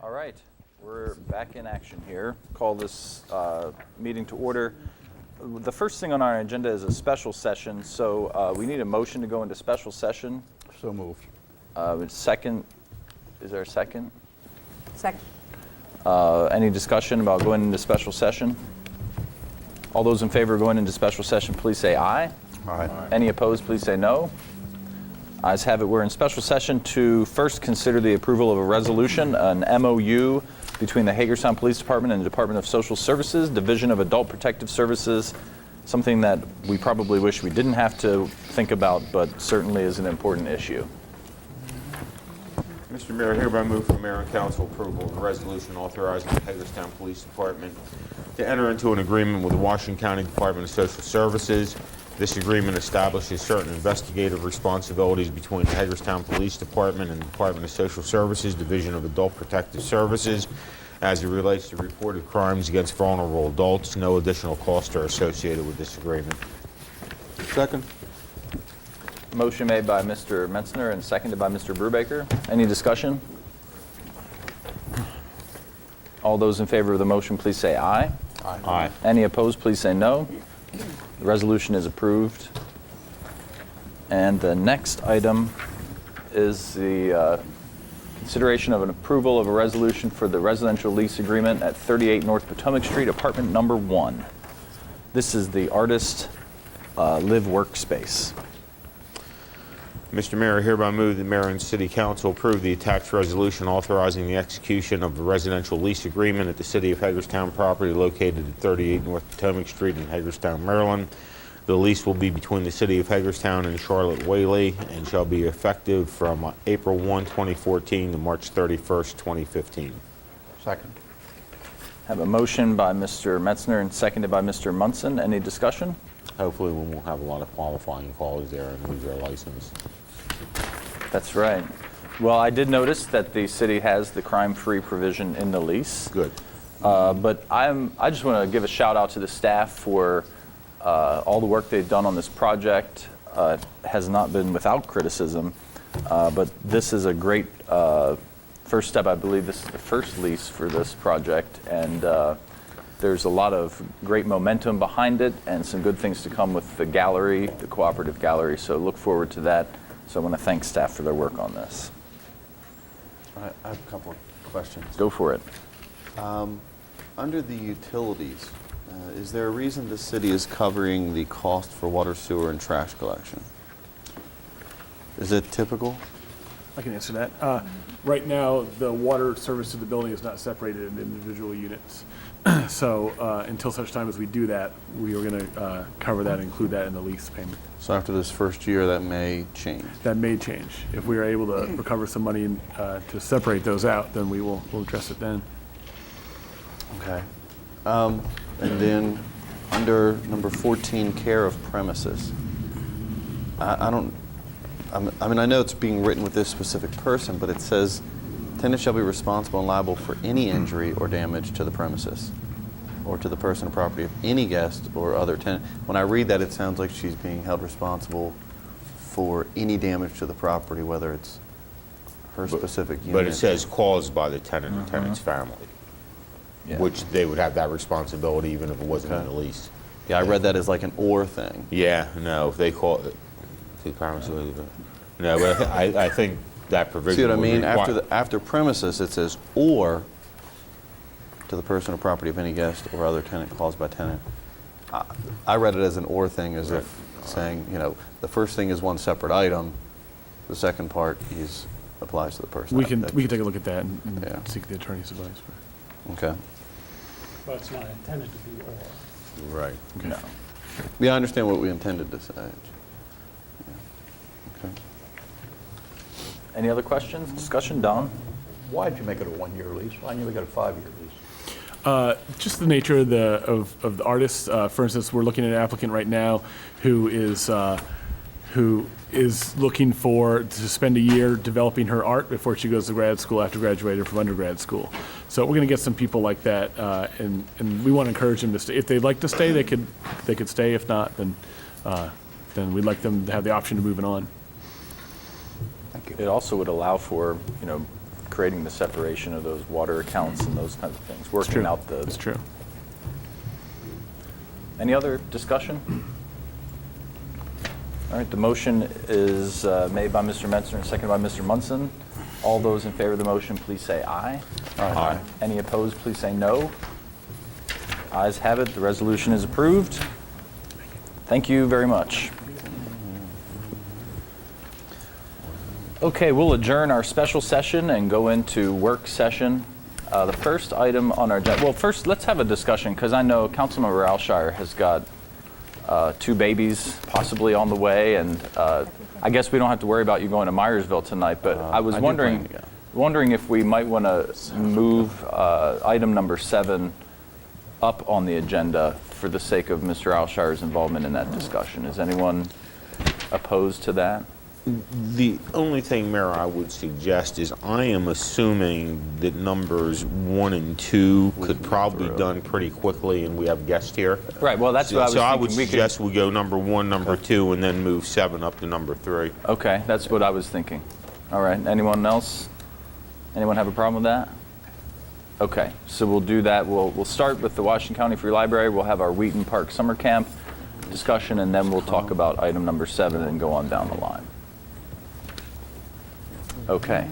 All right, we're back in action here. Call this meeting to order. The first thing on our agenda is a special session, so we need a motion to go into special session. So moved. Second, is there a second? Second. Any discussion about going into special session? All those in favor of going into special session, please say aye. Aye. Any opposed, please say no. Ayes have it. We're in special session to first consider the approval of a resolution, an MOU between the Hagerstown Police Department and the Department of Social Services, Division of Adult Protective Services, something that we probably wish we didn't have to think about, but certainly is an important issue. Mr. Mayor, hereby move for mayor and council approval of a resolution authorizing the Hagerstown Police Department to enter into an agreement with the Washington County Department of Social Services. This agreement establishes certain investigative responsibilities between the Hagerstown Police Department and the Department of Social Services, Division of Adult Protective Services, as it relates to reported crimes against vulnerable adults. No additional costs are associated with this agreement. Second. Motion made by Mr. Metzner and seconded by Mr. Brubaker. Any discussion? All those in favor of the motion, please say aye. Aye. Aye. Any opposed, please say no. The resolution is approved. And the next item is the consideration of an approval of a resolution for the residential lease agreement at 38 North Potomac Street, apartment number 1. This is the artist live workspace. Mr. Mayor, hereby move the mayor and city council approve the attached resolution authorizing the execution of a residential lease agreement at the City of Hagerstown property located at 38 North Potomac Street in Hagerstown, Maryland. The lease will be between the City of Hagerstown and Charlotte Whaley and shall be effective from April 1, 2014 to March 31st, 2015. Second. Have a motion by Mr. Metzner and seconded by Mr. Munson. Any discussion? Hopefully we won't have a lot of qualifying calls there and lose our license. That's right. Well, I did notice that the city has the crime-free provision in the lease. Good. But I just want to give a shout out to the staff for all the work they've done on this project. Has not been without criticism, but this is a great first step. I believe this is the first lease for this project, and there's a lot of great momentum behind it and some good things to come with the gallery, the cooperative gallery. So look forward to that. So I want to thank staff for their work on this. I have a couple of questions. Go for it. Under the utilities, is there a reason the city is covering the cost for water, sewer, and trash collection? Is it typical? I can answer that. Right now, the water service to the building is not separated into individual units. So until such time as we do that, we are going to cover that and include that in the lease payment. So after this first year, that may change. That may change. If we are able to recover some money to separate those out, then we'll address it then. Okay. And then under number 14, care of premises. I mean, I know it's being written with this specific person, but it says tenant shall be responsible and liable for any injury or damage to the premises or to the person or property of any guest or other tenant. When I read that, it sounds like she's being held responsible for any damage to the property, whether it's her specific unit. But it says caused by the tenant or tenant's family, Yeah. which they would have that responsibility even if it wasn't in the lease. Yeah, I read that as like an or thing. Yeah, no, if they call it, no, but I think that provision. See what I would mean? require- After premises, it says or to the person or property of any guest or other tenant caused by tenant. I read it as an or thing, as if saying, you know, the first thing is one separate item, the second part applies to the person. We can take a look at that and Yeah. seek the attorney's advice. Okay. But it's not intended to be or. Right. No. Yeah, I understand what we intended to say. Yeah. Okay. Any other questions? Discussion? Don? Why'd you make it a one-year lease? Why didn't you make it a five-year lease? Just the nature of the artist. For instance, we're looking at an applicant right now who is looking to spend a year developing her art before she goes to grad school after graduating from undergrad school. So we're going to get some people like that, and we want to encourage them to stay. If they'd like to stay, they could stay. If not, then we'd like them to have the option of moving on. Thank you. It also would allow for, creating the separation of those water accounts and those kinds of things, working out the. It's true. Any other discussion? All right, the motion is made by Mr. Metzner and seconded by Mr. Munson. All those in favor of the motion, please say aye. Aye. Any opposed, please say no. Ayes have it, the resolution is approved. Thank you very much. Okay, we'll adjourn our special session and go into work session. The first item on our agenda, well, first let's have a discussion, because I know Councilmember Alshire has got 2 babies possibly on the way, and I guess we don't have to worry about you going to Myersville tonight, but I was I do plan to go. wondering if we might want to move item number 7 up on the agenda for the sake of Mr. Alshire's involvement in that discussion. Is anyone opposed to that? The only thing, Mayor, I would suggest is I am assuming that numbers 1 and 2 could probably be done pretty quickly, and we have guests here. Right, well, that's what I was So I thinking. would suggest we go number 1, number 2, and then move 7 up to number 3. Okay, that's what I was thinking. All right, anyone else? Anyone have a problem with that? Okay, so we'll do that. We'll start with the Washington County Free Library. We'll have our Wheaton Park Summer Camp discussion, and then we'll talk about item number 7 and go on down the line. Okay.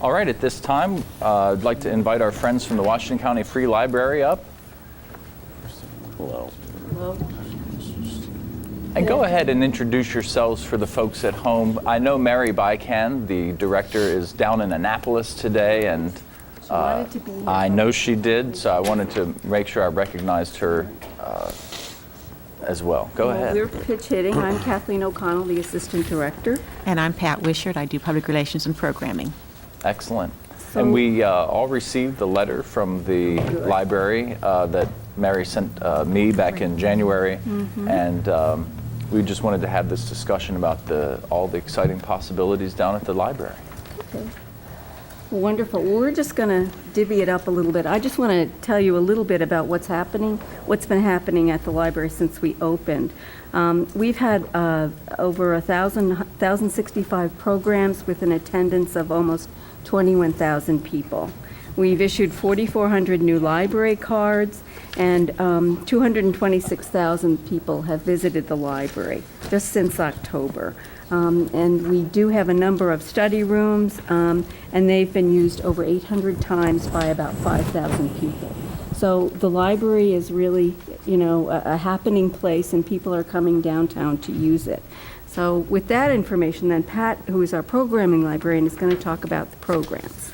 All right, at this time, I'd like to invite our friends from the Washington County Free Library up. Hello. And go ahead and introduce yourselves for the folks at home. I know Mary Bycan, the director, is down in Annapolis today, and wanted to be here. I know she did, so I wanted to make sure I recognized her as well. Go Well, ahead. We're pitch hitting. I'm Kathleen O'Connell, the Assistant Director. And I'm Pat Wishart. I do public relations and programming. Excellent. So- And we all received the letter from the library that Mary sent me back in January, and we just wanted to have this discussion about all the exciting possibilities down at the library. Okay. Wonderful. Well, we're just going to divvy it up a little bit. I just want to tell you a little bit about what's been happening at the library since we opened. We've had over 1,065 programs with an attendance of almost 21,000 people. We've issued 4,400 new library cards, and 226,000 people have visited the library just since October. And we do have a number of study rooms, and they've been used over 800 times by about 5,000 people. So the library is really, a happening place, and people are coming downtown to use it. So with that information, then Pat, who is our programming librarian, is going to talk about the programs.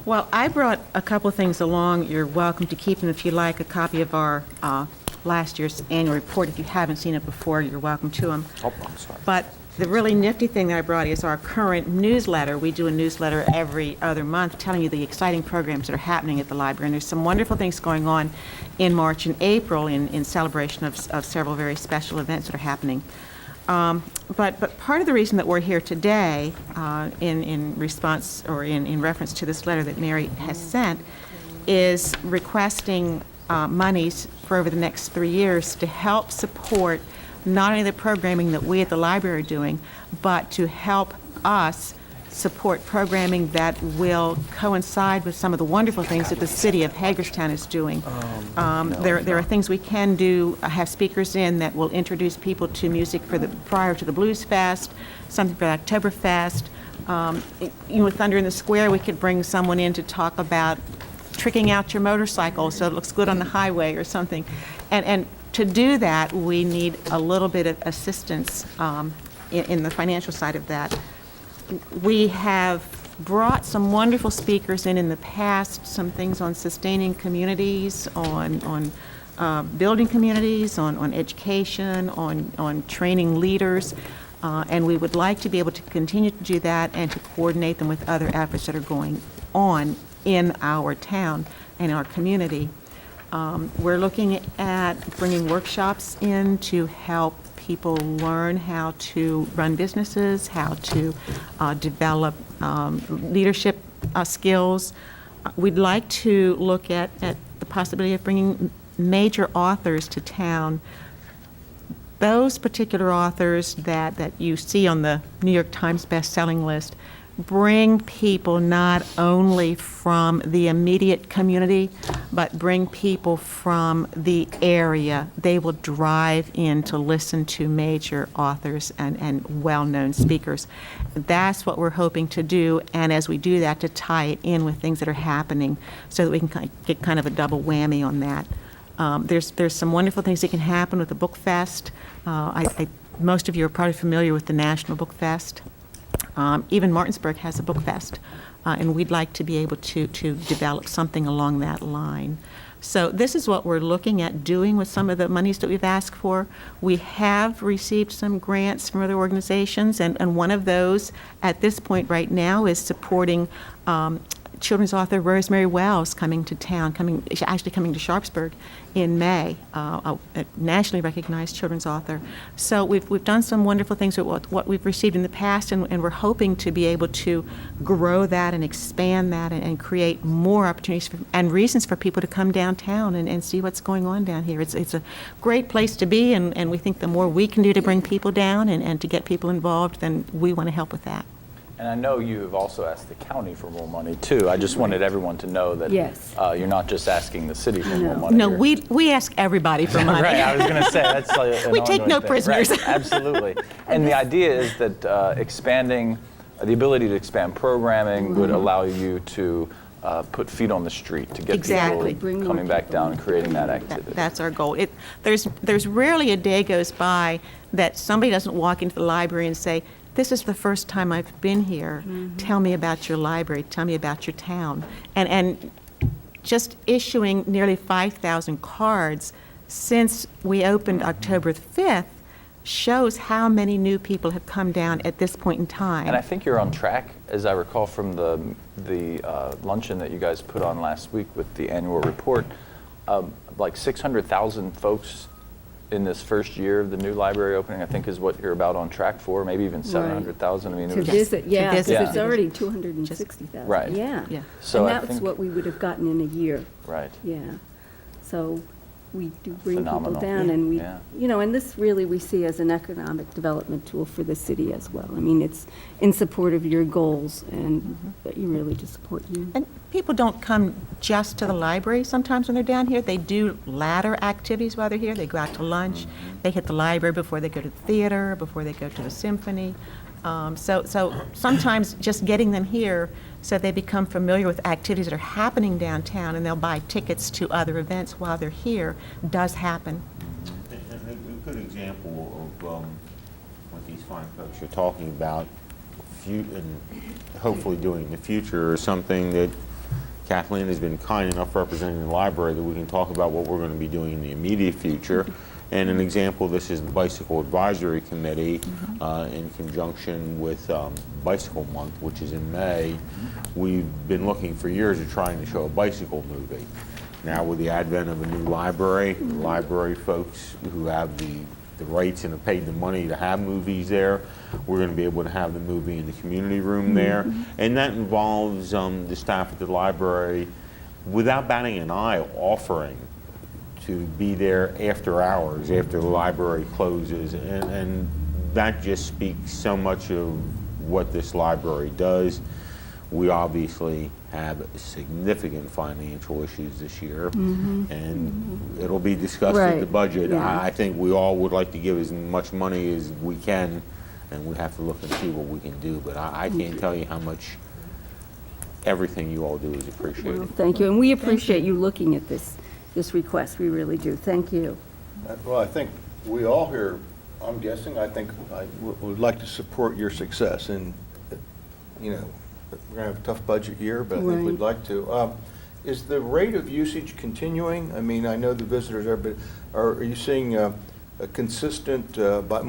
Well, I brought a couple of things along. You're welcome to keep them if you like. A copy of our last year's annual report. If you haven't seen it before, you're welcome to them. Oh, I'm sorry. But the really nifty thing that I brought is our current newsletter. We do a newsletter every other month telling you the exciting programs that are happening at the library. And there's some wonderful things going on in March and April in celebration of several very special events that are happening. But part of the reason that we're here today, in response or in reference to this letter that Mary has sent, is requesting monies for over the next 3 years to help support not only the programming that we at the library are doing, but to help us support programming that will coincide with some of the wonderful things that the city of Hagerstown is doing. There are things we can do, have speakers in that will introduce people to music prior to the Blues Fest, something for Oktoberfest. With Thunder in the Square, we could bring someone in to talk about tricking out your motorcycle so it looks good on the highway or something. And to do that, we need a little bit of assistance in the financial side of that. We have brought some wonderful speakers in the past, some things on sustaining communities, on building communities, on education, on training leaders, and we would like to be able to continue to do that and to coordinate them with other efforts that are going on in our town and our community. We're looking at bringing workshops in to help people learn how to run businesses, how to develop leadership skills. We'd like to look at the possibility of bringing major authors to town. Those particular authors that you see on the New York Times best-selling list, bring people not only from the immediate community, but bring people from the area. They will drive in to listen to major authors and well-known speakers. That's what we're hoping to do, and as we do that, to tie it in with things that are happening so that we can get kind of a double whammy on that. There's some wonderful things that can happen with the Book Fest. Most of you are probably familiar with the National Book Fest. Even Martinsburg has a book fest, and we'd like to be able to develop something along that line. So this is what we're looking at doing with some of the monies that we've asked for. We have received some grants from other organizations, and one of those at this point right now is supporting children's author Rosemary Wells coming to town, actually coming to Sharpsburg in May, a nationally recognized children's author. So we've done some wonderful things with what we've received in the past, and we're hoping to be able to grow that and expand that and create more opportunities and reasons for people to come downtown and see what's going on down here. It's a great place to be, and we think the more we can do to bring people down and to get people involved, then we want to help with that. And I know you have also asked the county for more money, too. I just wanted everyone to know that Yes. you're not just asking the city for more money. No, You're- we ask everybody for money. Right, I was going to say, that's an We take ongoing no thing. prisoners. Right, absolutely. And the idea is that expanding, the ability to expand programming would allow you to put feet on the street, to get Exactly. people Bring more coming back people down and creating that activity. That's our goal. There's rarely a day goes by that somebody doesn't walk into the library and say, "This is the first time I've been here. Tell me about your library. Tell me about your town." And just issuing nearly 5,000 cards since we opened October 5th shows how many new people have come down at this point in time. And I think you're on track, as I recall from the luncheon that you guys put on last week with the annual report, like 600,000 folks in this first year of the new library opening, I think is what you're about on track for, maybe even 700,000. I mean, it To was, visit, yeah, because visit. it's already 260,000. Right. Yeah. Yeah. So I And that's think- what we would have gotten in a year, right. yeah. So we do bring people Phenomenal. down, and we, Yeah. and this really we see as an economic development tool for the city as well. I mean, it's in support of your goals, and you really just support you. And people don't come just to the library sometimes when they're down here. They do ladder activities while they're here. They go out to lunch. They hit the library before they go to the theater, before they go to the symphony. So sometimes just getting them here so they become familiar with activities that are happening downtown, and they'll buy tickets to other events while they're here, does happen. And a good example of what these fine folks are talking about, and hopefully doing in the future, is something that Kathleen has been kind enough representing the library that we can talk about what we're going to be doing in the immediate future. And an example, this is the Bicycle Advisory Committee in conjunction with Bicycle Month, which is in May. We've been looking for years at trying to show a bicycle movie. Now with the advent of a new library folks who have the rights and have paid the money to have movies there, we're going to be able to have the movie in the community room there. And that involves the staff at the library, without batting an eye, offering to be there after hours, after the library closes, and that just speaks so much of what this library does. We obviously have significant financial issues this year, and it'll be discussed at the Right, budget. yeah. I think we all would like to give as much money as we can, and we have to look and see what we can do, but I can't tell you how much everything you all do is Well, appreciated. thank you, and we appreciate you looking at this request, we really do. Thank you. Well, I think we all here, I'm guessing, I think I would like to support your success. And, we're going to have a tough budget year, but I think we'd Right. like to. Is the rate of usage continuing? I mean, I know the visitors are, but are you seeing a consistent by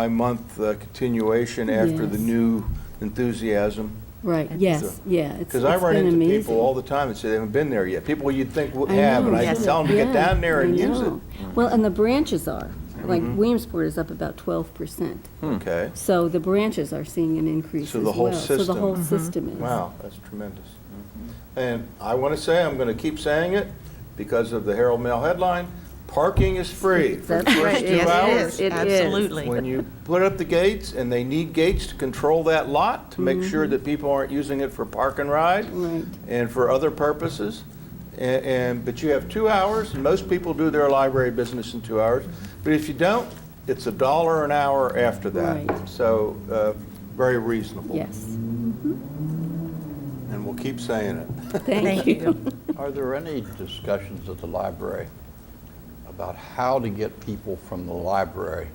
month continuation after the Yes. new enthusiasm? Right, yes, yeah, it's Because I it's run been into amazing. people all the time that say they haven't been there yet. People you'd think would I have, know, and I yes. tell them to get yeah, down there and I use it. know. Well, and the branches are, like Williamsport is up about 12%. Okay. So the branches are seeing an increase So as the whole well. So the system. whole system is. Wow, that's tremendous. And I want to say, I'm going to keep saying it because of the Herald Mail headline, Parking is free for the That's first right. 2 Yes, it hours. is. It is. Absolutely. When you put up the gates, and they need gates to control that lot, to make sure that people aren't using it for park and ride Right. and for other purposes. But you have 2 hours, and most people do their library business in 2 hours. But if you don't, it's $1 an hour after that. Right. So, very reasonable. Yes. And we'll keep saying it. Thank you. Are there any discussions at the library about how to get people from the library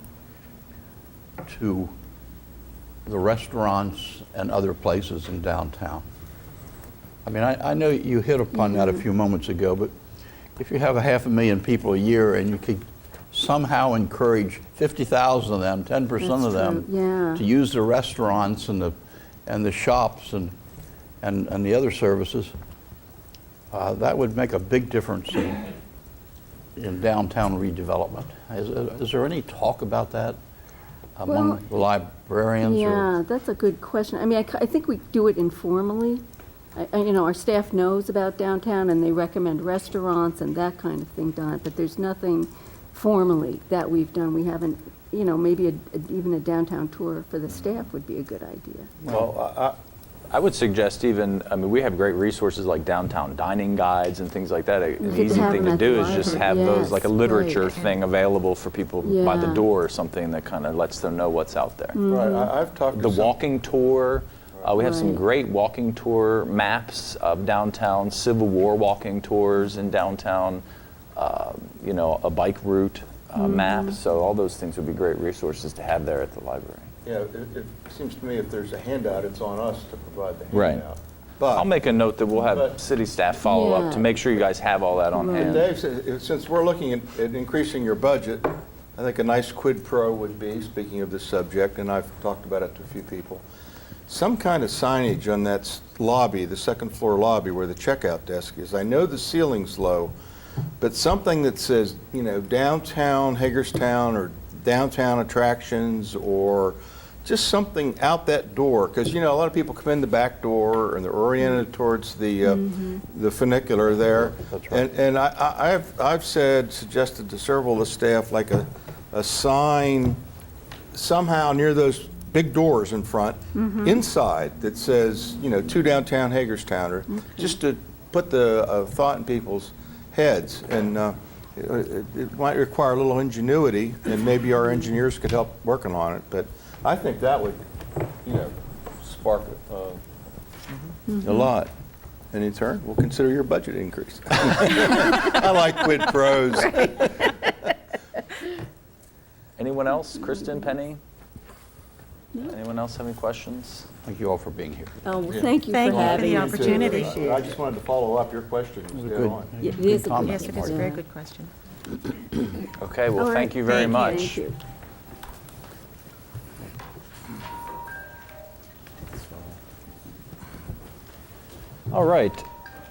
to the restaurants and other places in downtown? I mean, I know you hit upon that a few moments ago, but if you have 500,000 people a year and you could somehow encourage 50,000 of them, 10% of That's them, true, yeah. to use the restaurants and the shops and the other services, that would make a big difference in downtown redevelopment. Is there any talk about that among Well, the librarians? Yeah, that's a good question. I mean, I think we do it informally. You know, our staff knows about downtown, and they recommend restaurants and that kind of thing done, but there's nothing formally that we've done. We haven't, you know, maybe even a downtown tour for the staff would be a good idea. Well, I would suggest even, I mean, we have great resources like downtown dining guides and things like that. An could easy have thing them to at do the is just library. have those, Yes, like a literature right. thing available for people by the Yeah. door or something that kind of lets them know what's out there. right, I've talked to The some- walking tour, we have some Right. great walking tour maps of downtown, Civil War walking tours in downtown, you know, a bike route map. So all those things would be great resources to have there at the library. Yeah, it seems to me if there's a handout, it's on us to provide the Right. handout. But I'll make a note that we'll have But- city staff follow up to Yeah. make sure you guys have all that on Right. And hand. Dave, since we're looking at increasing your budget, I think a nice quid pro would be, speaking of this subject, and I've talked about it to a few people, some kind of signage on that lobby, the second floor lobby where the checkout desk is. I know the ceiling's low, but something that says, you know, downtown Hagerstown or downtown attractions, or just something out that door, because, you know, a lot of people come in the back door and they're oriented towards the funicular there. That's right. And I've suggested to several of the staff, like a sign somehow near those big doors in front, inside, that says, you know, to downtown Hagerstown, or just to put the thought in people's heads. And it might require a little ingenuity, and maybe our engineers could help working on it, but I think that would, you know, spark a lot. And in turn, we'll consider your budget increase. I like quid pros. Anyone else? Kristen, Penny? Anyone else have any questions? Thank you all for being here. Oh, well, thank you Thank for you for having the us. opportunity. I just wanted to follow up your question. Stay good. on. It is a comment. good Yes, it is a very good question. Okay, well, All thank right, you very much. Thank you. All right.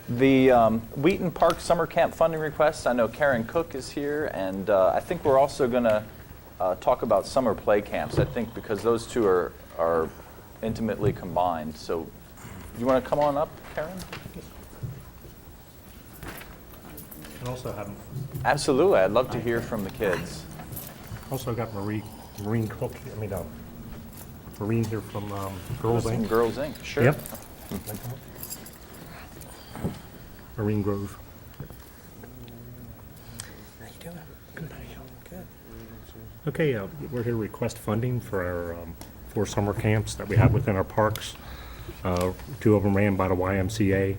The Wheaton Park Summer Camp funding request, I know Karen Cook is here, and I think we're also going to talk about summer play camps, I think, because those two are intimately combined. So you want to come on up, Karen? And also have, Absolutely. I'd love to hear from the kids. also got Marine Cook, Marine here from Girls From Inc. Girls Inc., sure. Yep. Marine Grove. How you doing? Good. Okay, we're here to request funding for our 4 summer camps that we have within our parks. 2 of them ran by the YMCA,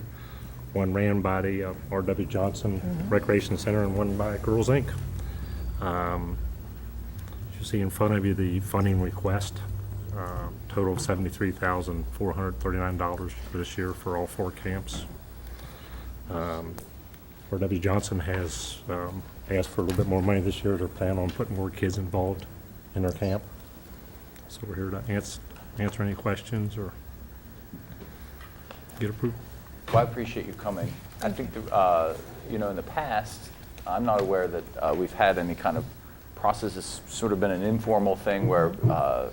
1 ran by the R.W. Johnson Recreation Center, and 1 by Girls Inc. You see in front of you the funding request, total of $73,439 for this year for all 4 camps. R.W. Johnson has asked for a little bit more money this year. They're planning on putting more kids involved in their camp. So we're here to answer any questions or get approved. Well, I appreciate you coming. I think, you know, in the past, I'm not aware that we've had any kind of process. It's sort of been an informal thing where,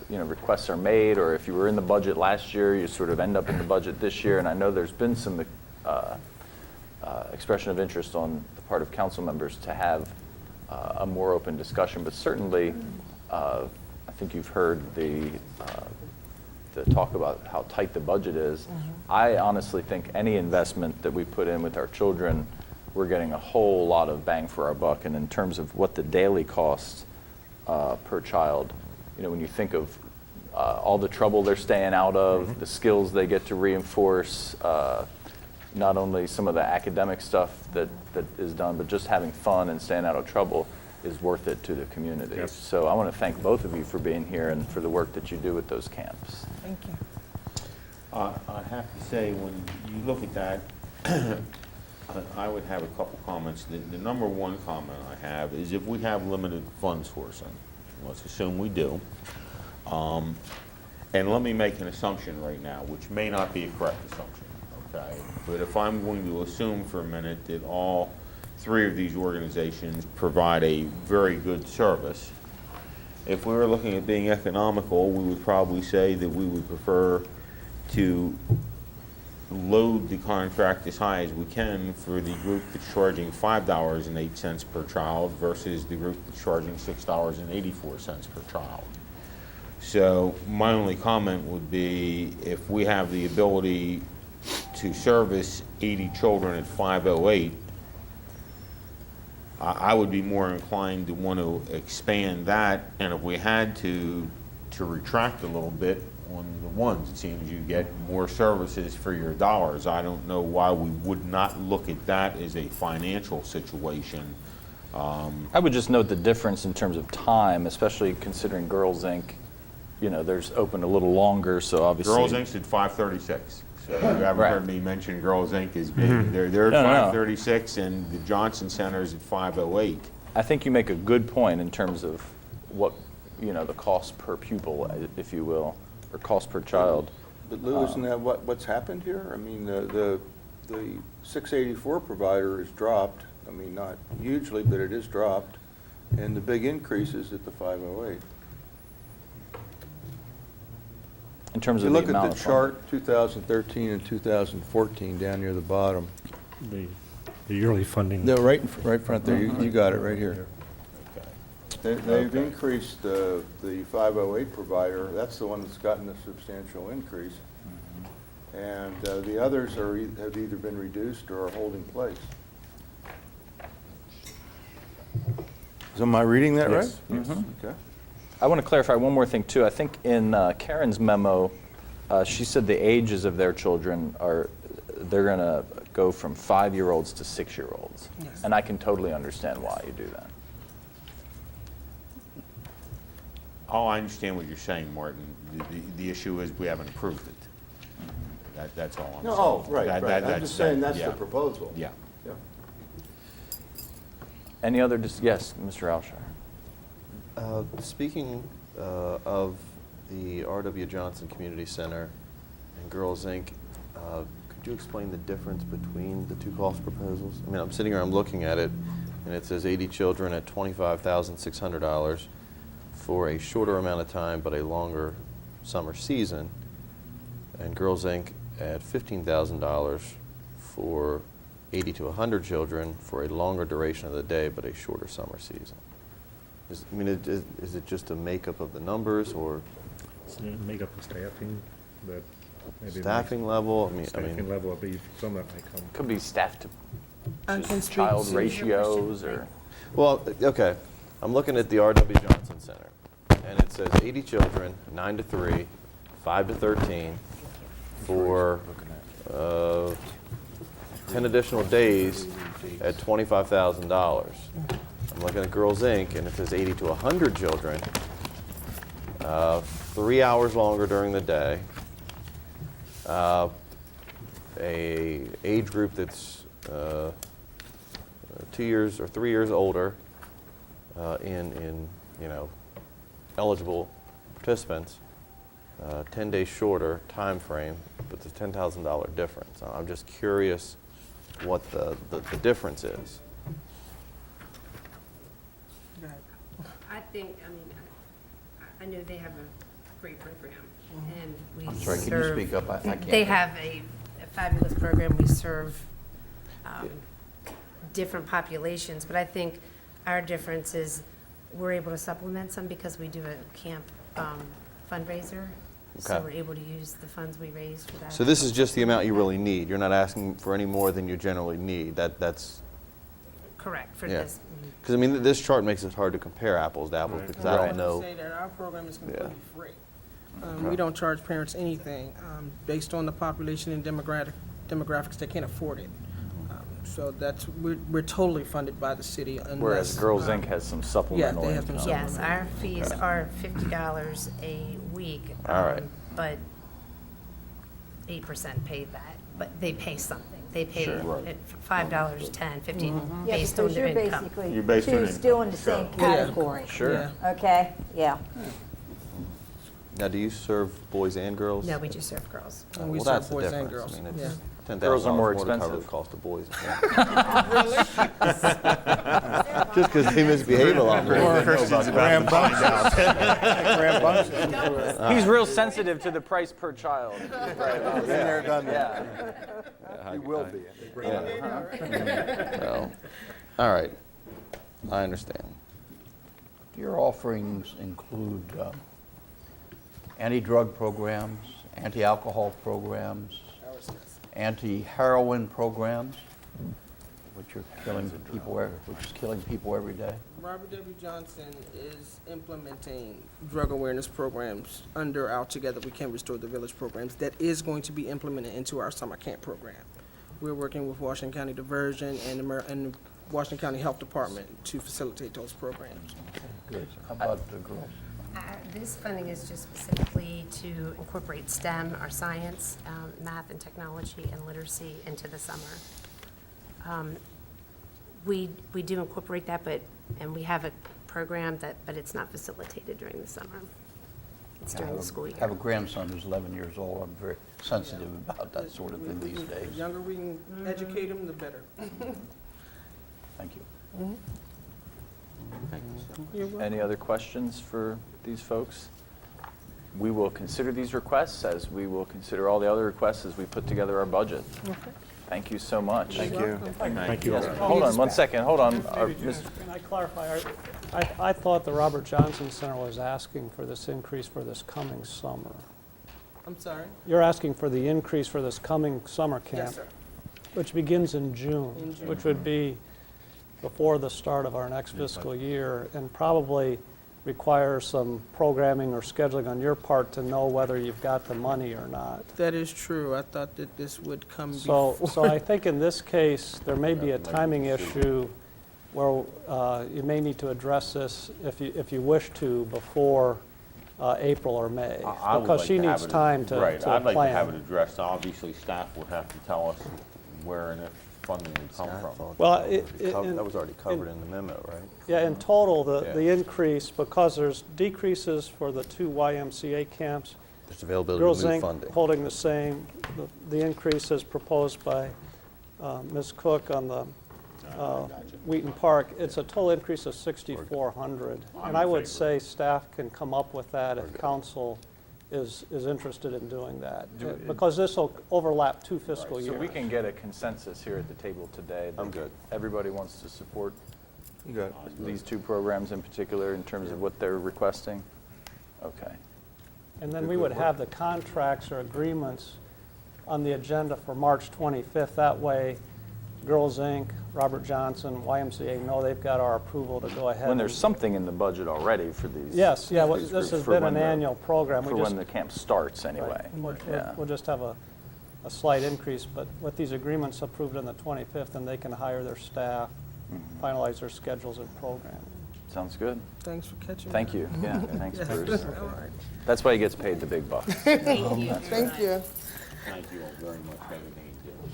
you know, requests are made, or if you were in the budget last year, you sort of end up in the budget this year. And I know there's been some expression of interest on the part of council members to have a more open discussion. But certainly, I think you've heard the talk about how tight the budget is. I honestly think any investment that we put in with our children, we're getting a whole lot of bang for our buck. And in terms of what the daily costs per child, when you think of all the trouble they're staying out of, the skills they get to reinforce, not only some of the academic stuff that is done, but just having fun and staying out of trouble is worth it to the community. Yes. So I want to thank both of you for being here and for the work that you do with those camps. Thank you. I have to say, when you look at that, I would have a couple comments. The number one comment I have is if we have limited funds for something, let's assume we do. And let me make an assumption right now, which may not be a correct assumption, okay? But if I'm going to assume for a minute that all three of these organizations provide a very good service, if we were looking at being economical, we would probably say that we would prefer to load the contract as high as we can for the group that's charging $5.08 per child versus the group that's charging $6.84 per child. So my only comment would be, if we have the ability to service 80 children at 508, I would be more inclined to want to expand that, and if we had to retract a little bit on the ones, it seems you get more services for your dollars. I don't know why we would not look at that as a financial situation. I would just note the difference in terms of time, especially considering Girls Inc. There's open a little longer, so obviously. Girls Inc.'s at 536. So you haven't Right. heard me mention Girls Inc. as being, they're at No, no, no. 536, and the Johnson Center's at 508. I think you make a good point in terms of what, the cost per pupil, if you will, or cost per child. But Lou, isn't that what's happened here? I mean, the 684 provider is dropped. I mean, not hugely, but it is dropped. And the big increase is at the 508. In terms You of the look amount at of the funding. chart, 2013 and 2014, down near the bottom. The yearly funding. No, right front there. You got it right here. They've increased the 508 provider. That's the one that's gotten a substantial increase. And the others have either been reduced or are holding place. Am I reading that right? Yes. Okay. I want to clarify one more thing, too. I think in Karen's memo, she said the ages of their children they're going to go from 5-year-olds to 6-year-olds. Yes. And I can totally understand why you do that. Oh, I understand what you're saying, Martin. The issue is we haven't approved it. That's all I'm saying. No, right. I'm That's- just saying that's the yeah. proposal. Yeah. Yeah. Any other, yes, Mr. Alshire. Speaking of the R.W. Johnson Community Center and Girls Inc., could you explain the difference between the two cost proposals? I mean, I'm sitting here, I'm looking at it, and it says 80 children at $25,600 for a shorter amount of time but a longer summer season, and Girls Inc. at $15,000 for 80 to 100 children for a longer duration of the day but a shorter summer season. Is it just a makeup of the numbers, or Make up the staffing, that maybe. staffing level? Staffing level would be some that might come. Could be staff to Can just child Susan use your ratios question? or. Well, okay, I'm looking at the R.W. Johnson Center, and it says 80 children, 9 to 3, 5 to 13, for 10 additional days at $25,000. I'm looking at Girls Inc., and it says 80 to 100 children, 3 hours longer during the day, a age group that's 2 years or 3 years older in eligible participants, 10 days shorter time frame, but the $10,000 difference. I'm just curious what the difference is. I think, I know they have a great program, and we I'm sorry, can you serve- speak up? I can't. They have a fabulous program. We serve different populations, but I think our difference is we're able to supplement some because we do a camp fundraiser. So Okay. we're able to use the funds we raise for that. So this is just the amount you really need. You're not asking for any more than you generally need. That's, Correct, for yeah. this. Mhm. Because I mean, this chart makes it hard to compare apples to apples because I don't know. Say that our program is completely Yeah. free. We don't charge parents anything. Based on the population and demographics, they can't afford it. So that's, we're totally funded by the city unless. Whereas Girls Inc. has some supplemental they have some income. Yes, our fees are $50 a week. All right. But 8% pay that, but they pay something. They pay it $5, 10, 15, Yeah, based on because their you're income. basically You're based on two income, still in the same sure. category. Sure. Yeah. Okay, yeah. Now, do you serve boys and girls? No, we just serve girls. And we Well, serve that's the boys and difference. girls. I mean, Yeah. it's $10,000 Girls are more to cover the expensive. cost of boys. Just because they misbehave a lot more. He's real sensitive to the price per child. Been there, done that. Yeah. You will be. So, all right, I understand. Your offerings include anti-drug programs, anti-alcohol programs, anti-heroin programs, which is killing people every day. Robert W. Johnson is implementing drug awareness programs under our Together We Can Restore the Village programs that is going to be implemented into our summer camp program. We're working with Washington County Diversion and Washington County Health Department to facilitate those programs. Good. How about the girls? This funding is just specifically to incorporate STEM, our science, math and technology, and literacy into the summer. We do incorporate that, and we have a program but it's not facilitated during the summer. It's during the school I have a year. grandson who's 11 years old. I'm very sensitive about that sort of thing these The days. younger we can educate them, the better. Thank you. You're welcome. Any other questions for these folks? We will consider these requests as we will consider all the other requests as we put together our budget. Thank you so much. Thank you. Thank you. Yes, hold on one second, hold on. Mr. Can I clarify? I thought the Robert Johnson Center was asking for this increase for this coming summer. I'm sorry? You're asking for the increase for this coming summer camp, Yes, sir. which begins in June, In June. which would be before the start of our next fiscal year, and probably requires some programming or scheduling on your part to know whether you've got the money or not. That is true. I thought that this would come So before. I think in this case, there may be a timing issue where you may need to address this if you wish to before April or May, I would because like she to have needs it- time to Right, I'd like to have it plan. addressed. Obviously, staff would have to tell us where and if funding would come from. Well, That was already covered in the memo, right? Yeah, in total, the Yeah. increase, because there's decreases for the two YMCA camps, There's availability Girls of new Inc. funding. holding the same, the increase is proposed by Ms. Cook on the Wheaton Park. It's a total increase of 6,400. And I would say staff can come up with that if council is interested in doing that. Because this will overlap 2 fiscal So years. we can get a consensus here at the table today. that I'm good. Everybody wants to support Good. these 2 programs in particular in terms of what they're requesting? Okay. And then we would have the contracts or agreements on the agenda for March 25th. That way, Girls Inc., Robert Johnson, YMCA know they've got our approval to go ahead. When there's and- something in the budget already for these. Yes, yeah, well, these this groups has for been when an the- annual program. We For just- when the camp starts, anyway. Right. We'll Yeah. just have a slight increase, but with these agreements approved on the 25th, then they can hire their staff, Mm-hmm. finalize their schedules and programming. Sounds good. Thanks for catching me. Thank you. Yeah, thanks, Yes. Bruce. All right. That's why he gets paid the big bucks. Thank you. Thank you all very much for everything you do.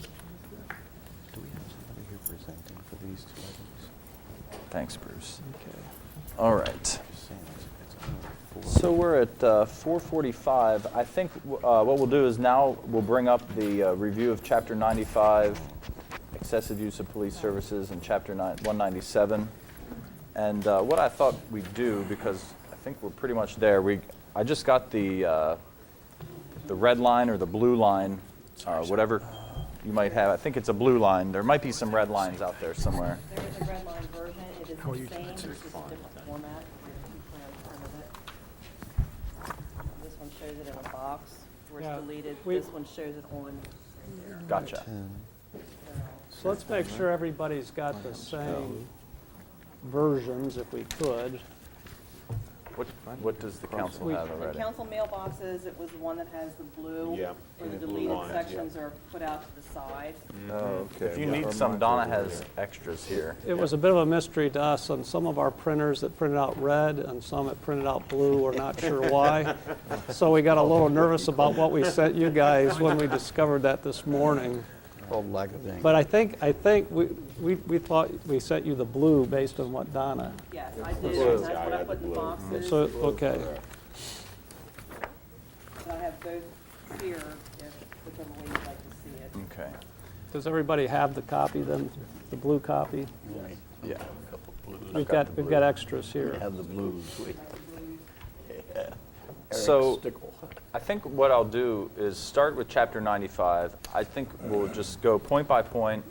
Do we have somebody here presenting for these 2 items? Thanks, Bruce. Okay. All right. Just saying, it's only 4. So we're at 4:45. I think what we'll do is now we'll bring up the review of Chapter 95, excessive use of police services, and Chapter 197. And what I thought we'd do, because I think we're pretty much there, I just got the red line or the blue line, whatever you might have. I think it's a blue line. There might be some red lines out there somewhere. There is a red line version. It is the same, it's just a different format. This one shows it in a box where Yeah, it's deleted. we- This one shows it on there. Gotcha. So let's make sure everybody's got the same versions, if we could. What does the council We- have The already? council mailboxes, it was the one that has the blue. Yeah, Where the the blue deleted lines, yeah. sections are put out to the side. Oh, okay. If you need some, Donna has extras here. It was a bit of a mystery to us on some of our printers that printed out red and some that printed out blue. We're not sure why. So we got a little nervous about what we sent you guys when we discovered that this morning. Called lack of ink. But I think we thought we sent you the blue based on what Donna. Yes, I did, Blue. and that's what I put in boxes. So, okay. But I have both here, if whichever way you'd like to see it. Okay. Does everybody have the copy then, the blue copy? Yeah. We've got extras here. Have the blues. So I think what I'll do is start with chapter 95. I think we'll just go point by point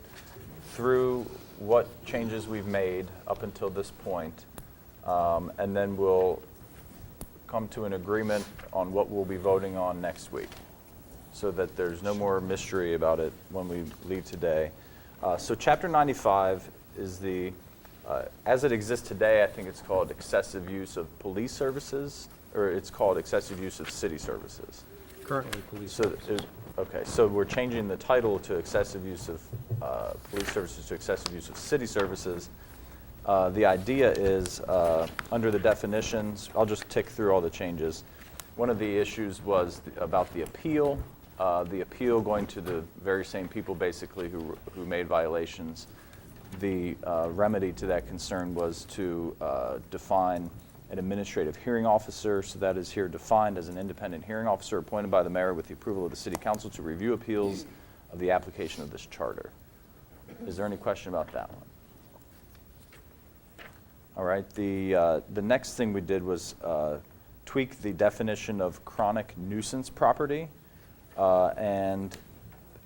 through what changes we've made up until this point, and then we'll come to an agreement on what we'll be voting on next week, so that there's no more mystery about it when we leave today. So chapter 95 is the, as it exists today, I think it's called excessive use of police services, or it's called excessive use of city services. Currently, police So, services. okay, so we're changing the title to excessive use of police services to excessive use of city services. The idea is, under the definitions, I'll just tick through all the changes. One of the issues was about the appeal going to the very same people basically who made violations. The remedy to that concern was to define an administrative hearing officer, so that is here defined as an independent hearing officer appointed by the mayor with the approval of the city council to review appeals of the application of this charter. Is there any question about that one? All right, the next thing we did was tweak the definition of chronic nuisance property, and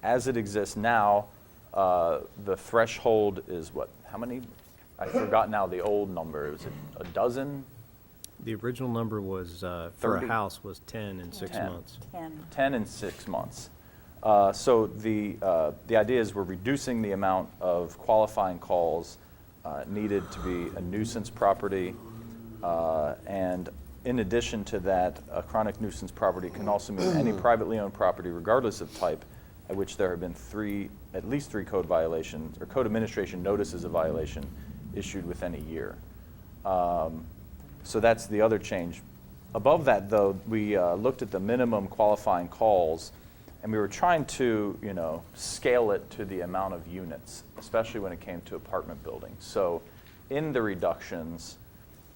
as it exists now, the threshold is what, how many? I forgot now the old number. Was it a dozen? The original number was, for 30. a house, was 10 in 6 10. months. 10 in 6 months. So the idea is we're reducing the amount of qualifying calls needed to be a nuisance property. And in addition to that, a chronic nuisance property can also mean any privately owned property, regardless of type, at which there have been at least three code violations or code administration notices of violation issued within a year. So that's the other change. Above that, though, we looked at the minimum qualifying calls, and we were trying to, scale it to the amount of units, especially when it came to apartment buildings. So in the reductions,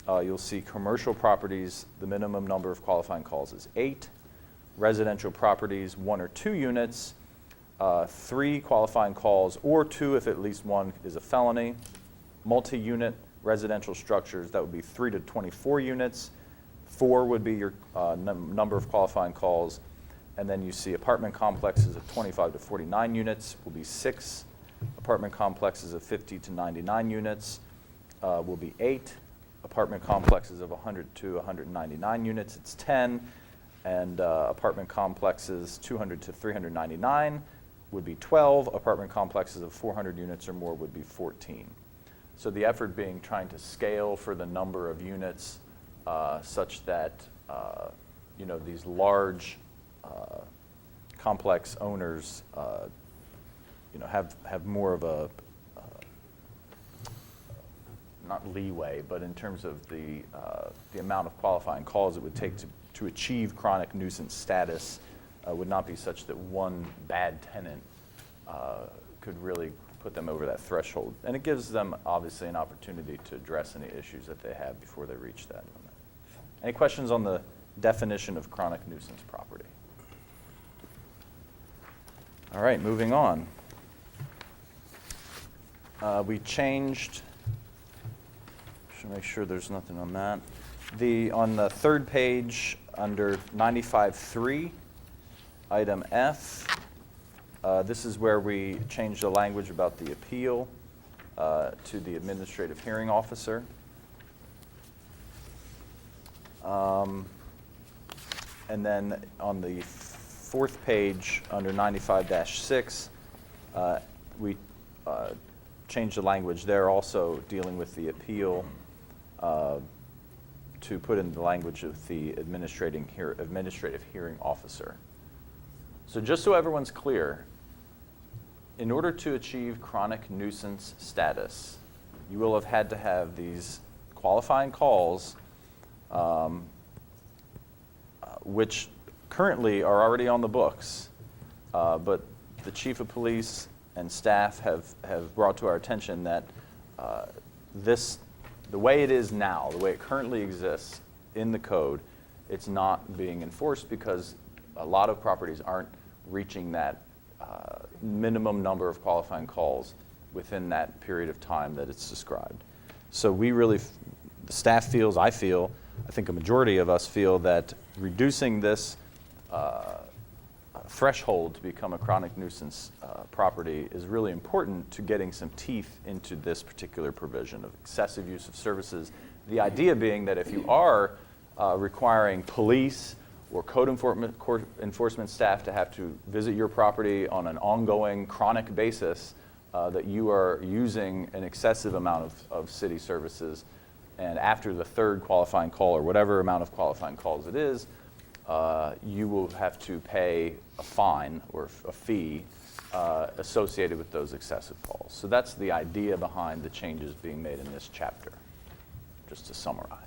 you'll see commercial properties, the minimum number of qualifying calls is 8. Residential properties, 1 or 2 units, 3 qualifying calls, or 2 if at least 1 is a felony. Multi-unit residential structures, that would be 3 to 24 units. 4 would be your number of qualifying calls. And then you see apartment complexes of 25 to 49 units will be 6. Apartment complexes of 50 to 99 units will be 8. Apartment complexes of 100 to 199 units, it's 10. And apartment complexes 200 to 399 would be 12. Apartment complexes of 400 units or more would be 14. So the effort being trying to scale for the number of units such that these large complex owners have more of a not leeway, but in terms of the amount of qualifying calls it would take to achieve chronic nuisance status would not be such that one bad tenant could really put them over that threshold. And it gives them obviously an opportunity to address any issues that they have before they reach that limit. Any questions on the definition of chronic nuisance property? All right, moving on. We changed, should make sure there's nothing on that. On the third page under 95.3, item F, this is where we changed the language about the appeal. to the administrative hearing officer. And then on the fourth page, under 95-6, we changed the language there, also dealing with the appeal, to put in the language of the administrative hearing officer. So just so everyone's clear, in order to achieve chronic nuisance status, you will have had to have these qualifying calls, which currently are already on the books, but the chief of police and staff have brought to our attention that the way it is now, the way it currently exists in the code, it's not being enforced because a lot of properties aren't reaching that minimum number of qualifying calls within that period of time that it's described. So we really, the staff feels, I think a majority of us feel that reducing this threshold to become a chronic nuisance property is really important to getting some teeth into this particular provision of excessive use of services. The idea being that if you are requiring police or code enforcement staff to have to visit your property on an ongoing chronic basis, that you are using an excessive amount of city services, and after the third qualifying call or whatever amount of qualifying calls it is, you will have to pay a fine or a fee associated with those excessive calls. So that's the idea behind the changes being made in this chapter, just to summarize.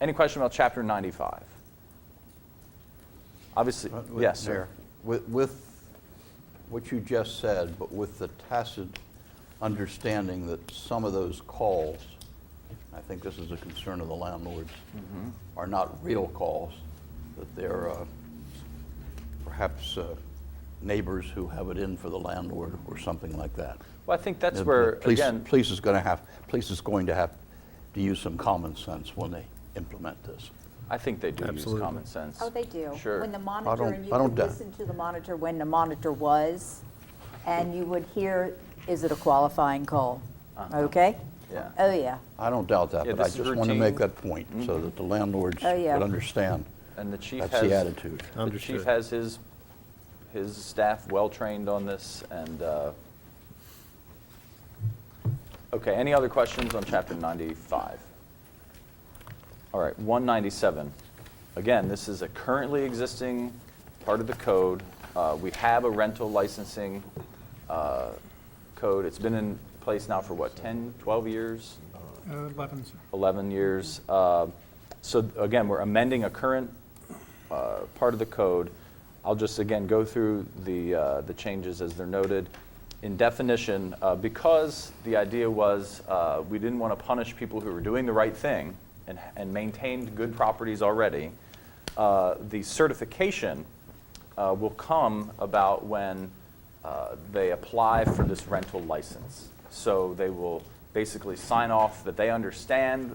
Any question about Chapter 95? Obviously, yes, sir. With what you just said, but with the tacit understanding that some of those calls, I think this is a concern of the landlords, are not real calls, that they're perhaps neighbors who have it in for the landlord or something like that. Well, I think that's where, again, Police is going to have to use some common sense when they implement this. I think they do Absolutely. use common sense. Oh, they do. Sure. When the monitor, and you I don't could doubt- listen to the monitor when the monitor was, and you would hear, is it a qualifying call? Okay? Yeah. Oh, yeah. I don't doubt that, Yeah, but I this is just want to routine. make that point so that the landlords Oh, yeah. would understand. And the chief That's has the attitude. The chief Understood. has his staff well trained on this, and okay. Any other questions on Chapter 95? All right, 197. Again, this is a currently existing part of the code. We have a rental licensing code. It's been in place now for what, 10, 12 years? 11, sir. 11 years. So again, we're amending a current part of the code. I'll just again go through the changes as they're noted. In definition, because the idea was we didn't want to punish people who were doing the right thing and maintained good properties already, the certification will come about when they apply for this rental license. So they will basically sign off that they understand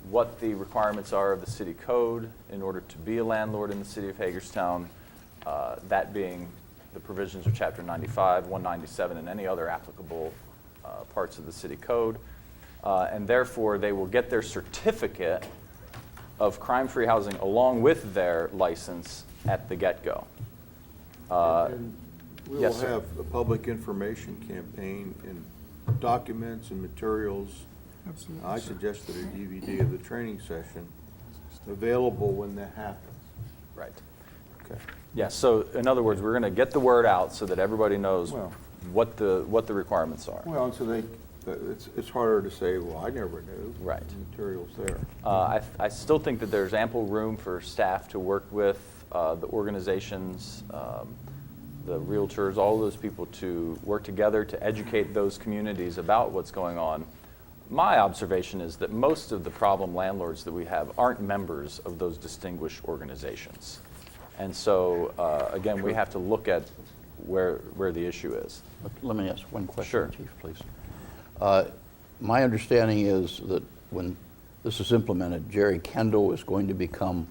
what the requirements are of the city code in order to be a landlord in the city of Hagerstown, that being the provisions of Chapter 95, 197, and any other applicable parts of the city code. And therefore, they will get their certificate of crime-free housing along with their license at the get-go. And we will Yes, sir. have a public information campaign and documents and materials. Absolutely, I sir. suggested a DVD of the training session available when that happens. Right. Okay. Yeah, so in other words, we're going to get the word out so that everybody knows Well- what the requirements are. Well, and so it's harder to say, well, I never knew. Right. The material's there. I still think that there's ample room for staff to work with the organizations, the realtors, all those people to work together to educate those communities about what's going on. My observation is that most of the problem landlords that we have aren't members of those distinguished organizations. And so, again, we have to look at where the issue is. Let me ask one question, Sure. Chief, please. My understanding is that when this is implemented, Jerry Kendall is going to become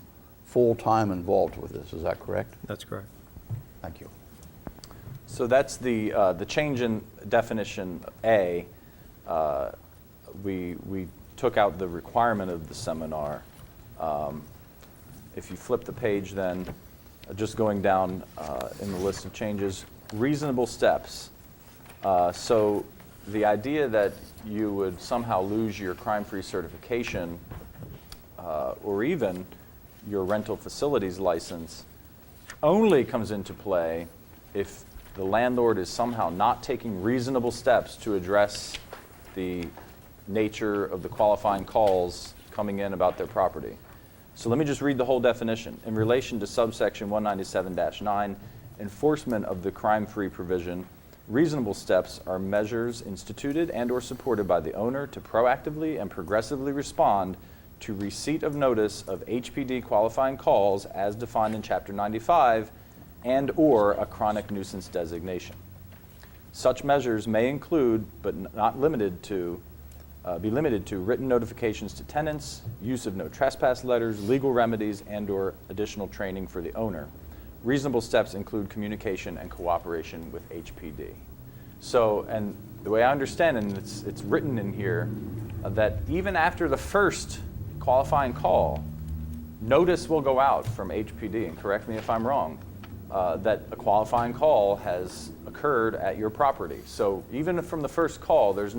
full-time involved with this. Is that correct? That's correct. Thank you. So that's the change in definition A. We took out the requirement of the seminar. If you flip the page then, just going down in the list of changes, reasonable steps. So the idea that you would somehow lose your crime-free certification or even your rental facilities license only comes into play if the landlord is somehow not taking reasonable steps to address the nature of the qualifying calls coming in about their property. So let me just read the whole definition. In relation to subsection 197-9, enforcement of the crime-free provision, reasonable steps are measures instituted and or supported by the owner to proactively and progressively respond to receipt of notice of HPD qualifying calls as defined in Chapter 95 and or a chronic nuisance designation. Such measures may include, but not limited to, be limited to written notifications to tenants, use of no trespass letters, legal remedies, and or additional training for the owner. Reasonable steps include communication and cooperation with HPD. So, and the way I understand it, and it's written in here, that even after the first qualifying call, notice will go out from HPD, and correct me if I'm wrong, that a qualifying call has occurred at your property. So even from the first call, there's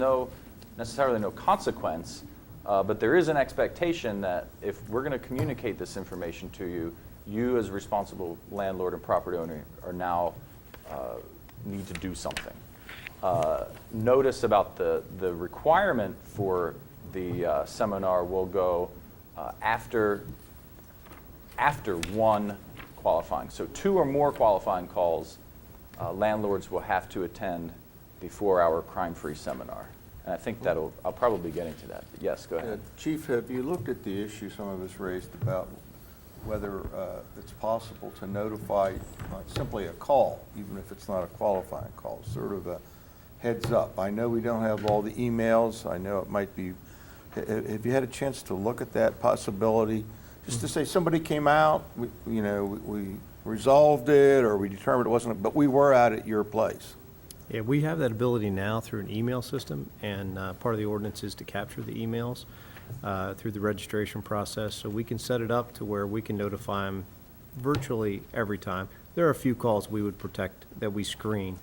necessarily no consequence, but there is an expectation that if we're going to communicate this information to you, you as a responsible landlord and property owner are now need to do something. Notice about the requirement for the seminar will go after one qualifying. So 2 or more qualifying calls, landlords will have to attend the 4-hour crime-free seminar. And I think I'll probably be getting to that. But yes, go ahead. Chief, have you looked at the issue some of us raised about whether it's possible to notify simply a call, even if it's not a qualifying call, sort of a heads up? I know we don't have all the emails. I know it might be. Have you had a chance to look at that possibility? Just to say somebody came out, we resolved it, or we determined it wasn't, but we were out at your place. Yeah, we have that ability now through an email system, and part of the ordinance is to capture the emails through the registration process. So we can set it up to where we can notify them virtually every time. There are a few calls we would protect that we screen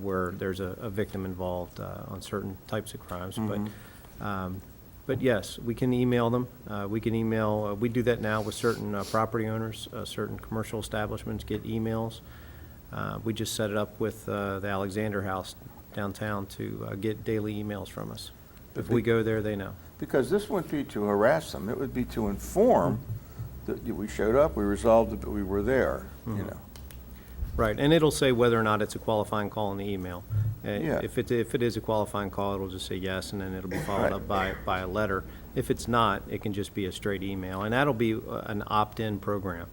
where there's a victim involved on certain types of crimes. But yes, we can email them. We can email, we do that now with certain property owners, certain commercial establishments get emails. We just set it up with the Alexander House downtown to get daily emails from us. If we go there, they know. Because this wouldn't be to harass them, it would be to inform that we showed up, we resolved it, but we were there, Right, and it'll say whether or not it's a qualifying call in the email. Yeah. If it is a qualifying call, it'll just say yes, and then it'll be followed up by a letter. If it's not, it can just be a straight email, and that'll be an opt-in program.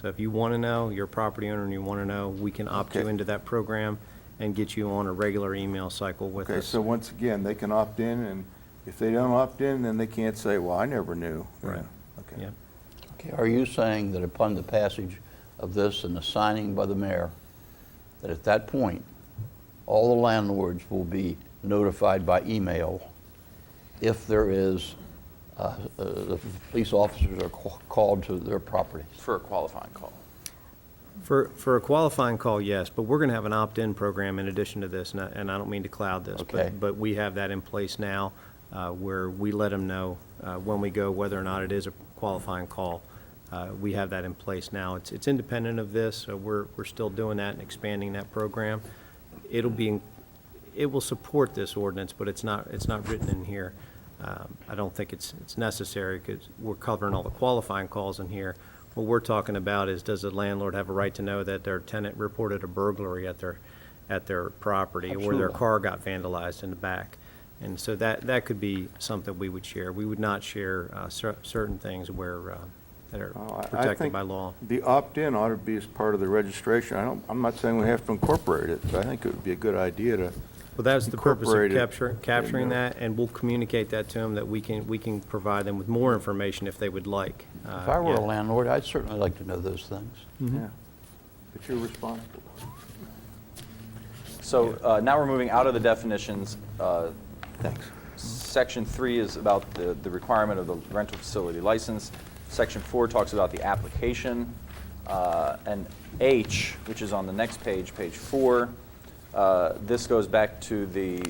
So if you want to know, you're a property owner and you want to know, we can opt you into that program and get you on a regular email cycle with us. Okay, so once again, they can opt in, and if they don't opt in, then they can't say, well, I never knew. Right. Okay. Yeah. Okay, are you saying that upon the passage of this and the signing by the mayor, that at that point, all the landlords will be notified by email if there is, the police officers are called to their properties? For a qualifying call. For a qualifying call, yes, but we're going to have an opt-in program in addition to this, and I don't mean to cloud this, Okay. but we have that in place now where we let them know when we go whether or not it is a qualifying call. We have that in place now. It's independent of this, so we're still doing that and expanding that program. It will support this ordinance, but it's not written in here. I don't think it's necessary because we're covering all the qualifying calls in here. What we're talking about is, does the landlord have a right to know that their tenant reported a burglary at their property or their car got vandalized in the back? And so that could be something we would share. We would not share certain things where that are protected by law. The opt-in ought to be as part of the registration. I'm not saying we have to incorporate it, but I think it would be a good idea to. Well, that's the purpose of incorporate it. capturing that, and we'll communicate that to them, that we can provide them with more information if they would like. If I were Yeah. a landlord, I'd certainly like to know those things. Yeah. But you're responsible. So now we're moving out of the definitions. Thanks. Section 3 is about the requirement of the rental facility license. Section 4 talks about the application. And H, which is on the next page, page 4, this goes back to the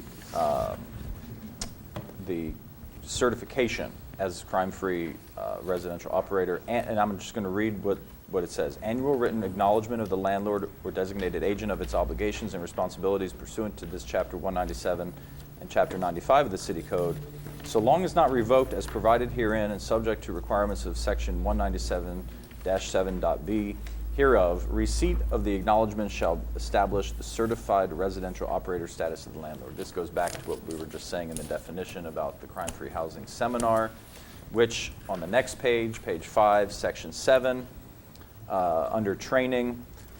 certification as crime-free residential operator. And I'm just going to read what it says. Annual written acknowledgement of the landlord or designated agent of its obligations and responsibilities pursuant to this Chapter 197 and Chapter 95 of the City Code, so long as not revoked as provided herein and subject to requirements of Section 197-7.b hereof, receipt of the acknowledgement shall establish the certified residential operator status of the landlord. This goes back to what we were just saying in the definition about the crime-free housing seminar, which on the next page, page 5, Section 7, under training,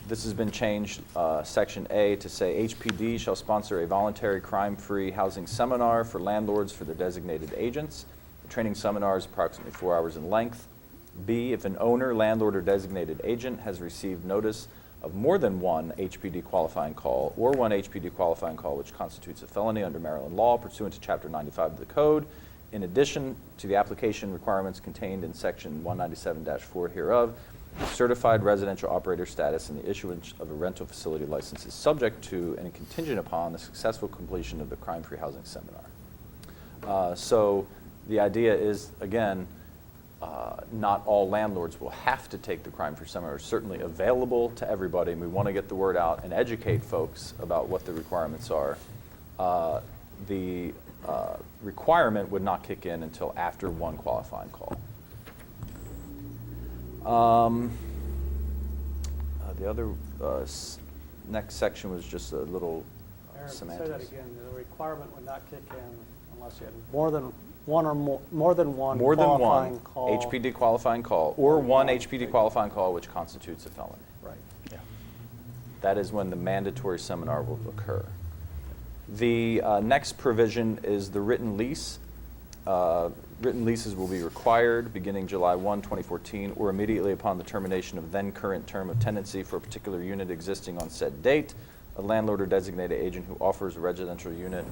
this has been changed, Section A, to say HPD shall sponsor a voluntary crime-free housing seminar for landlords for their designated agents. The training seminar is approximately 4 hours in length. B, if an owner, landlord, or designated agent has received notice of more than one HPD qualifying call or one HPD qualifying call which constitutes a felony under Maryland law pursuant to Chapter 95 of the Code, in addition to the application requirements contained in Section 197-4 hereof, certified residential operator status and the issuance of a rental facility license is subject to and contingent upon the successful completion of the crime-free housing seminar. So the idea is, again, not all landlords will have to take the crime-free seminar. It's certainly available to everybody, and we want to get the word out and educate folks about what the requirements are. The requirement would not kick in until after one qualifying call. The other next section was just a little Aaron, semantics. say that again. The requirement would not kick in unless you had more than one qualifying call. HPD qualifying call or one HPD qualifying call which constitutes a felony. Right. Yeah. That is when the mandatory seminar will occur. The next provision is the written lease. Written leases will be required beginning July 1, 2014, or immediately upon the termination of then current term of tenancy for a particular unit existing on said date. A landlord or designated agent who offers a residential unit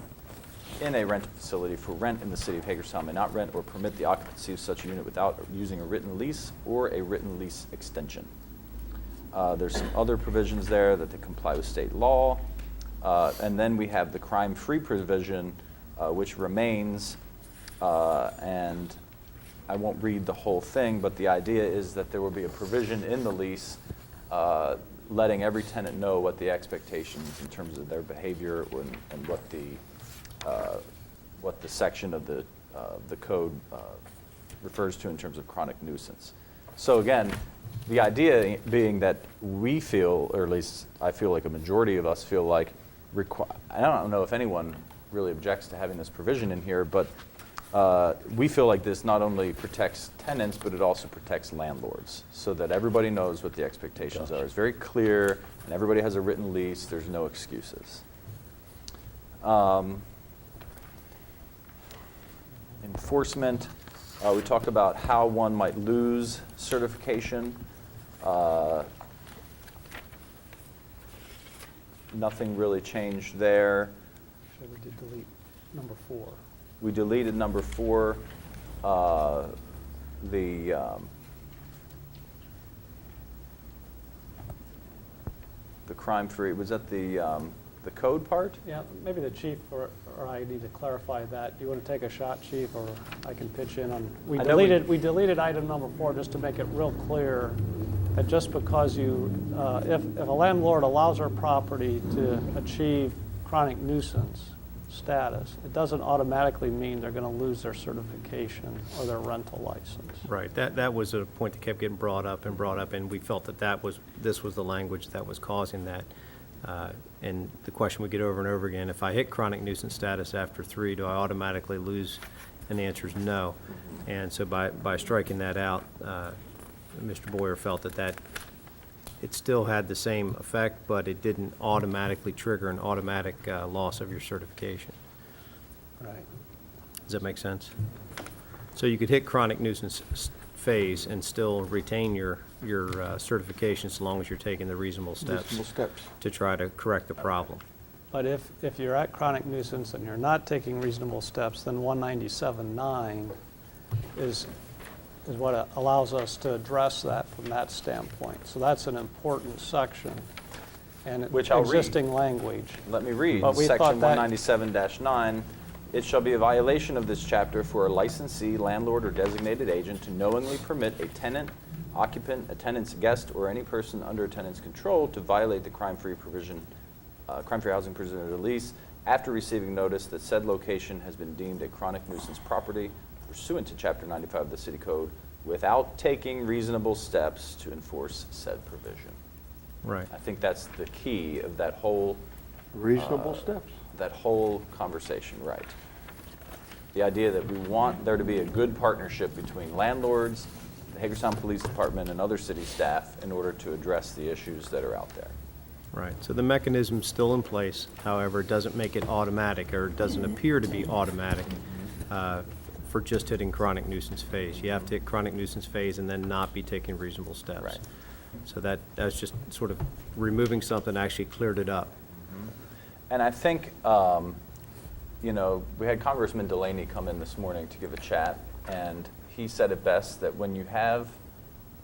in a rental facility for rent in the city of Hagerstown may not rent or permit the occupancy of such a unit without using a written lease or a written lease extension. There's some other provisions there that they comply with state law. And then we have the crime-free provision, which remains, and I won't read the whole thing, but the idea is that there will be a provision in the lease letting every tenant know what the expectations in terms of their behavior and what the section of the code refers to in terms of chronic nuisance. So again, the idea being that we feel, or at least I feel like a majority of us feel like, I don't know if anyone really objects to having this provision in here, but we feel like this not only protects tenants, but it also protects landlords, so that everybody knows what the expectations are. It's very clear, and everybody has a written lease. There's no excuses. Enforcement, we talked about how one might lose certification. Nothing really changed there. Actually, we did delete number 4. We deleted number 4. The crime-free, was that the code part? Yeah, maybe the chief or I need to clarify that. You want to take a shot, chief, or I can pitch in on? We deleted item number 4 just to make it real clear that just because you, if a landlord allows their property to achieve chronic nuisance status, it doesn't automatically mean they're going to lose their certification or their rental license. Right, that was a point that kept getting brought up, and we felt that this was the language that was causing that. And the question we get over and over again, if I hit chronic nuisance status after 3, do I automatically lose? And the answer is no. And so by striking that out, Mr. Boyer felt that it still had the same effect, but it didn't automatically trigger an automatic loss of your certification. Right. Does that make sense? So you could hit chronic nuisance phase and still retain your certification so long as you're taking the reasonable steps to try to correct the problem. But if you're at chronic nuisance and you're not taking reasonable steps, then 197.9 is what allows us to address that from that standpoint. So that's an important section and Which I'll read. existing language. Let me read, But we section thought that- 197-9. It shall be a violation of this chapter for a licensee, landlord, or designated agent to knowingly permit a tenant, occupant, a tenant's guest, or any person under a tenant's control to violate the crime-free housing provision of the lease after receiving notice that said location has been deemed a chronic nuisance property pursuant to Chapter 95 of the City Code without taking reasonable steps to enforce said provision. Right. I think that's the key of that whole Reasonable steps. that whole conversation, right? The idea that we want there to be a good partnership between landlords, the Hagerstown Police Department, and other city staff in order to address the issues that are out there. Right, so the mechanism's still in place, however, it doesn't make it automatic, or it doesn't appear to be automatic for just hitting chronic nuisance phase. You have to hit chronic nuisance phase and then not be taking reasonable steps. Right. So that's just sort of removing something that actually cleared it up. And I think, we had Congressman Delaney come in this morning to give a chat, and he said it best that when you have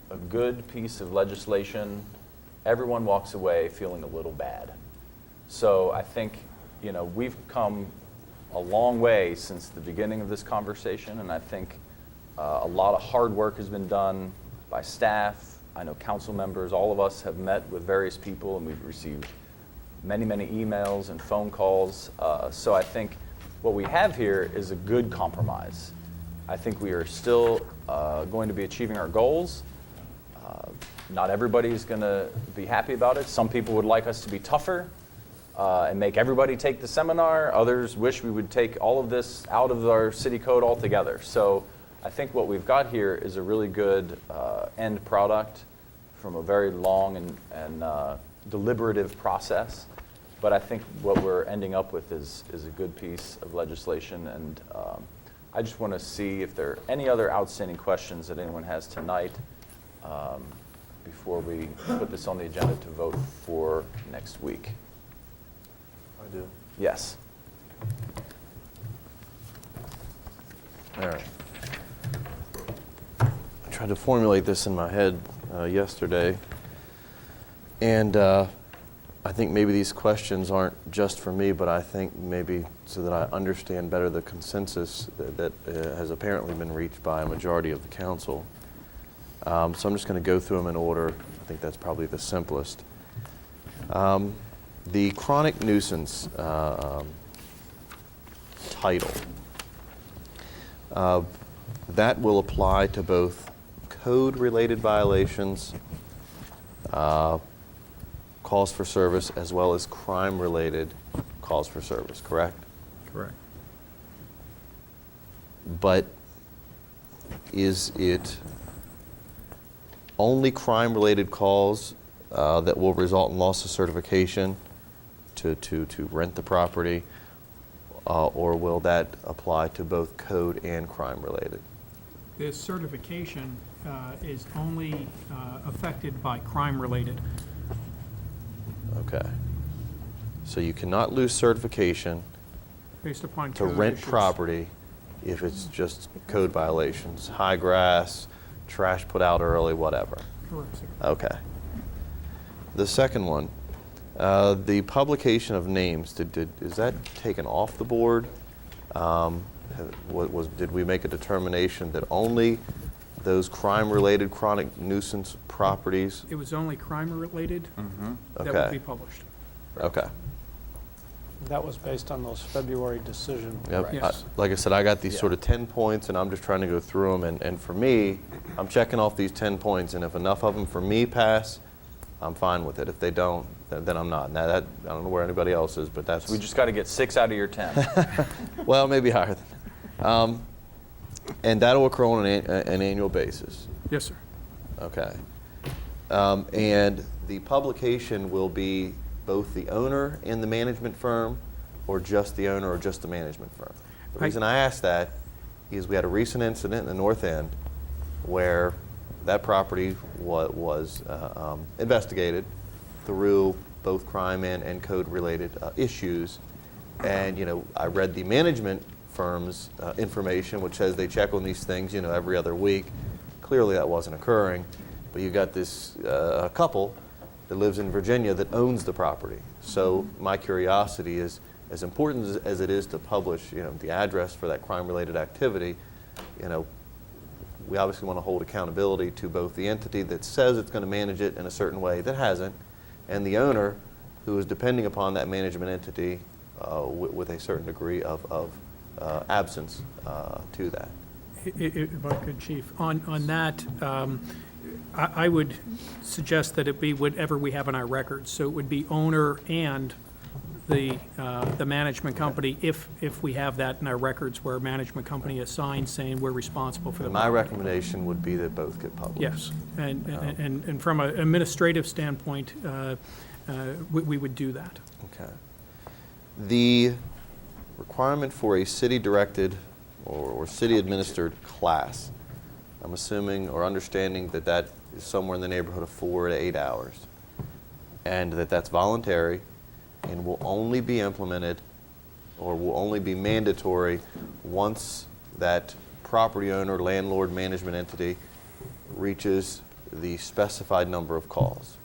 a good piece of legislation, everyone walks away feeling a little bad. So I think, we've come a long way since the beginning of this conversation, and I think a lot of hard work has been done by staff. I know council members, all of us have met with various people, and we've received many, many emails and phone calls. So I think what we have here is a good compromise. I think we are still going to be achieving our goals. Not everybody's going to be happy about it. Some people would like us to be tougher and make everybody take the seminar. Others wish we would take all of this out of our city code altogether. So I think what we've got here is a really good end product from a very long and deliberative process. But I think what we're ending up with is a good piece of legislation. And I just want to see if there are any other outstanding questions that anyone has tonight before we put this on the agenda to vote for next week. I do. Yes. All right. I tried to formulate this in my head yesterday, and I think maybe these questions aren't just for me, but I think maybe so that I understand better the consensus that has apparently been reached by a majority of the council. So I'm just going to go through them in order. I think that's probably the simplest. The chronic nuisance title, that will apply to both code-related violations, calls for service, as well as crime-related calls for service, correct? Correct. But is it only crime-related calls that will result in loss of certification to rent the property, or will that apply to both code and crime-related? The certification is only affected by crime-related. Okay. So you cannot lose certification Based upon to code rent issues. property if it's just code violations, high grass, trash put out early, whatever. Correct, sir. Okay. The second one, the publication of names, is that taken off the board? Did we make a determination that only those crime-related chronic nuisance properties? It was only crime-related that would Okay. be published. Okay. That was based on those February decision. Yep. Yes. Like I said, I got these sort of 10 points, and I'm just trying to go through them. And for me, I'm checking off these 10 points, and if enough of them for me pass, I'm fine with it. If they don't, then I'm not. Now, I don't know where anybody else is, but that's... We just got to get 6 out of your 10. Well, maybe higher than that. And that'll occur on an annual basis. Yes, sir. Okay. And the publication will be both the owner and the management firm, or just the owner or just the management firm? The reason I ask that is we had a recent incident in the North End where that property was investigated through both crime and code-related issues. And, I read the management firm's information, which says they check on these things, every other week. Clearly that wasn't occurring. But you got this couple that lives in Virginia that owns the property. So my curiosity is, as important as it is to publish, the address for that crime-related activity, we obviously want to hold accountability to both the entity that says it's going to manage it in a certain way that hasn't, and the owner who is depending upon that management entity with a certain degree of absence to that. If I could, Chief, on that, I would suggest that it be whatever we have in our records. So it would be owner and the management company, if we have that in our records, where a management company is signed saying we're responsible for the My property. recommendation would be that both get published. Yes, and from an administrative standpoint, we would do that. Okay. The requirement for a city-directed or city-administered class, I'm assuming or understanding that that is somewhere in the neighborhood of 4 to 8 hours, and that that's voluntary and will only be implemented or will only be mandatory once that property owner, landlord, management entity reaches the specified number of calls.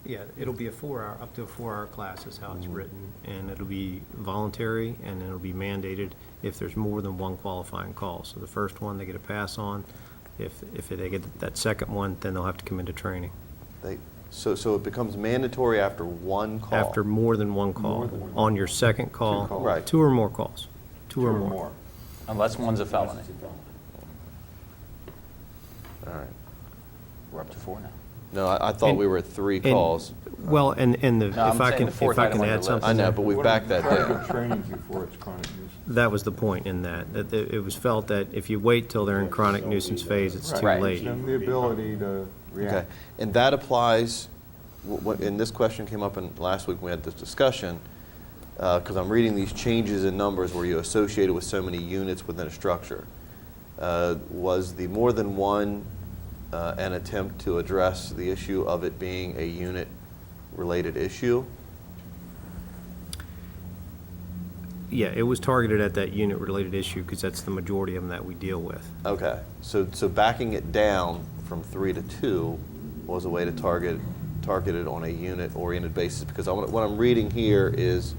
Yeah, it'll be a 4-hour, up to a 4-hour class is how it's written, and it'll be voluntary, and it'll be mandated if there's more than one qualifying call. So the first one, they get a pass on. If they get that second one, then they'll have to come into training. So it becomes mandatory after one call? After more than one call. On your second call, Right. 2 or more calls. Two or more. Unless one's a felony. All right. We're up to 4 now. No, I thought we were at 3 calls. Well, and I'm if I saying can, the fourth if I item can on your add list. something. I know, but we've backed that down. Training before it's chronic nuisance. That was the point in that it was felt that if you wait till they're in chronic nuisance phase, it's too Right. late. And the ability to Okay, react. and that applies, and this question came up in last week when we had this discussion, because I'm reading these changes in numbers where you associate it with so many units within a structure. Was the more than one an attempt to address the issue of it being a unit-related issue? Yeah, it was targeted at that unit-related issue because that's the majority of them that we deal with. Okay, so backing it down from 3 to 2 was a way to target it on a unit-oriented basis, because what I'm reading here is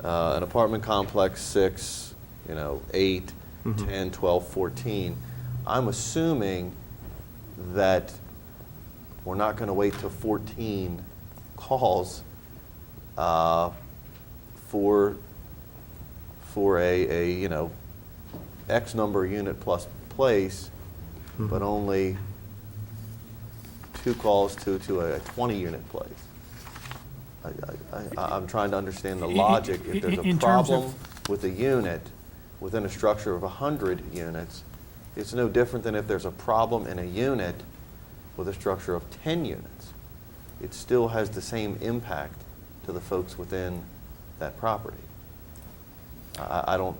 an apartment complex, 6, 8, 10, 12, 14. I'm assuming that we're not going to wait till 14 calls for a X number unit plus place, but only 2 calls to a 20 unit place. I'm trying to understand the logic. If there's In a terms problem of- with a unit within a structure of 100 units, it's no different than if there's a problem in a unit with a structure of 10 units. It still has the same impact to the folks within that property. I don't,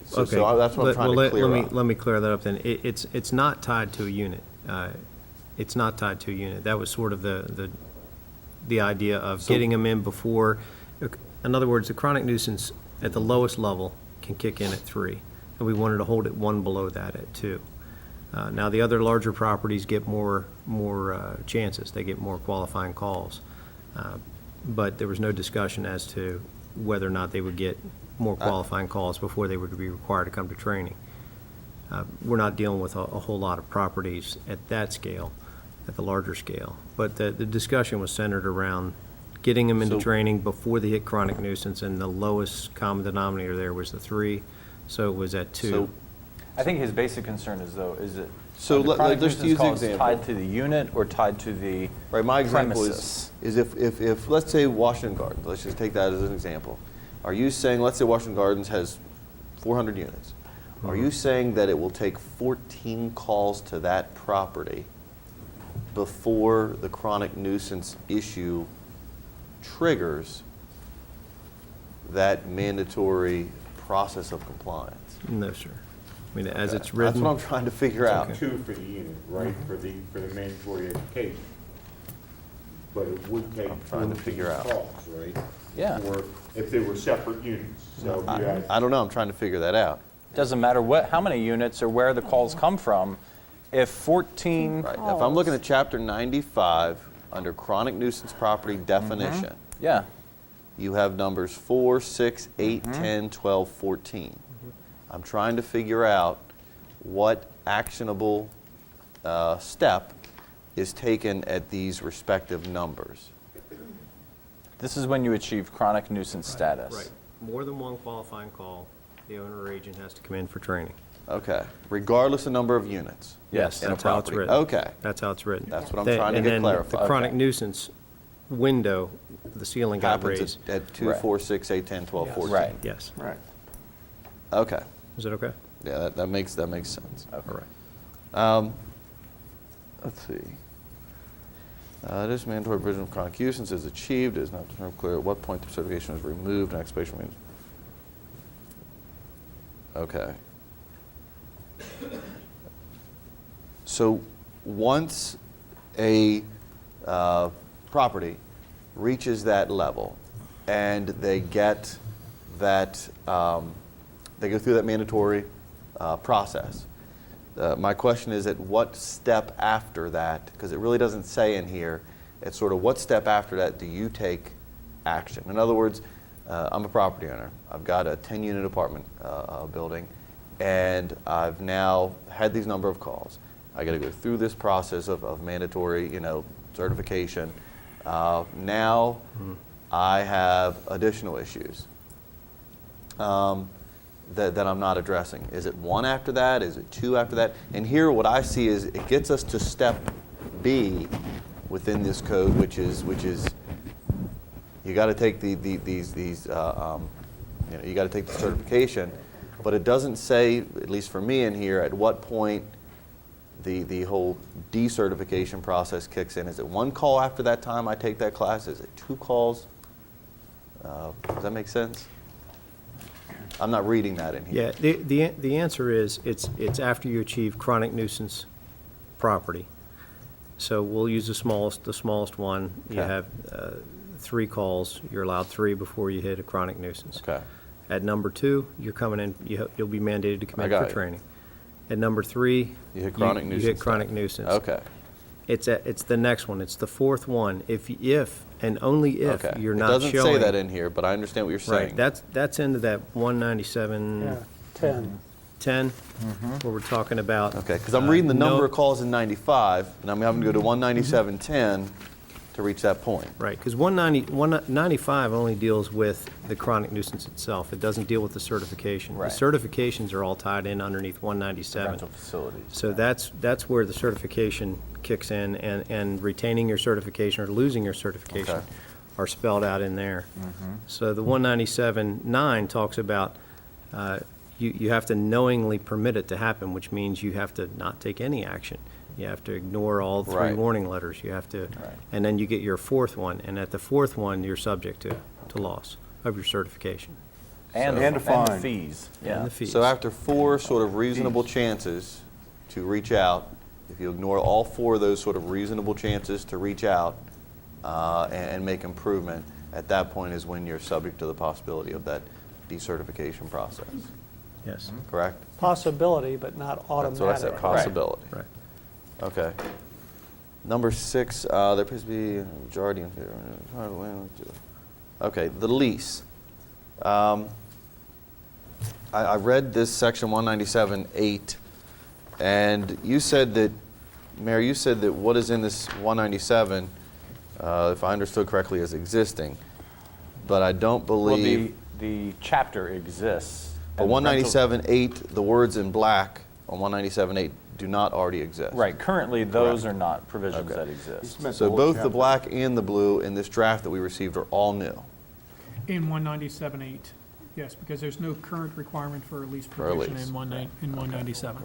so that's what I'm trying to clear up. Let me clear that up then. It's not tied to a unit. It's not tied to a unit. That was sort of the idea of getting them in before. In other words, the chronic nuisance at the lowest level can kick in at 3, and we wanted to hold it 1 below that at 2. Now, the other larger properties get more chances. They get more qualifying calls. But there was no discussion as to whether or not they would get more qualifying calls before they would be required to come to training. We're not dealing with a whole lot of properties at that scale, at the larger scale. But the discussion was centered around getting them into training before they hit chronic nuisance, and the lowest common denominator there was the 3, so it was at 2. So- I think his basic concern is, So are the let's chronic just nuisance use the calls example. tied to the unit or tied to the Right, my example premises? is if, let's say Washington Gardens, let's just take that as an example. Are you saying, let's say Washington Gardens has 400 units. Are you saying that it will take 14 calls to that property before the chronic nuisance issue triggers that mandatory process of compliance? No, sir. I mean, as it's That's written. what I'm trying to figure out. 2 for the unit, right, for the mandatory education. but it would take I'm trying to figure 14 out. calls, right? Yeah. Or if they were separate units, so if you had. I don't know, I'm trying to figure that out. Doesn't matter how many units or where the calls come from. If 14, Right, if I'm looking at chapter 95, under chronic nuisance property definition, yeah, you have numbers 4, 6, 8, 10, 12, 14. I'm trying to figure out what actionable step is taken at these respective numbers. this is when you achieve chronic nuisance status. Right. More than one qualifying call, the owner or agent has to come in for training. Okay, regardless of number of units. Yes, in a That's how it's property. written. Okay, That's how it's written. That's what I'm That- trying to get And then clarified. the chronic Okay. nuisance window, the ceiling got happens raised. at 2, Right. 4, 6, 8, 10, 12, 14. Right. Yes. Right. Okay, Is that okay? yeah, that makes sense. All right. Let's see. This mandatory provision of chronic nuisance is achieved. It is not determined clear at what point the certification is removed and expiration means. Okay. So once a property reaches that level and they get that, they go through that mandatory process, my question is at what step after that, because it really doesn't say in here, it's sort of what step after that do you take action? In other words, I'm a property owner. I've got a 10-unit apartment building, and I've now had these number of calls. I got to go through this process of mandatory, certification. Now I have additional issues that I'm not addressing. Is it 1 after that? Is it 2 after that? And here what I see is it gets us to step B within this code, which is you got to take you got to take the certification, but it doesn't say, at least for me in here, at what point the whole decertification process kicks in. Is it 1 call after that time I take that class? Is it 2 calls? Does that make sense? I'm not reading that in here. Yeah, the answer is, it's after you achieve chronic nuisance property. So we'll use the smallest one. You Okay. have 3 calls, you're allowed 3 before you hit a chronic nuisance. Okay. At number 2, you're coming in, you'll be mandated to come I in got for you. training. At number 3. You hit chronic You nuisance hit chronic then. nuisance. Okay. It's the next one, it's the 4th one. If and only if Okay. you're It not doesn't showing. say that in here, but I understand what you're saying. Right, that's into that 197. Yeah, 10. 10, where we're talking about. Okay, because I'm reading the number no- of calls in 95, and I'm having to go to 197.10 to reach that point. Right, because 195 only deals with the chronic nuisance itself. It doesn't deal with the certification. Right. The certifications are all tied in underneath 197. rental facilities. So that's where the certification kicks in, and retaining your certification or losing your certification Okay. are spelled out in there. So the 197.9 talks about you have to knowingly permit it to happen, which means you have to not take any action. You have to ignore all 3 Right. warning letters. You have to, and then you get your 4th one, and at the 4th one, you're subject to loss of your certification And, And a the fine. fees. and Yeah. the fees. So after 4 sort of reasonable chances to reach out, if you ignore all 4 of those sort of reasonable chances to reach out and make improvement, at that point is when you're subject to the possibility of that decertification process, Yes, correct? Possibility, but not automatic. That's what I said, possibility. right. Okay. Number 6, there appears to be a majority in favor. Okay, the lease. I read this section 197.8, and you said that, Mayor, you said that what is in this 197, if I understood correctly, is existing, but I don't Well, believe. the chapter exists. But and rental- 197.8, the words in black on 197.8 do not already exist. Right, currently, those Correct. are not provisions Okay. that exist. So both the black and the blue in this draft that we received are all new. In 197.8, yes, because there's no current requirement for a lease a provision lease. in 197.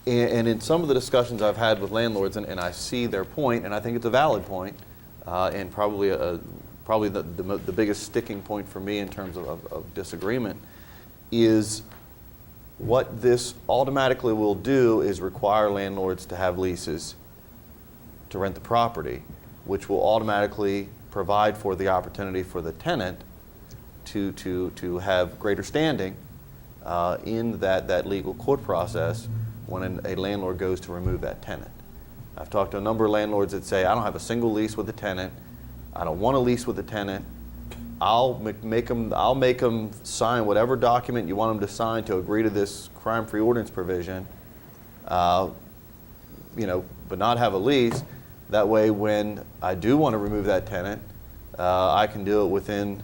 And in some of the discussions I've had with landlords, and I see their point, and I think it's a valid point, and probably the biggest sticking point for me in terms of disagreement, is what this automatically will do is require landlords to have leases to rent the property. which will automatically provide for the opportunity for the tenant to have greater standing in that legal court process when a landlord goes to remove that tenant. I've talked to a number of landlords that say, I don't have a single lease with a tenant. I don't want to lease with a tenant. I'll make them sign whatever document you want them to sign to agree to this crime-free ordinance provision, but not have a lease. That way, when I do want to remove that tenant, I can do it within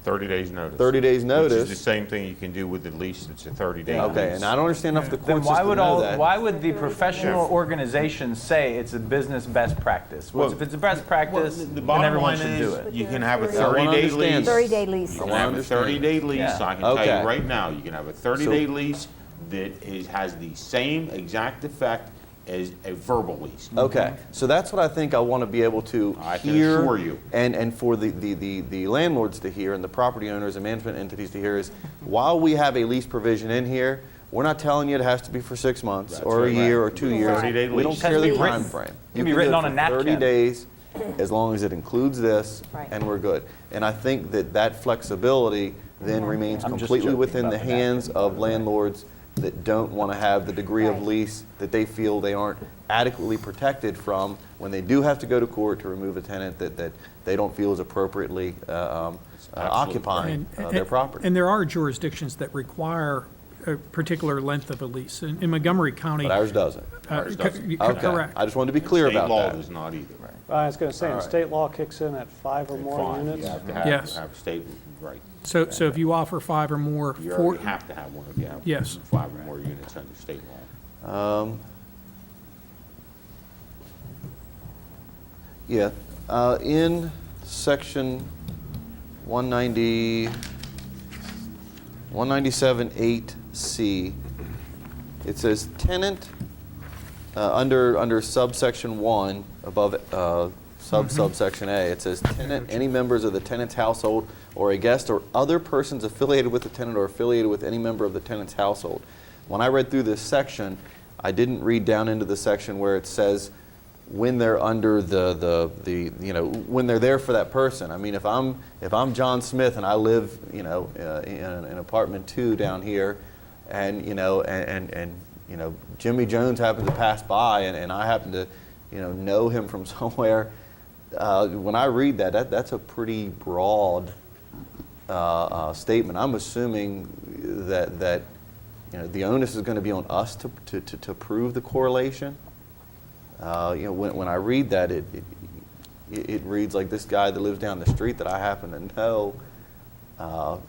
30 days notice. 30 days notice. Which is the same thing you can do with the lease. It's a 30-day lease. Okay, and I don't understand if the Then court system know that. why would the professional organizations say it's a business best practice? Well, if it's a best practice, The then bottom everyone line should do it. is, you can have a I wanna 30-day understand. lease. 30-day lease. You can have a 30-day lease. Yeah. I can tell Okay. you right now, you can have a 30-day lease that has the same exact effect as a verbal lease. Okay, so that's what I think I want to be able to I can hear. assure you. And for the landlords to hear and the property owners and management entities to hear is, while we have a lease provision in here, we're not telling you it has to be for 6 months That's or a right. year or 2 years. 30-day We don't lease. care the Can be time written- frame. can be do written it on a for napkin. 30 days, as long as it includes this, Right. and we're good. And I think that flexibility then remains I'm just completely joking within about the the hands napkin. of landlords that don't want to have the degree of Right. lease that they feel they aren't adequately protected from when they do have to go to court to remove a tenant that they don't feel is appropriately occupying their property. And there are jurisdictions that require a particular length of a lease. In Montgomery County. But ours doesn't. Ours doesn't. Okay. Correct. I just wanted to be clear about State law that. does not either. I was going to say, All and right. state law kicks in at 5 or more Fine. units. You have to Yes. have a state, right. So if you offer 5 or more, You 4, already have to have one if you have Yes. 5 or more units under state law. Yeah, in section 197.8C, it says tenant, under subsection 1, above subsection A, it says tenant, any members of the tenant's household or a guest or other persons affiliated with the tenant or affiliated with any member of the tenant's household. When I read through this section, I didn't read down into the section where it says when they're under when they're there for that person. I mean, if I'm John Smith and I live, in apartment 2 down here, and Jimmy Jones happens to pass by, and I happen to, know him from somewhere. When I read that's a pretty broad statement. I'm assuming that the onus is going to be on us to prove the correlation. When I read that, it reads like this guy that lives down the street that I happen to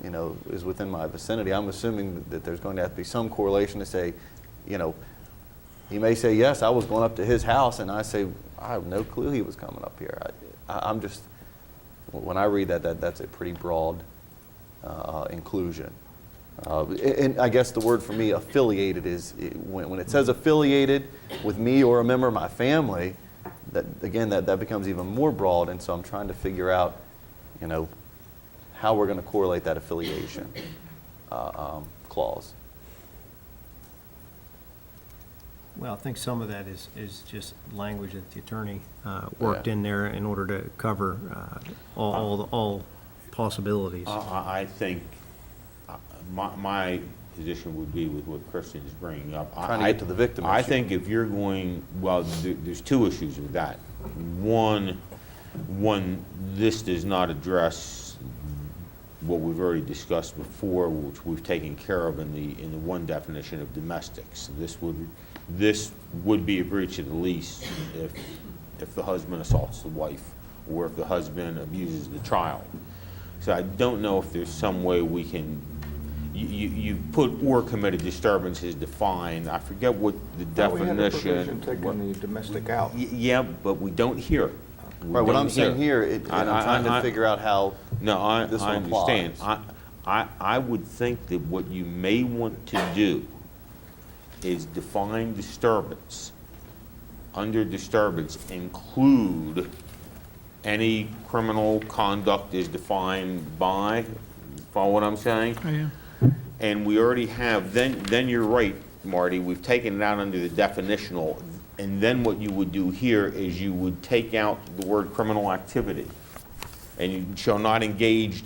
know, is within my vicinity. I'm assuming that there's going to have to be some correlation to say, he may say, yes, I was going up to his house, and I say, I have no clue he was coming up here. I'm just, when I read that's a pretty broad inclusion. And I guess the word for me, affiliated, is when it says affiliated with me or a member of my family, that becomes even more broad, and so I'm trying to figure out, how we're going to correlate that affiliation clause. Well, I think some of that is just language that the attorney worked in there in order to cover all possibilities. I think my position would be with what Christian is bringing up. Trying to get to the victim I issue. think if you're going, there's 2 issues with that. One, this does not address what we've already discussed before, which we've taken care of in the one definition of domestics. This would be a breach of the lease if the husband assaults the wife, or if the husband abuses the child. So I don't know if there's some way we can, you put or committed disturbance is defined. I forget what the definition. We had a provision taking the domestic out. Yeah, but we don't hear. Right, what I'm saying here, and I'm trying to figure out how this I one applies. understand. I would think that what you may want to do is define disturbance. Under disturbance, include any criminal conduct is defined by, follow what I'm saying? Oh, yeah. And we already have, then you're right, Marty, we've taken it out under the definitional. And then what you would do here is you would take out the word criminal activity. And you shall not engage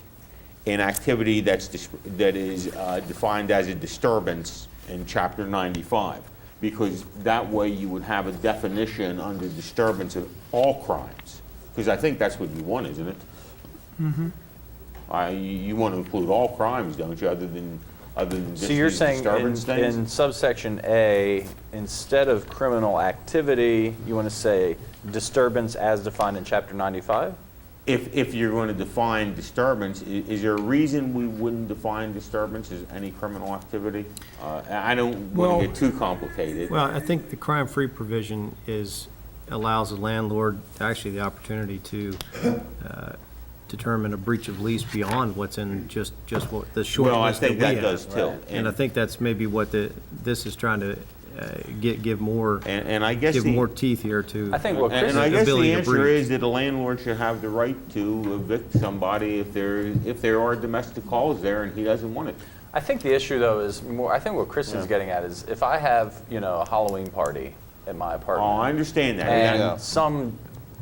in activity that is defined as a disturbance in Chapter 95. Because that way you would have a definition under disturbance of all crimes. Because I think that's what you want, isn't it? You want to include all crimes, don't you, other than just So you're these saying disturbance things? in subsection A, instead of criminal activity, you want to say disturbance as defined in Chapter 95? If you're going to define disturbance, is there a reason we wouldn't define disturbance as any criminal activity? I don't want to get too complicated. Well, I think the crime-free provision allows the landlord actually the opportunity to determine a breach of lease beyond what's in just what the short Well, I list that we think that have. does too. And I think that's maybe what this is trying to give more, And I guess give the- more teeth here to I think what Chris And I guess the ability to answer breach. is that a landlord should have the right to evict somebody if there are domestic calls there and he doesn't want it. I think the issue, though, is more, I think what Chris is getting at is if I have, a Halloween party at my apartment. Oh, I understand that. And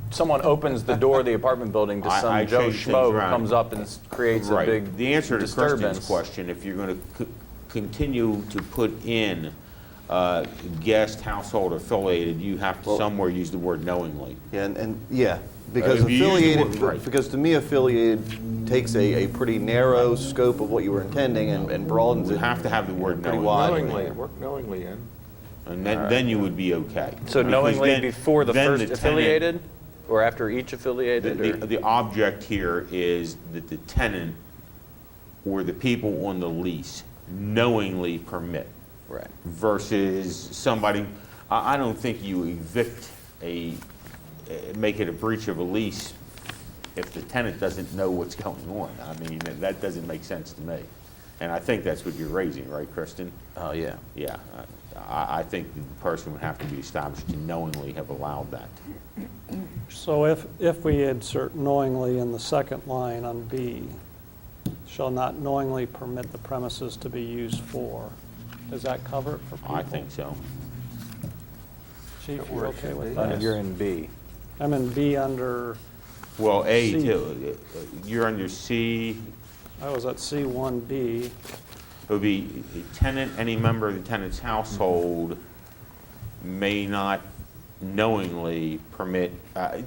someone opens the door of the apartment building to some I Joe changed things Schmo who around. comes up and creates a Right. big The answer to Kristen's disturbance. question, if you're going to continue to put in guest household affiliated, you have to somewhere use the word knowingly. Yeah, because If you use the affiliated, word- right. because to me affiliated takes a pretty narrow scope of what you were intending and broadens You it have to have the word pretty knowingly. wide. Work knowingly in. And then you would be okay. So Because knowingly then- before the then first tenant- affiliated, or after each affiliated? or- The object here is that the tenant or the people on the lease knowingly permit. Right. Versus somebody, I don't think you evict make it a breach of a lease if the tenant doesn't know what's going on. I mean, that doesn't make sense to me. And I think that's what you're raising, right, Kristen? Oh, yeah. Yeah, I think the person would have to be established to knowingly have allowed that. So if we insert knowingly in the second line on B, shall not knowingly permit the premises to be used for, does that cover it for people? I think so. Chief, you okay with that? You're in B. I'm in B under, Well, A C. too, you're under C, I was at C1B. it would be tenant, any member of the tenant's household may not knowingly permit, I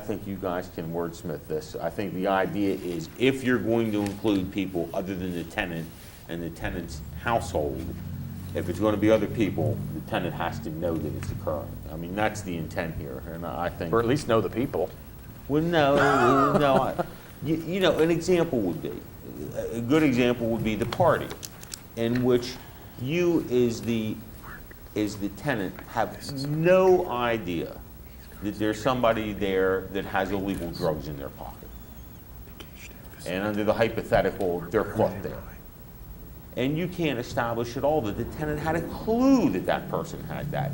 think you guys can wordsmith this. I think the idea is if you're going to include people other than the tenant and the tenant's household, if it's going to be other people, the tenant has to know that it's occurring. I mean, that's the intent here, and I think. Or at least know the people. Well, no. An example would be, a good example would be the party, in which you as the tenant have no idea that there's somebody there that has illegal drugs in their pocket. And under the hypothetical, they're caught there. And you can't establish at all that the tenant had a clue that that person had that.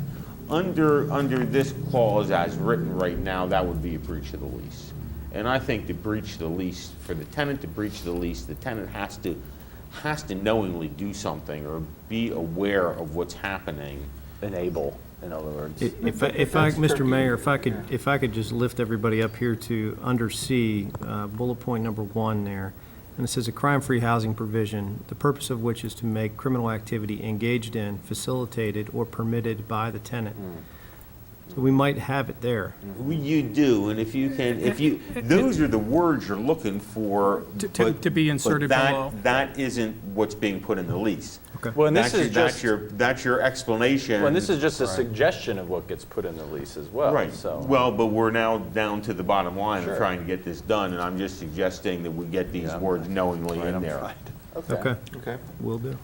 Under this clause as written right now, that would be a breach of the lease. And I think to breach the lease, for the tenant to breach the lease, the tenant has to knowingly do something or be aware of what's happening. Enable, in other words. Mr. Mayor, if I could just lift everybody up here to under C, bullet point number 1 there. And it says a crime-free housing provision, the purpose of which is to make criminal activity engaged in, facilitated, or permitted by the tenant. So we might have it there. You do, and those are the words you're looking for. To be inserted below. That isn't what's being put in the lease. Okay. Well, and this is That's just, that's your explanation. well, and this is just a suggestion of what gets put in the lease as well. Right, So. well, but we're now down to the bottom line Sure. of trying to get this done, and I'm just suggesting that we get these words knowingly in there. Okay, Okay. will do.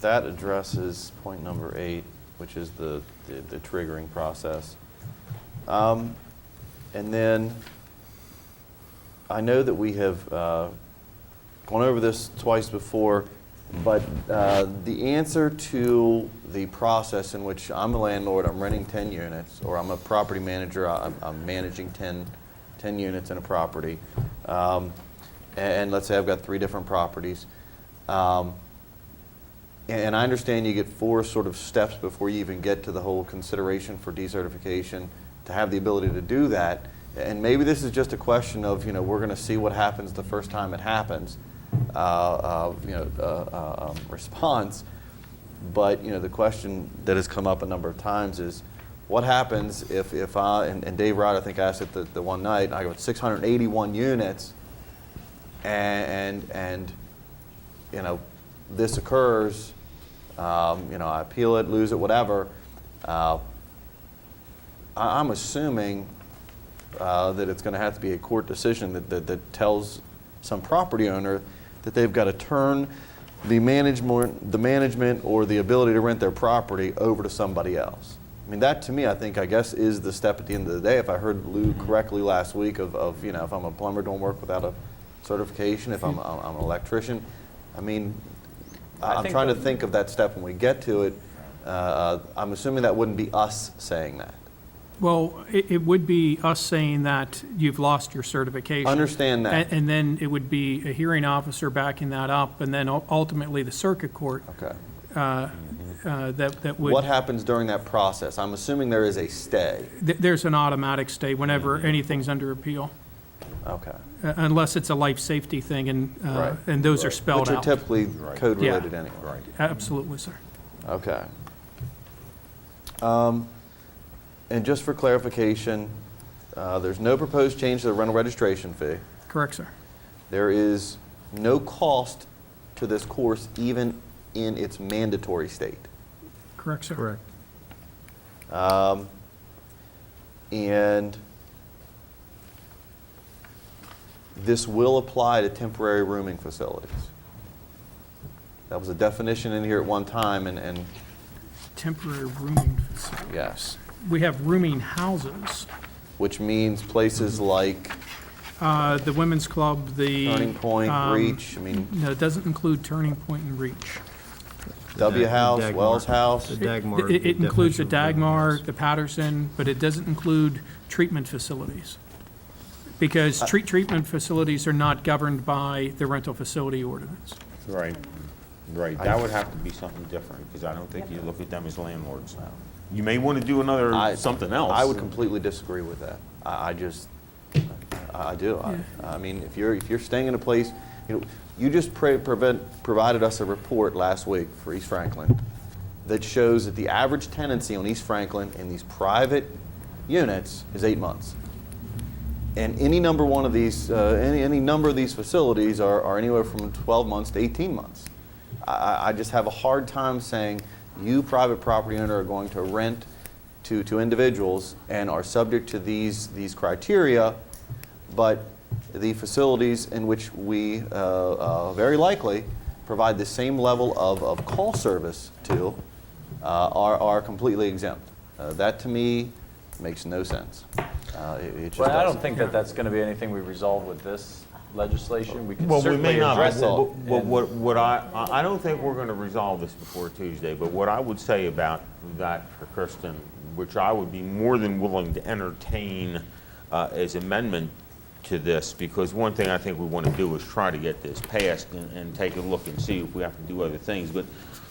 That addresses point number 8, which is the triggering process. And then I know that we have gone over this twice before, but the answer to the process in which I'm a landlord, I'm renting 10 units, or I'm a property manager, I'm managing 10 units in a property, and let's say I've got 3 different properties. And I understand you get 4 sort of steps before you even get to the whole consideration for decertification to have the ability to do that. And maybe this is just a question of, we're going to see what happens the first time it happens, response. But, the question that has come up a number of times is, what happens if I, and Dave Rod, I think, asked it the one night, I got 681 units, and this occurs, I appeal it, lose it, whatever. I'm assuming that it's going to have to be a court decision that tells some property owner that they've got to turn the management or the ability to rent their property over to somebody else. I mean, that to me, I guess, is the step at the end of the day. If I heard Lou correctly last week if I'm a plumber, don't work without a certification, if I'm an electrician. I mean, I'm trying to think of that step when we get to it. I'm assuming that wouldn't be us saying that. Well, it would be us saying that you've lost your certification. Understand that. And then it would be a hearing officer backing that up, and then ultimately the circuit court. Okay. That would. What happens during that process? I'm assuming there is a stay. There's an automatic stay whenever anything's under appeal. Okay. Unless it's a life safety thing, and Right. and those are spelled Which are out. typically code related Yeah. anyway. Right. Absolutely, sir. Okay. And just for clarification, there's no proposed change to the rental registration fee. Correct, sir. There is no cost to this course, even in its mandatory state. Correct, sir. Correct. And this will apply to temporary rooming facilities. That was a definition in here at one time, and Temporary rooming facility. yes, We have rooming houses. which means places like The Women's Club, the. Turning Point, Reach, I mean, No, it doesn't include Turning Point and Reach. W House, Dagmar. Wells House. The Dagmar. It includes the definition of Dagmar, business. the Patterson, but it doesn't include treatment facilities. Because treatment facilities are not governed by the rental facility ordinance. Right, right. That would have to be something different, because I don't think you look at them as landlords now. You may want to do something else. I would completely disagree with that. I do. I mean, if you're staying in a place, you just provided us a report last week for East Franklin that shows that the average tenancy on East Franklin in these private units is 8 months. And any number of these facilities are anywhere from 12 months to 18 months. I just have a hard time saying you, private property owner, are going to rent to individuals and are subject to these criteria, but the facilities in which we very likely provide the same level of call service to are completely exempt. That to me makes no sense. It just Well, I don't doesn't. think that that's going to be anything we resolve with this legislation. We can Well, we certainly may not, address but it. what I don't think we're going to resolve this before Tuesday, but what I would say about that for Kristen, which I would be more than willing to entertain as amendment to this, because one thing I think we want to do is try to get this passed and take a look and see if we have to do other things.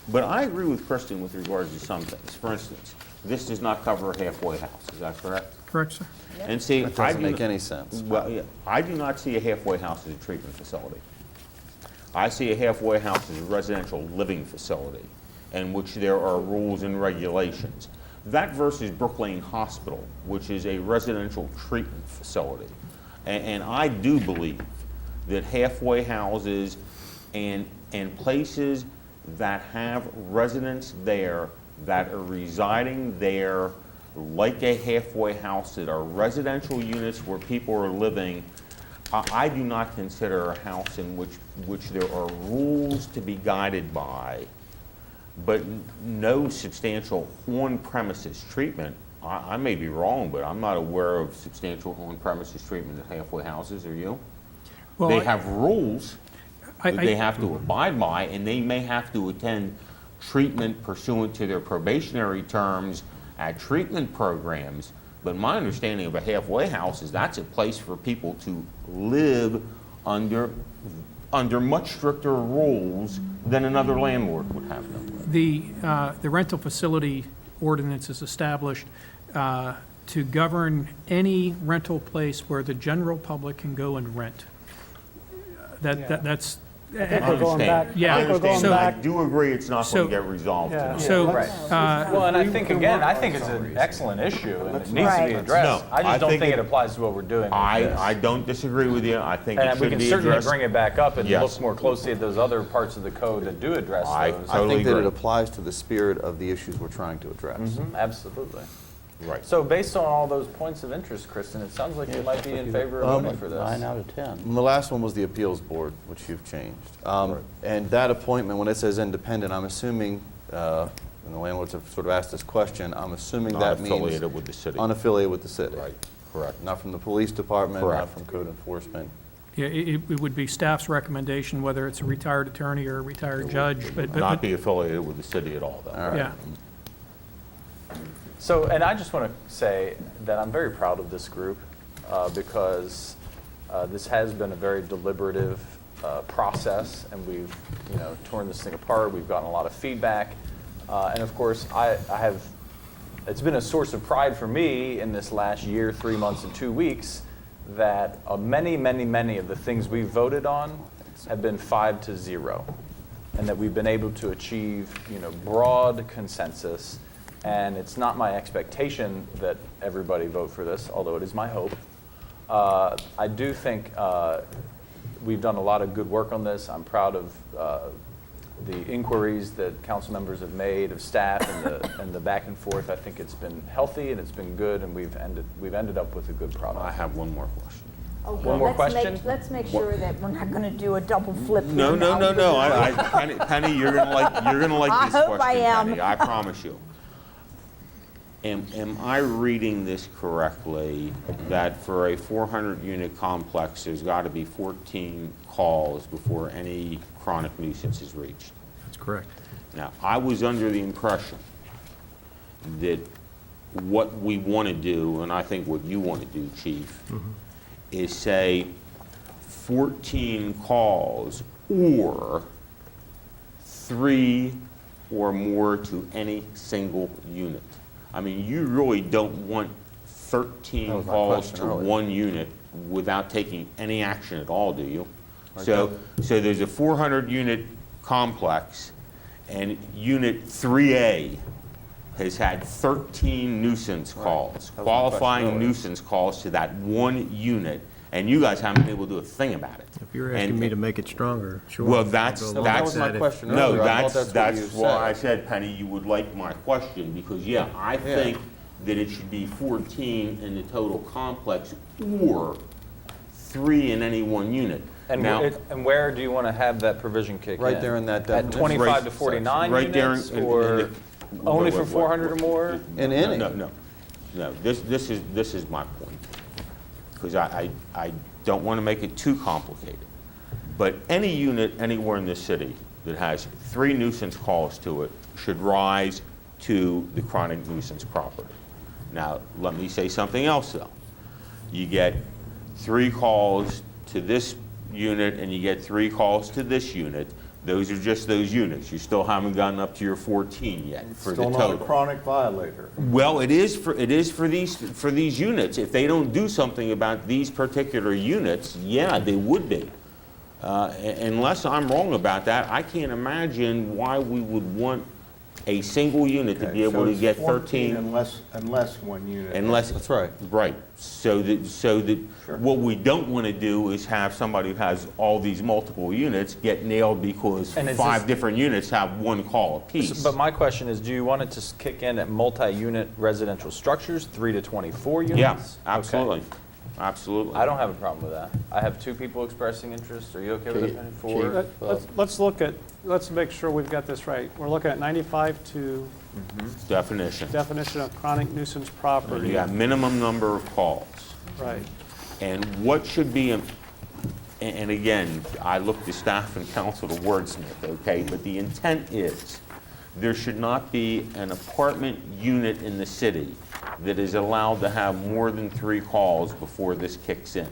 But I agree with Kristen with regards to some things. For instance, this does not cover a halfway house, is that correct? Correct, sir. And see, That doesn't make any sense. Well, yeah, I do not see a halfway house as a treatment facility. I see a halfway house as a residential living facility in which there are rules and regulations. That versus Brook Lane Hospital, which is a residential treatment facility. And I do believe that halfway houses and places that have residents there that are residing there like a halfway house that are residential units where people are living, I do not consider a house in which there are rules to be guided by, but no substantial on-premises treatment. I may be wrong, but I'm not aware of substantial on-premises treatment at halfway houses, are you? Well, They have rules that they I, have to abide by, and they may have to attend treatment pursuant to their probationary terms at treatment programs. But my understanding of a halfway house is that's a place for people to live under under much stricter rules than another landlord would have them. The rental facility ordinance is established to govern any rental place where the general public can go and rent. That's. I think we're going back. Yeah. I think we're going So- I back. do agree it's not going So- to get resolved Yeah. tonight. So, Well, and I think, again, I think it's an excellent issue, and it needs to be Right. addressed. No, I I just don't think think it it- applies to what we're doing with this. I don't disagree with you. I think it And we should can be certainly addressed. bring it back up and Yes. look more closely at those other parts of the code that do address I- those. I Totally think that it agree. applies to the spirit of the issues we're trying to address. Absolutely. Right. So based on all those points of interest, Kristen, it sounds like you might be in favor of voting for 9 this. out of 10. And the last one was the appeals board, which you've changed. And that appointment, when it says independent, I'm assuming, and the landlords have sort of asked this question, I'm assuming that means... Unaffiliated with the city. Unaffiliated with the city. Right, correct. Not from the police department, not Correct. from code enforcement. Yeah, it would be staff's recommendation, whether it's a retired attorney or a retired judge, but Not be affiliated with the city at all, though. All right. yeah. So, and I just want to say that I'm very proud of this group because this has been a very deliberative process, and we've, torn this thing apart. We've gotten a lot of feedback, and of course, I have. It's been a source of pride for me in this last year, 3 months, and 2 weeks that many, many, many of the things we voted on have been 5-0, and that we've been able to achieve, broad consensus. And it's not my expectation that everybody vote for this, although it is my hope. I do think we've done a lot of good work on this. I'm proud of the inquiries that council members have made of staff and the back and forth. I think it's been healthy and it's been good, and we've ended up with a good product. I have one more question. Okay, One more let's question? Let's make sure that we're not going to do a double flip here No, no, now. no, no. Penny, you're gonna like I this hope question, I am. Penny. I promise you. Am I reading this correctly, that for a 400-unit complex, there's got to be 14 calls before any chronic nuisance is reached? That's correct. Now, I was under the impression that what we want to do, and I think what you want to do, Chief, is say 14 calls or 3 or more to any single unit. I mean, you really don't want 13 was my calls question to earlier. one unit without taking any action at all, do you? So there's a 400-unit complex, and Unit 3A has had 13 nuisance calls, That was my question qualifying earlier. nuisance calls to that one unit, and you guys haven't been able to do a thing about it. If you're asking me to make it stronger, sure. Well, I'll that's, go along that with was my if- question no, earlier. I thought that's that's what you why I said. said, Penny, you would like my question, because, yeah, I think that it should be 14 in the total complex, or 3 in any one unit. And, Now, and where do you want to have that provision kick in? Right there in that At definition. 25 to 49 right there units, in or the- only wait, for wait, 400 or more? In any. No. This is my point, because I don't want to make it too complicated. But any unit anywhere in this city that has 3 nuisance calls to it should rise to the chronic nuisance property. Now, let me say something else, though. You get 3 calls to this unit, and you get 3 calls to this unit. Those are just those units. You still haven't gotten up to your 14 yet for the Still not a total. chronic violator. Well, it is for these units. If they don't do something about these particular units, yeah, they would be. Unless I'm wrong about that, I can't imagine why we would want a single unit to be able to get 13. Unless one unit. Unless. That's right. Right. So that what we don't want to do is have somebody who has all these multiple units get nailed because And is 5 this- different units have 1 call apiece. But my question is, do you want it to kick in at multi-unit residential structures, 3 to 24 units? Yeah, Okay. absolutely. Absolutely. I don't have a problem with that. I have 2 people expressing interest. Are you okay with that, Penny? 4? Let's make sure we've got this right. We're looking at 95 to Definition. definition of chronic nuisance property. You got minimum number of calls. Right. And what should be, and again, I look to staff and council to wordsmith, okay? But the intent is, there should not be an apartment unit in the city that is allowed to have more than 3 calls before this kicks in.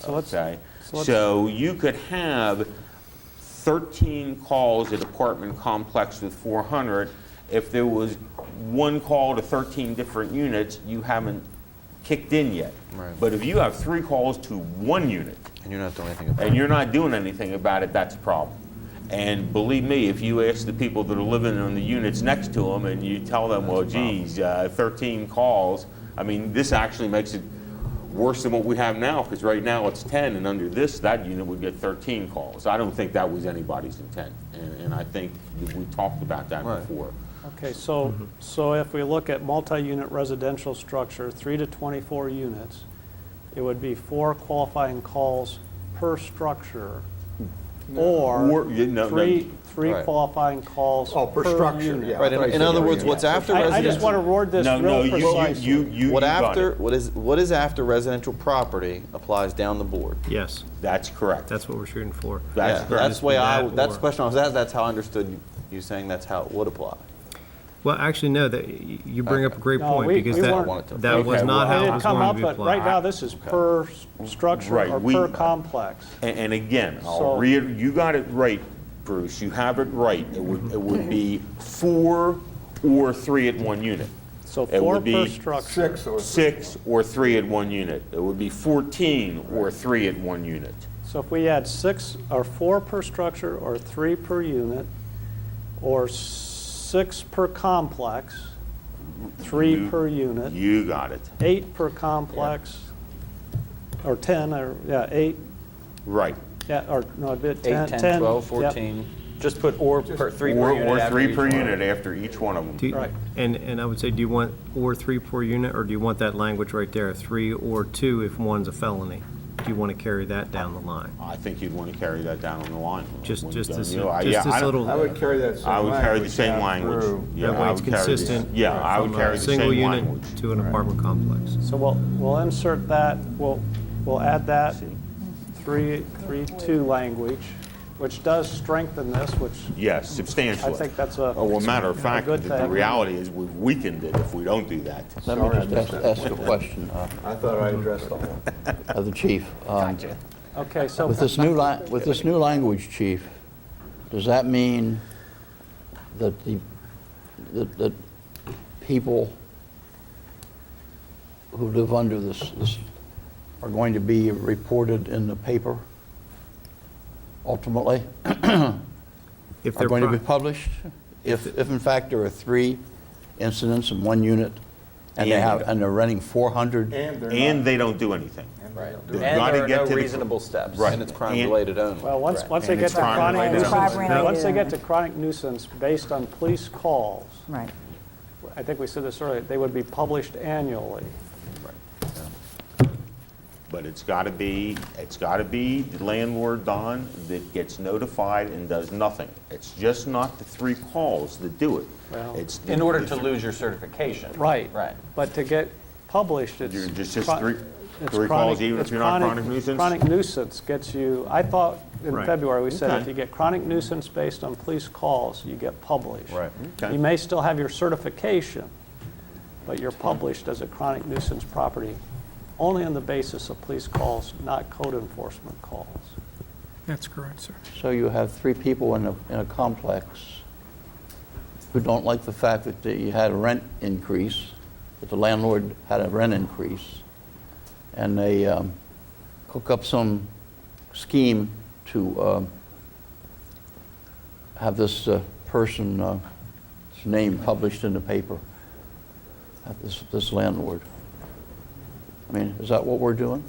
So let's, Okay? so let's- So you could have 13 calls at apartment complex with 400. If there was one call to 13 different units, you haven't kicked in yet. Right. But if you have 3 calls to 1 unit, And you're not doing anything about it. and you're not doing anything about it, that's a problem. And believe me, if you ask the people that are living in the units next to them and you tell them, well, geez, 13 calls, I mean, this actually makes it worse than what we have now, because right now it's 10, and under this, that unit would get 13 calls. I don't think that was anybody's intent, and I think that we talked about that Right. before. okay, so if we look at multi-unit residential structure, 3 to 24 units, it would be 4 qualifying calls per structure, or No. three Right. qualifying calls Oh, per per structure, unit. yeah. Right, I thought you in said other per words, unit. what's after I residential? just want to word this No, real precisely. you What got after, it. what is after residential property applies down the board. Yes, That's correct. that's what we're shooting for. That's Yeah, correct. that's the way That that's or- the question I was asked, that's how I understood you saying that's how it would apply. Well, actually, no, that, you bring up a great No, point, we because weren't- that was Okay, not well, how It it didn't was come going up, to be but right applied. now, this is per structure Right, or we- per complex. And again, So- you got it right, Bruce, you have it right. It would be 4 or 3 at 1 unit. So It 4 would per be structure. 6 or 6 or 3 at 1 unit. It would be 14 or 3 at 1 unit. So if we had 6 or 4 per structure or 3 per unit, or 6 per complex, 3 per unit, You got it. 8 per complex, or 10, or, yeah, 8, Right. yeah, or, no, a bit, 8, 10. 10, 12, yep. 14. Just put or per 3 per unit. Or after 3 each per one. unit after each one of them. Do you- Right. And I would say, do you want or 3 per unit, or do you want that language right there, 3 or 2 if one's a felony? Do you want to carry that down the line? I think you'd want to carry that down on the line. Just When this, done, just you know, I this don't- little, I would carry that same I would carry the same down language. through. Yeah, that way I it's would carry the- consistent. Yeah, I would from carry a the single same unit language. to an apartment complex. So we'll insert that, we'll add that 3-2 language, which does strengthen this, which Yes, substantially. I think that's a- Oh, well, matter of fact, good the thing. reality is we've weakened it if we don't do that. Let me just ask a question I thought I addressed the whole. of the chief. okay, so. With this new language, chief, does that mean that that people who live under this are going to be reported in the paper ultimately? If Are they're going to be pro- published? If in fact there are 3 incidents in 1 unit and they're renting 400? And they don't do anything. Right. They've And gotta there are get no to the- reasonable steps. Right. And it's crime-related only. Well, once Correct. they And get it's to chronic crime-related. nuisance, Crime-related. once they get to chronic nuisance based on police calls, Right. I think we said this earlier, they would be published annually. But it's got to be the landlord, Don, that gets notified and does nothing. It's just not the 3 calls that do it. Well, It's In order to lose your certification. Right. Right. But to get published, it's. You're just chron- three it's calls chronic- even if it's you're not chronic nuisance? Chronic nuisance gets you, I thought in Right. February, we said Okay. if you get chronic nuisance based on police calls, you get published. Right. Okay. You may still have your certification, but you're published as a chronic nuisance property only on the basis of police calls, not code enforcement calls. That's correct, sir. So you have 3 people in a complex who don't like the fact that you had a rent increase, that the landlord had a rent increase, and they cook up some scheme to have this person's name published in the paper, this landlord. I mean, is that what we're doing?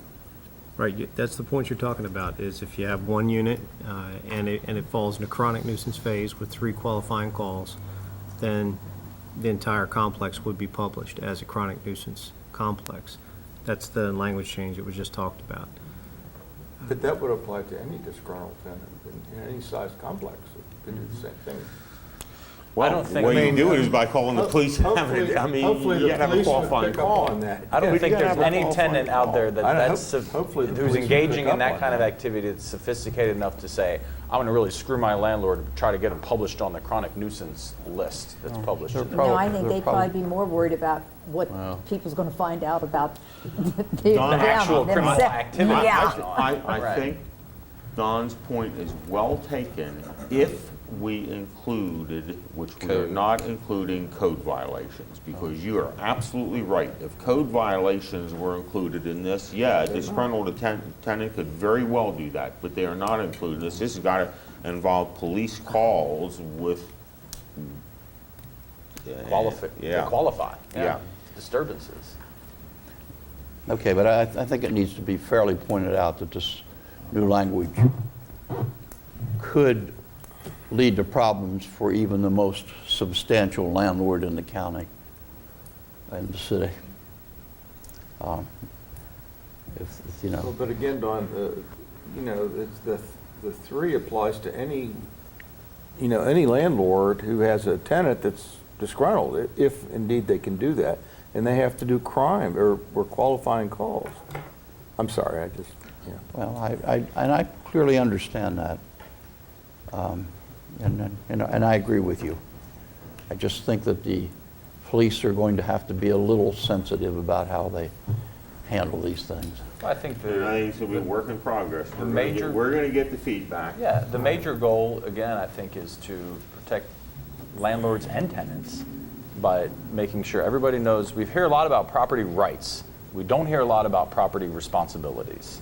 Right, that's the point you're talking about, is if you have 1 unit and it falls in a chronic nuisance phase with 3 qualifying calls, then the entire complex would be published as a chronic nuisance complex. That's the language change that was just talked about. But that would apply to any disgruntled tenant in any size complex. It could do the same thing. I don't think. The way you do it is by calling the police and having it, I mean, Hopefully you the gotta have a police would qualifying pick up call. on that. I don't Yeah, think you gotta there's have a any qualifying tenant out call. there that I that's hopefully the who's police would engaging pick in up that on kind of that. activity that's sophisticated enough to say, I'm going to really screw my landlord and try to get him published on the chronic nuisance list that's published. They're No, I think they're they'd probably be more worried about what Wow. people's going to find out about the Don, actual criminal themselves. activity. Yeah. I Right. think Don's point is well taken if we included, which we are Code. not including, code violations, because you are absolutely right. If code violations were included in this, yeah, a disgruntled tenant could very well do that, but they are not included. This has got to involve police calls with. To Yeah. qualify. Yeah. Disturbances. Okay, but I think it needs to be fairly pointed out that this new language could lead to problems for even the most substantial landlord in the county and the city. If, you know. Well, but again, Don, you know, the three applies to any, you know, any landlord who has a tenant that's disgruntled, if indeed they can do that, and they have to do crime or qualifying calls. I'm sorry, I just, yeah. Well, I clearly understand that. And I agree with you. I just think that the police are going to have to be a little sensitive about how they handle these things. I think And I think it's going to be a work in progress. We're going to get the feedback. Yeah, the major goal, again, I think, is to protect landlords and tenants by making sure everybody knows. We hear a lot about property rights. We don't hear a lot about property responsibilities.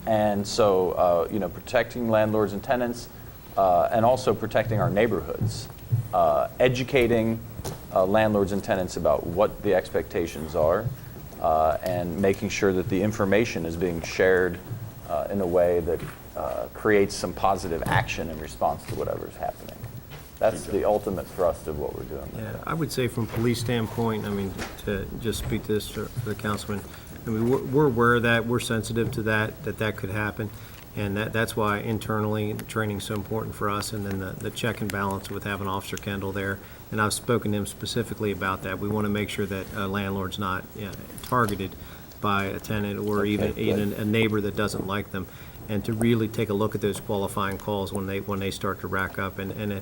And so, you know, protecting landlords and tenants, and also protecting our neighborhoods, educating landlords and tenants about what the expectations are, and making sure that the information is being shared in a way that creates some positive action in response to whatever's happening. That's the ultimate thrust of what we're doing. Yeah, I would say from a police standpoint, I mean, to just speak to this for the councilman, I mean, we're aware of that, we're sensitive to that could happen, and that's why internally, training's so important for us, and then the check and balance with having Officer Kendall there, and I've spoken to him specifically about that. We want to make sure that a landlord's not targeted by a tenant or even a neighbor that doesn't like them, and to really take a look at those qualifying calls when they start to rack up, and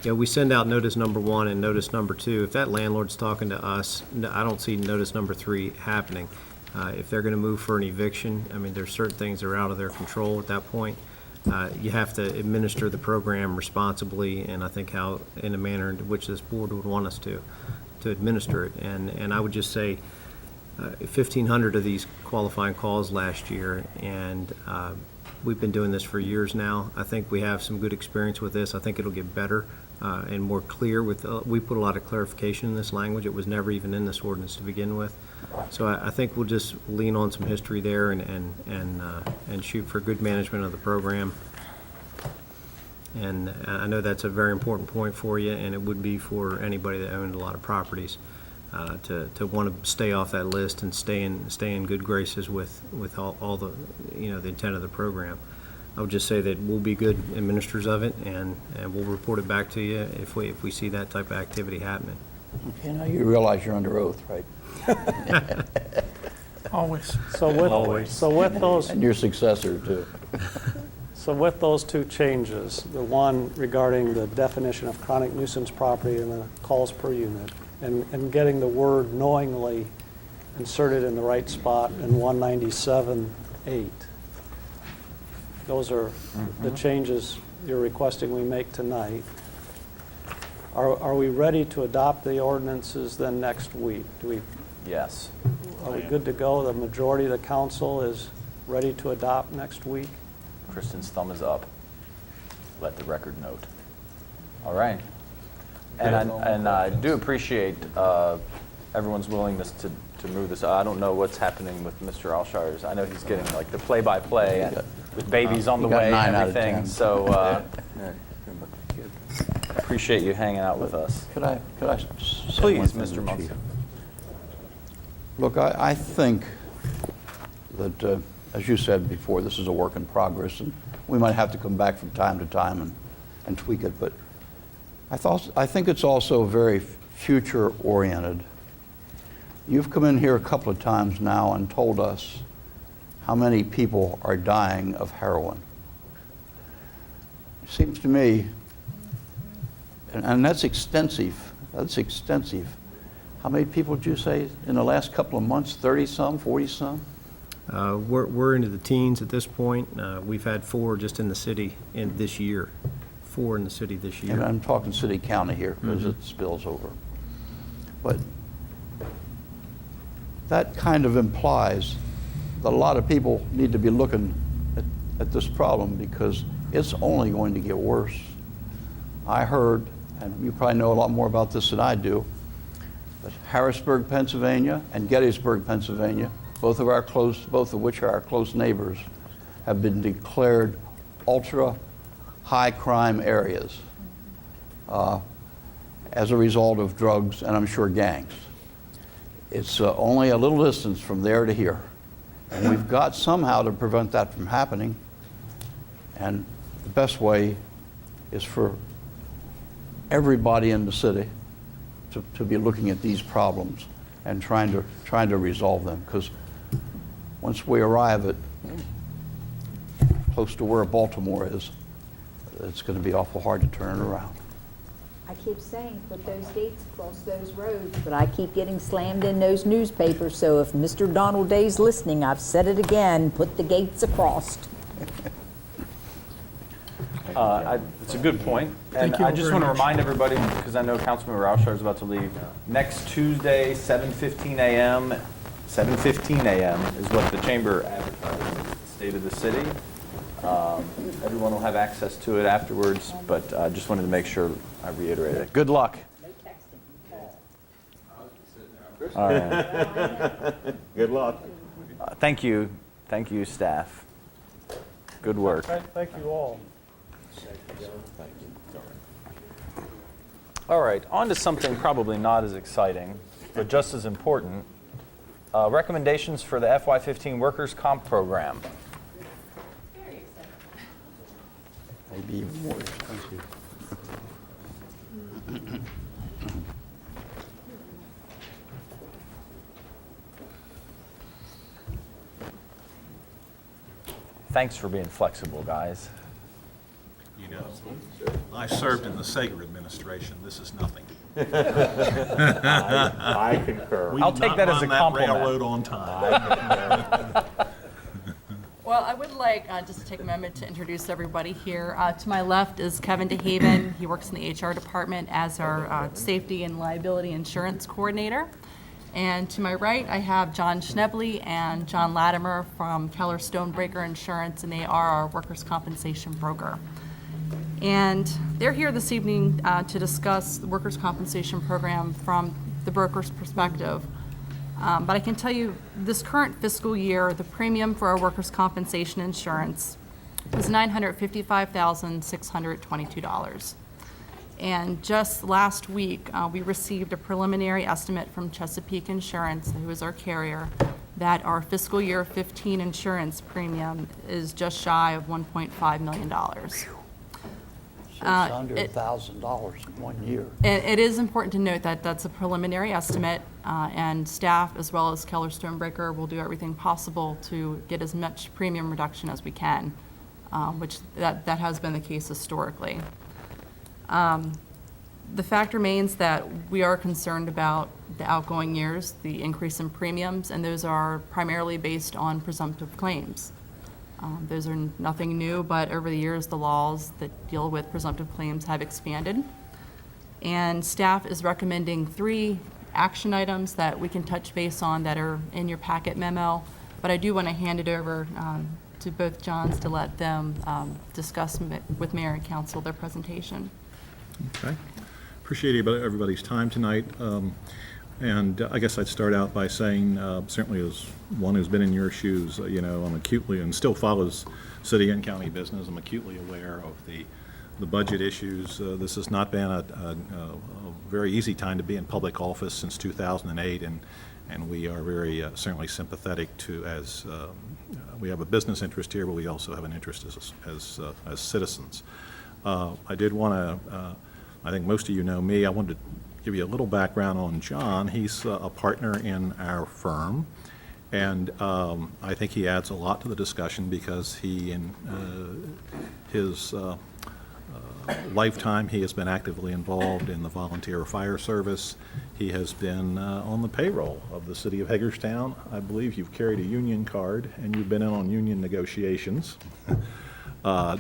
you know, we send out notice number 1 and notice number 2. If that landlord's talking to us, I don't see notice number 3 happening. If they're going to move for an eviction, I mean, there's certain things that are out of their control at that point. You have to administer the program responsibly, and I think how, in a manner in which this board would want us to administer it. And I would just say 1,500 of these qualifying calls last year, and we've been doing this for years now. I think we have some good experience with this. I think it'll get better and more clear with, we put a lot of clarification in this language. It was never even in this ordinance to begin with. So I think we'll just lean on some history there and shoot for good management of the program. And I know that's a very important point for you, and it would be for anybody that owned a lot of properties to want to stay off that list and stay in good graces with all the, you know, the intent of the program. I would just say that we'll be good administrators of it, and we'll report it back to you if we see that type of activity happening. Okay, now you realize you're under oath, right? Always. So with those, And your successor, too. so with those two changes, the one regarding the definition of chronic nuisance property and the calls per unit, and getting the word knowingly inserted in the right spot in 197.8. Those are the changes you're requesting we make tonight. Are we ready to adopt the ordinances then next week? Yes. Are we good to go? The majority of the council is ready to adopt next week? Kristen's thumb is up. Let the record note. All right. And I do appreciate everyone's willingness to move this. I don't know what's happening with Mr. Alshire's. I know he's getting like the play-by-play and with babies on the He got way 9 and out of everything. 10. So appreciate you hanging out with us. Could I say one Please, thing, Mr. Chief? Munson. Look, I think that, as you said before, this is a work in progress, and we might have to come back from time to time and tweak it, but I think it's also very future-oriented. You've come in here a couple of times now and told us how many people are dying of heroin. It seems to me, and that's extensive, How many people did you say in the last couple of months? 30-some, 40-some? We're into the teens at this point. We've had 4 just in the city in this year. 4 in the city this year. And I'm talking city county here because it spills over. But that kind of implies that a lot of people need to be looking at this problem because it's only going to get worse. I heard, and you probably know a lot more about this than I do, that Harrisburg, Pennsylvania, and Gettysburg, Pennsylvania, both of which are our close neighbors, have been declared ultra high crime areas as a result of drugs and I'm sure gangs. It's only a little distance from there to here. And we've got somehow to prevent that from happening. And the best way is for everybody in the city to be looking at these problems and trying to resolve them. Because once we arrive at close to where Baltimore is, it's going to be awful hard to turn it around. I keep saying, put those gates across those roads, but I keep getting slammed in those newspapers, so if Mr. Donald Day's listening, I've said it again, put the gates across. It's a good point. And I just want to remind everybody, because I know Councilman Rauschar is about to leave, next Tuesday, 7:15 a.m. 7:15 a.m. is what the chamber advertises, the state of the city. Everyone will have access to it afterwards, but I just wanted to make sure I reiterated it. Good luck. No texting, call. All right. Good luck. Thank you, staff. Good work. Thank you all. All right, on to something probably not as exciting, but just as important. Recommendations for the FY15 Workers' Comp Program. Maybe even more expensive. Thanks for being flexible, guys. You know, I served in the Sager administration. This is nothing. I concur. We I'll did take not that as run a compliment. railroad on time. Well, I would like just to take a moment to introduce everybody here. To my left is Kevin DeHaven. He works in the HR department as our safety and liability insurance coordinator. And to my right, I have John Schnebley and John Latimer from Keller Stonebreaker Insurance, and they are our workers' compensation broker. And they're here this evening to discuss the workers' compensation program from the broker's perspective. But I can tell you, this current fiscal year, the premium for our workers' compensation insurance is $955,622. And just last week, we received a preliminary estimate from Chesapeake Insurance, who is our carrier, that our fiscal year 15 insurance premium is just shy of $1.5 million. So it's under $1,000 in 1 year. It is important to note that that's a preliminary estimate, and staff, as well as Keller Stonebreaker, will do everything possible to get as much premium reduction as we can, which that has been the case historically. The fact remains that we are concerned about the outgoing years, the increase in premiums, and those are primarily based on presumptive claims. Those are nothing new, but over the years, the laws that deal with presumptive claims have expanded. And staff is recommending 3 action items that we can touch base on that are in your packet memo. But I do want to hand it over to both Johns to let them discuss with Mayor and Council their presentation. Okay. Appreciate everybody's time tonight. And I guess I'd start out by saying, certainly as one who's been in your shoes, you know, I'm acutely and still follows city and county business. I'm acutely aware of the budget issues. This has not been a very easy time to be in public office since 2008, and we are very certainly sympathetic to, as we have a business interest here, but we also have an interest as citizens. I did want to, I think most of you know me, I wanted to give you a little background on John. He's a partner in our firm, and I think he adds a lot to the discussion because he and his lifetime, he has been actively involved in the volunteer fire service. He has been on the payroll of the city of Hagerstown. I believe you've carried a union card, and you've been in on union negotiations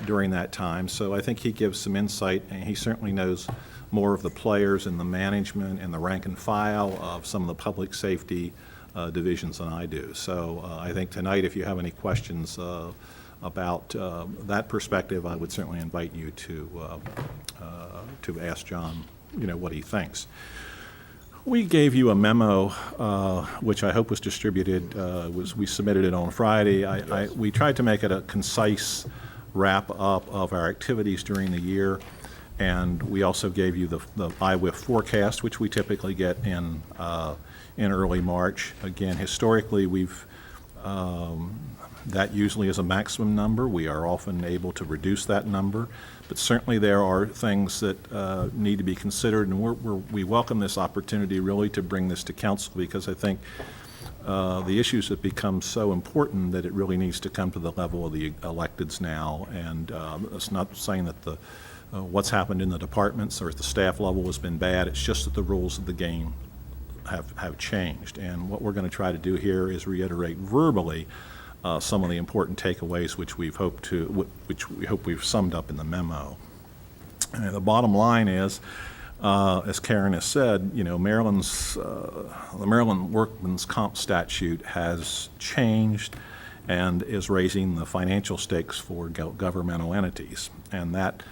during that time. So I think he gives some insight, and he certainly knows more of the players and the management and the rank and file of some of the public safety divisions than I do. So I think tonight, if you have any questions about that perspective, I would certainly invite you to ask John, what he thinks. We gave you a memo, which I hope was distributed. We submitted it on Friday. We tried to make it a concise wrap-up of our activities during the year, and we also gave you the IWIF forecast, which we typically get in early March. Again, historically, that usually is a maximum number. We are often able to reduce that number, but certainly there are things that need to be considered, and we welcome this opportunity really to bring this to council, because I think the issues have become so important that it really needs to come to the level of the electeds now. And it's not saying that what's happened in the departments or at the staff level has been bad. It's just that the rules of the game have changed. And what we're going to try to do here is reiterate verbally some of the important takeaways which we hope we've summed up in the memo. And the bottom line is, as Karen has said, the Maryland Workmen's Comp statute has changed and is raising the financial stakes for governmental entities, and that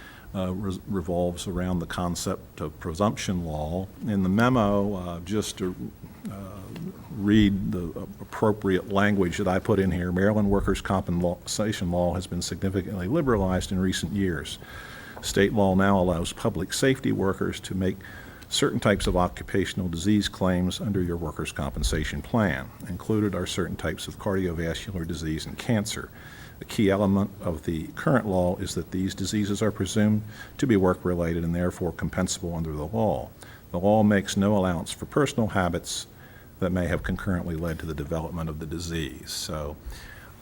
revolves around the concept of presumption law. In the memo, just to read the appropriate language that I put in here, Maryland workers' compensation law has been significantly liberalized in recent years. State law now allows public safety workers to make certain types of occupational disease claims under your workers' compensation plan. Included are certain types of cardiovascular disease and cancer. A key element of the current law is that these diseases are presumed to be work-related and therefore compensable under the law. The law makes no allowance for personal habits that may have concurrently led to the development of the disease. So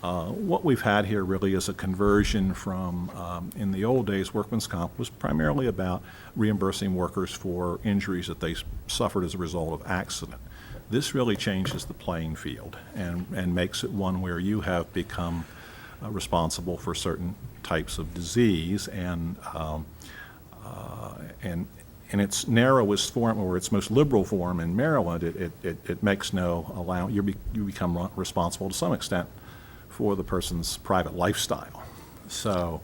what we've had here really is a conversion from, in the old days, workman's comp was primarily about reimbursing workers for injuries that they suffered as a result of accident. This really changes the playing field and makes it one where you have become responsible for certain types of disease, and in its narrowest form, or its most liberal form in Maryland, it makes no allowance. You become responsible to some extent for the person's private lifestyle. So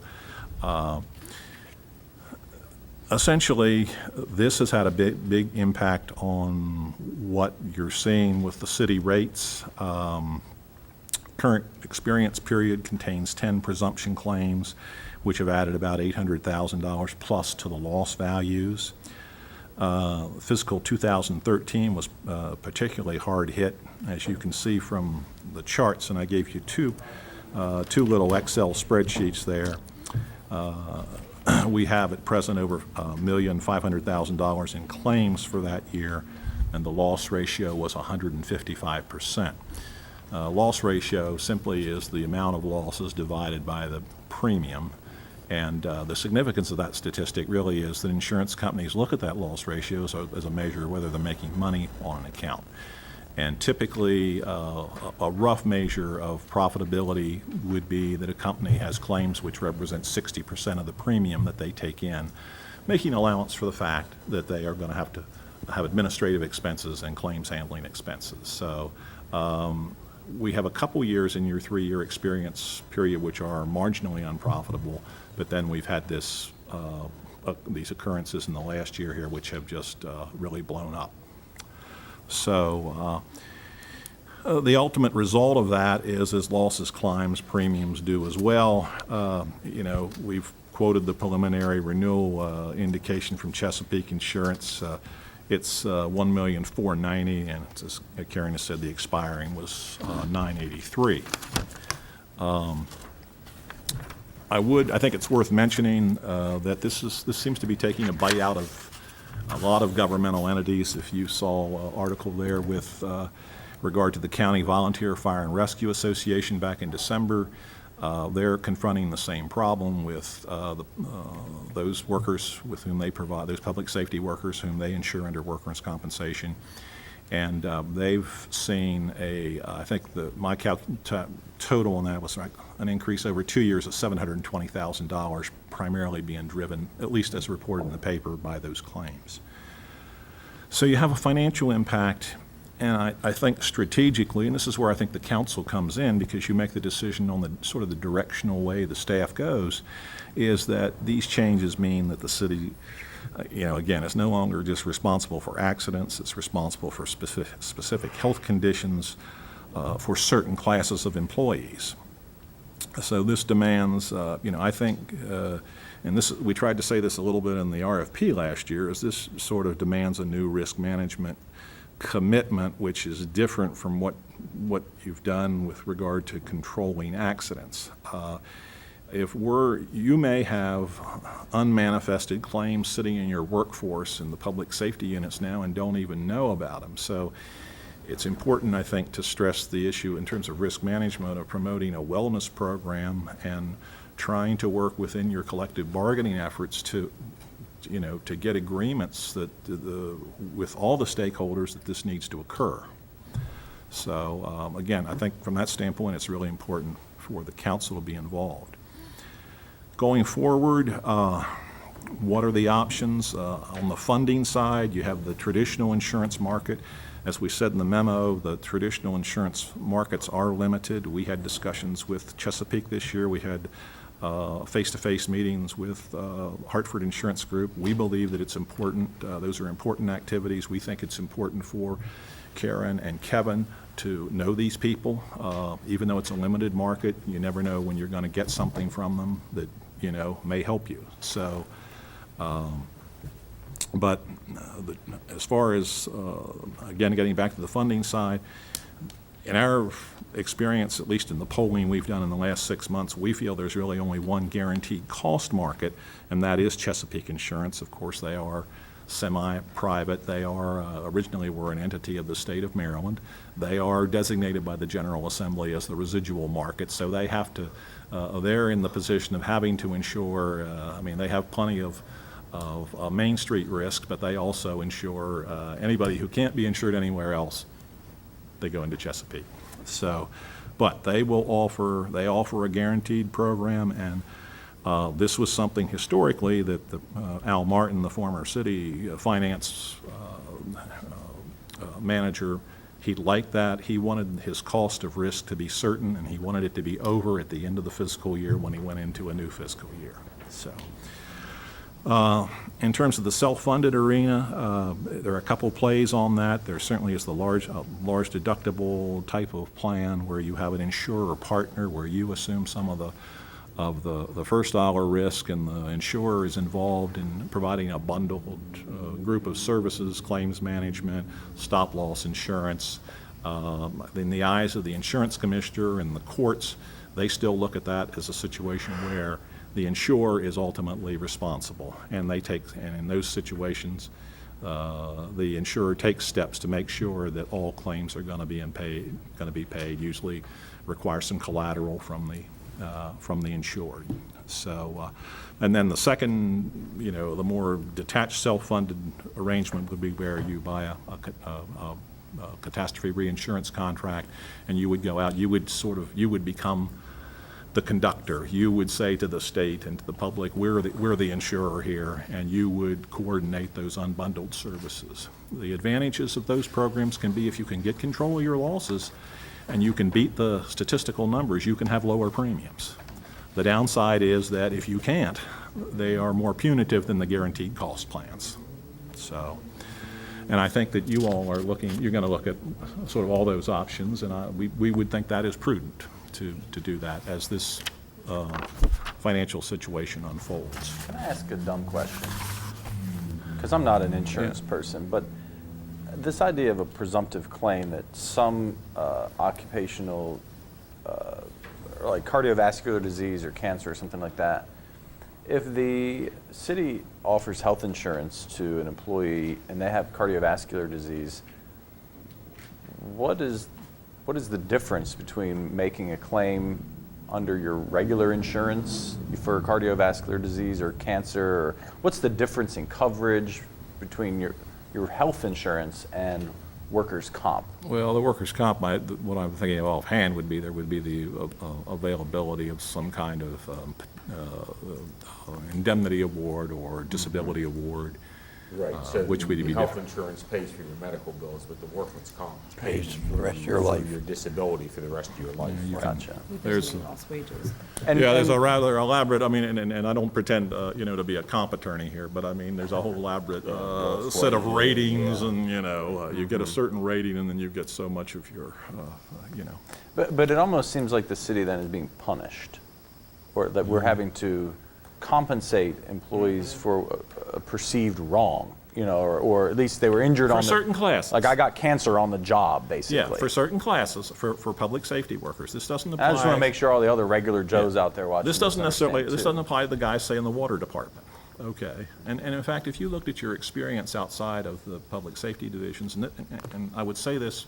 essentially, this has had a big impact on what you're seeing with the city rates. Current experience period contains 10 presumption claims, which have added about $800,000 plus to the loss values. Fiscal 2013 was particularly hard hit, as you can see from the charts, and I gave you two little Excel spreadsheets there. We have at present over $1,500,000 in claims for that year, and the loss ratio was 155%. Loss ratio simply is the amount of losses divided by the premium. And the significance of that statistic really is that insurance companies look at that loss ratio as a measure of whether they're making money on an account. And typically, a rough measure of profitability would be that a company has claims which represent 60% of the premium that they take in, making allowance for the fact that they are going to have administrative expenses and claims handling expenses. So we have a couple years in your 3-year experience period which are marginally unprofitable, but then we've had these occurrences in the last year here which have just really blown up. So the ultimate result of that is as losses climbs, premiums do as well. We've quoted the preliminary renewal indication from Chesapeake Insurance. It's $1,490,000, and as Karen has said, the expiring was $983,000. I think it's worth mentioning that this seems to be taking a bite out of a lot of governmental entities. If you saw an article there with regard to the County Volunteer Fire and Rescue Association back in December, They're confronting the same problem with those workers with whom they provide, those public safety workers whom they insure under workers' compensation. And they've seen I think my total on that was an increase over 2 years of $720,000, primarily being driven, at least as reported in the paper, by those claims. So you have a financial impact, and I think strategically, and this is where I think the council comes in, because you make the decision on the sort of the directional way the staff goes, is that these changes mean that the city, again, is no longer just responsible for accidents, it's responsible for specific health conditions for certain classes of employees. So this demands, I think, and we tried to say this a little bit in the RFP last year, is this sort of demands a new risk management commitment, which is different from what you've done with regard to controlling accidents. You may have unmanifested claims sitting in your workforce in the public safety units now and don't even know about them. So it's important, I think, to stress the issue in terms of risk management of promoting a wellness program and trying to work within your collective bargaining efforts to get agreements with all the stakeholders that this needs to occur. So again, I think from that standpoint, it's really important for the council to be involved. Going forward, what are the options? On the funding side, you have the traditional insurance market. As we said in the memo, the traditional insurance markets are limited. We had discussions with Chesapeake this year. We had face-to-face meetings with Hartford Insurance Group. We believe that it's important. Those are important activities. We think it's important for Karen and Kevin to know these people. Even though it's a limited market, you never know when you're going to get something from them that may help you. So, but as far as, again, getting back to the funding side, in our experience, at least in the polling we've done in the last 6 months, we feel there's really only one guaranteed cost market, and that is Chesapeake Insurance. Of course, they are semi-private. They originally were an entity of the state of Maryland. They are designated by the General Assembly as the residual market, so they have to, they're in the position of having to insure, they have plenty of Main Street risk, but they also insure anybody who can't be insured anywhere else. They go into Chesapeake. So, but they offer a guaranteed program, and this was something historically that Al Martin, the former city finance manager, he liked that. He wanted his cost of risk to be certain, and he wanted it to be over at the end of the fiscal year when he went into a new fiscal year. So. In terms of the self-funded arena, there are a couple plays on that. There certainly is the large deductible type of plan where you have an insurer partner where you assume some of the first dollar risk, and the insurer is involved in providing a bundled group of services, claims management, stop-loss insurance. In the eyes of the insurance commissioner and the courts, they still look at that as a situation where the insurer is ultimately responsible, and in those situations, the insurer takes steps to make sure that all claims are going to be paid. Usually, requires some collateral from the insured. So, and then the second, the more detached self-funded arrangement would be where you buy a catastrophe reinsurance contract, and you would go out. You would become the conductor. You would say to the state and to the public, we're the insurer here, and you would coordinate those unbundled services. The advantages of those programs can be if you can get control of your losses and you can beat the statistical numbers, you can have lower premiums. The downside is that if you can't, they are more punitive than the guaranteed cost plans. So, and I think that you all are you're going to look at sort of all those options, and we would think that is prudent to do that as this financial situation unfolds. Can I ask a dumb question? Because I'm not an insurance person, but this idea of a presumptive claim that some occupational, like cardiovascular disease or cancer or something like that, if the city offers health insurance to an employee and they have cardiovascular disease, what is the difference between making a claim under your regular insurance for cardiovascular disease or cancer? Or what's the difference in coverage between your health insurance and workers' comp? Well, the workers' comp, what I'm thinking of offhand would be there would be the availability of some kind of indemnity award or disability award. Right, so which would be health different. insurance pays for your medical bills, but the workers' comp Pays for the rest of your for life. your disability for the rest of your life. Gotcha. There's Lost wages. there's a rather elaborate, I mean, and I don't pretend, to be a comp attorney here, but I mean, there's a whole elaborate set of ratings, and, you get a certain rating, and then you get so much of your, But it almost seems like the city then is being punished, or that we're having to compensate employees for a perceived wrong, or at least they were injured For on certain classes. Like I got cancer on the job, basically. Yeah, for certain classes, for public safety workers. This doesn't apply. I just want to make sure all the other regular Joes out there watching. This doesn't understand, too. apply to the guys, say, in the water department. Okay, and in fact, if you looked at your experience outside of the public safety divisions, and I would say this,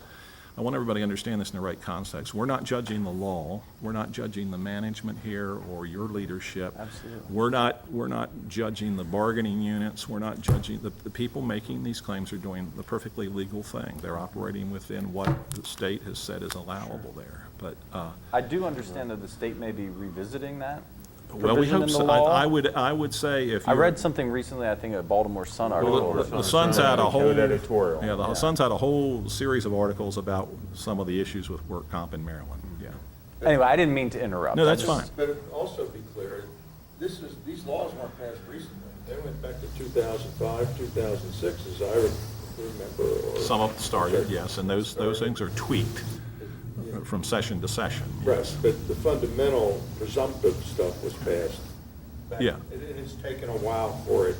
I want everybody to understand this in the right context. We're not judging the law. We're not judging the management here or your leadership. Absolutely. We're not judging the bargaining units. We're not judging the people making these claims are doing the perfectly legal thing. They're operating within what the state has said is allowable there. But I do understand that the state may be revisiting that. well, we provision hope in the so. law. I would say if I you read something recently, I think a Baltimore Sun article. the Sun's had a whole Good editorial. Yeah, the Sun's had a whole series of articles about some of the issues with work comp in Maryland. Yeah. Anyway, I didn't mean to interrupt. No, that's I just- fine. But also be clear, these laws weren't passed recently. They went back to 2005, 2006, as I remember. Or Some of it started, yes, and those things are tweaked from session to session. Right, but the fundamental presumptive stuff was passed. back. Yeah. It's taken a while for it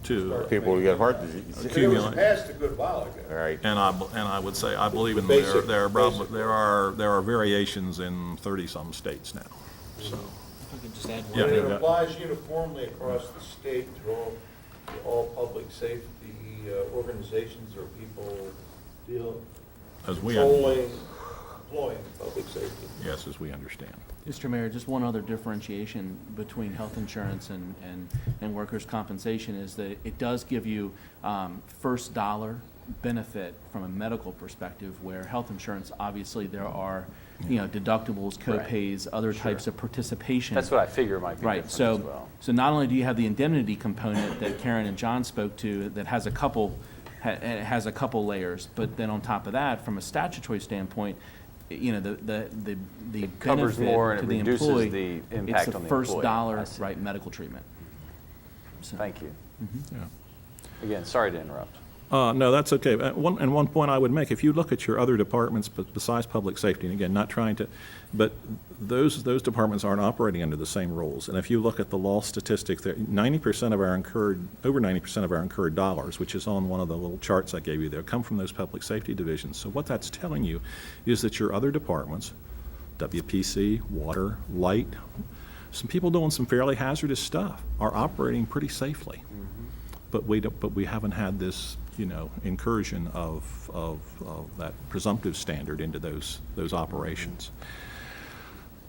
To start People who making- get heart disease. It was accumulate. passed a good while ago. All right. And I would say, I believe in Basic- there are basic. variations in 30-some states now, so. Yeah, And it you've got- applies uniformly across the state to all public safety organizations or people As we, employing public safety. yes, as we understand. Mr. Mayor, just one other differentiation between health insurance and workers' compensation is that it does give you first dollar benefit from a medical perspective, where health insurance, obviously, there are, deductibles, co-pays, other types of participation. That's what I figure might be Right, different as well. so not only do you have the indemnity component that Karen and John spoke to that has a couple layers, but then on top of that, from a statutory standpoint, the covers benefit more and to it the reduces employee, the impact on the it's the first employee. dollar, I see. right, medical treatment. So- Thank you. Yeah. Again, sorry to interrupt. No, that's okay. One point I would make, if you look at your other departments, but besides public safety, and again, not trying to, but those departments aren't operating under the same rules. And if you look at the law statistic, there, over 90% of our incurred dollars, which is on one of the little charts I gave you there, come from those public safety divisions. So what that's telling you is that your other departments, WPC, water, light, some people doing some fairly hazardous stuff, are operating pretty safely. But we haven't had this, incursion of that presumptive standard into those operations.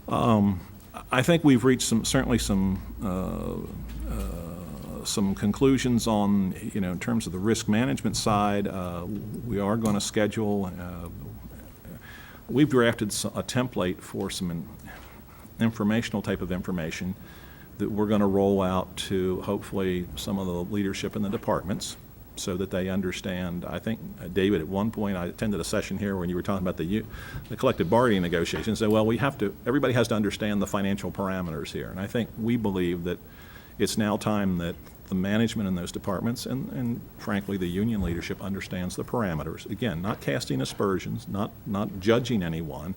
I think we've reached certainly some conclusions on, in terms of the risk management side. We are going to schedule, we've drafted a template for some informational type of information that we're going to roll out to hopefully some of the leadership in the departments so that they understand. I think, David, at one point, I attended a session here when you were talking about the collective bargaining negotiations. So, well, everybody has to understand the financial parameters here. And I think we believe that it's now time that the management in those departments and frankly, the union leadership understands the parameters. Again, not casting aspersions, not judging anyone,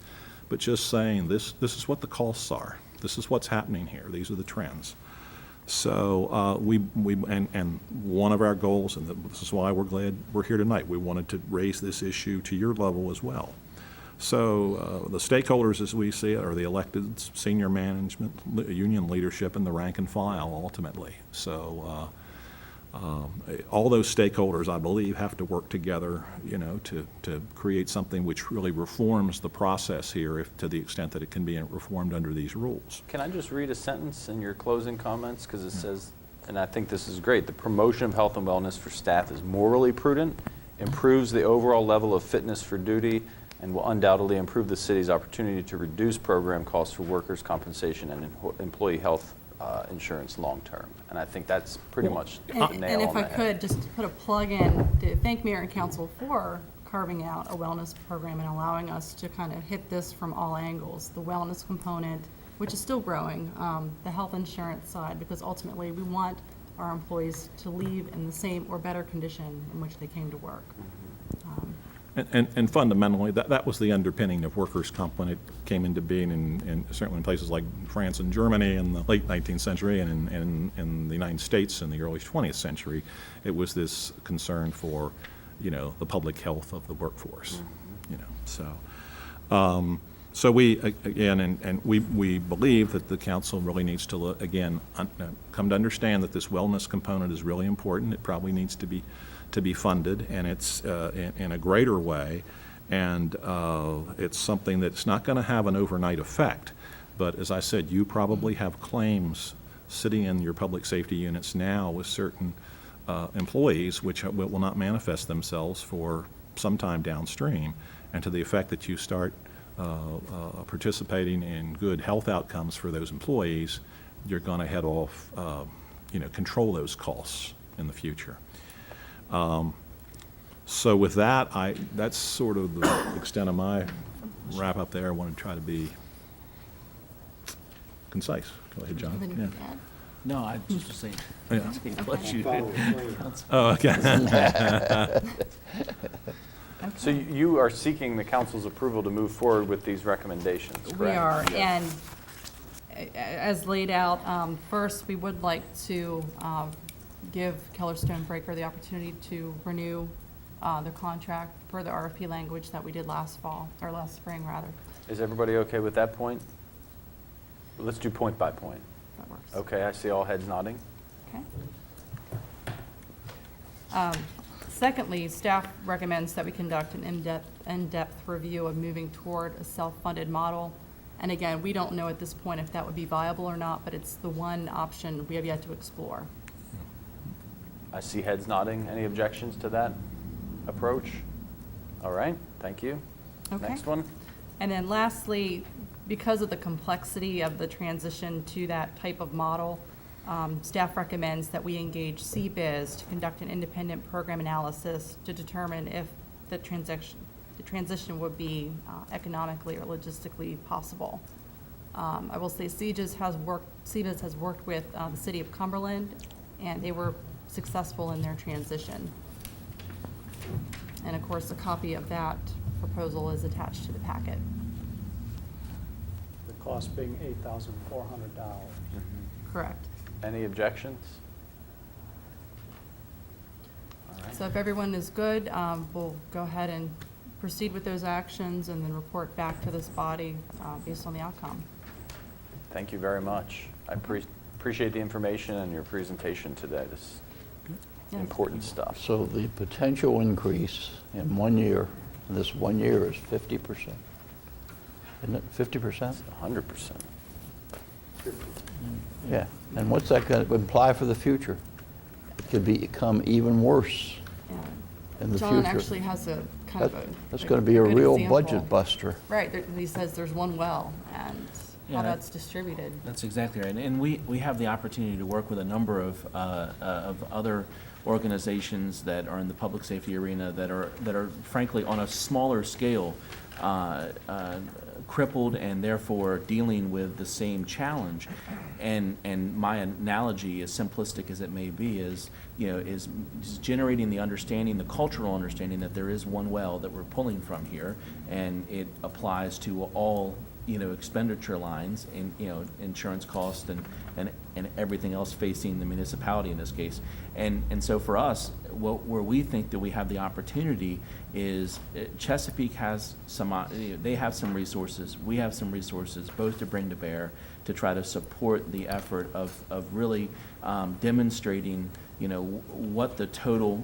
but just saying this is what the costs are. This is what's happening here. These are the trends. So and one of our goals, and this is why we're glad we're here tonight, we wanted to raise this issue to your level as well. So the stakeholders, as we see it, are the elected senior management, union leadership, and the rank and file ultimately. So All those stakeholders, I believe, have to work together, to create something which really reforms the process here, to the extent that it can be reformed under these rules. Can I just read a sentence in your closing comments? Because it says, and I think this is great, the promotion of health and wellness for staff is morally prudent, improves the overall level of fitness for duty, and will undoubtedly improve the city's opportunity to reduce program costs for workers' compensation and employee health insurance long-term. And I think that's pretty much the nail on the head. And if I could, just put a plug in to thank Mayor and Council for carving out a wellness program and allowing us to kind of hit this from all angles. The wellness component, which is still growing, the health insurance side, because ultimately we want our employees to leave in the same or better condition in which they came to work. And fundamentally, that was the underpinning of workers' comp when it came into being, in certainly in places like France and Germany in the late 19th century, and in the United States in the early 20th century. It was this concern for, the public health of the workforce. So we, again, and we believe that the council really needs to, come to understand that this wellness component is really important. It probably needs to be funded, and it's in a greater way, and it's something that's not going to have an overnight effect. But as I said, you probably have claims sitting in your public safety units now with certain employees which will not manifest themselves for some time downstream, and to the effect that you start participating in good health outcomes for those employees, you're going to head off, control those costs in the future. So with that, that's sort of the extent of my wrap up there. I want to try to be concise. Go ahead, John. Anything to add? No, I just was saying, Yeah. bless you. Oh, okay. So you are seeking the council's approval to move forward with these recommendations, correct? We are, Yes. and as laid out, first, we would like to give Keller Stone Breaker the opportunity to renew their contract per the RFP language that we did last spring, rather. Is everybody okay with that point? Let's do point by point. That works. Okay, I see all heads nodding. Okay. Secondly, staff recommends that we conduct an in-depth review of moving toward a self-funded model. And again, we don't know at this point if that would be viable or not, but it's the one option we have yet to explore. I see heads nodding. Any objections to that approach? All right, thank you. Okay. Next one. And then lastly, because of the complexity of the transition to that type of model, staff recommends that we engage CBIZ to conduct an independent program analysis to determine if the transition would be economically or logistically possible. I will say CBIZ has worked with the City of Cumberland, and they were successful in their transition. And of course, a copy of that proposal is attached to the packet. The cost being $8,400. Correct. Any objections? All right. So if everyone is good, we'll go ahead and proceed with those actions and then report back to this body based on the outcome. Thank you very much. I appreciate the information and your presentation today. This Yes. important stuff. So the potential increase in 1 year, this 1 year is 50%. Isn't it 50%? 100%. Yeah. And what's that going to imply for the future? It could become even worse in the John future. actually has a kind of a That's going to be a good real example. budget buster. Right, he says there's one well, and Yeah, how that's distributed. That's exactly right. And we have the opportunity to work with a number of other organizations that are in the public safety arena that are frankly on a smaller scale crippled and therefore dealing with the same challenge. And my analogy, as simplistic as it may be, is generating the understanding, the cultural understanding that there is one well that we're pulling from here, and it applies to all expenditure lines in insurance costs and everything else facing the municipality in this case. And so for us, where we think that we have the opportunity is Chesapeake has they have some resources, we have some resources, both to bring to bear to try to support the effort of really demonstrating what the total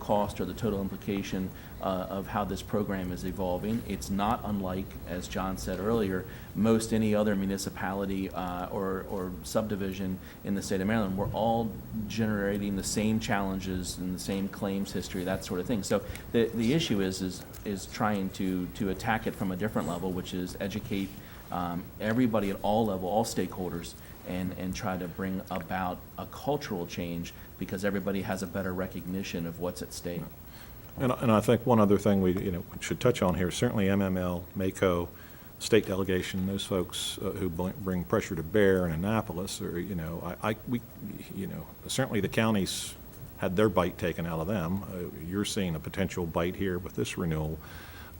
cost or the total implication of how this program is evolving. It's not unlike, as John said earlier, most any other municipality or subdivision in the state of Maryland. We're all generating the same challenges and the same claims history, that sort of thing. So the issue is trying to attack it from a different level, which is educate everybody at all level, all stakeholders, and try to bring about a cultural change because everybody has a better recognition of what's at stake. And I think one other thing we should touch on here, certainly MML, MACO, state delegation, those folks who bring pressure to bear in Annapolis, or certainly the counties had their bite taken out of them. You're seeing a potential bite here with this renewal.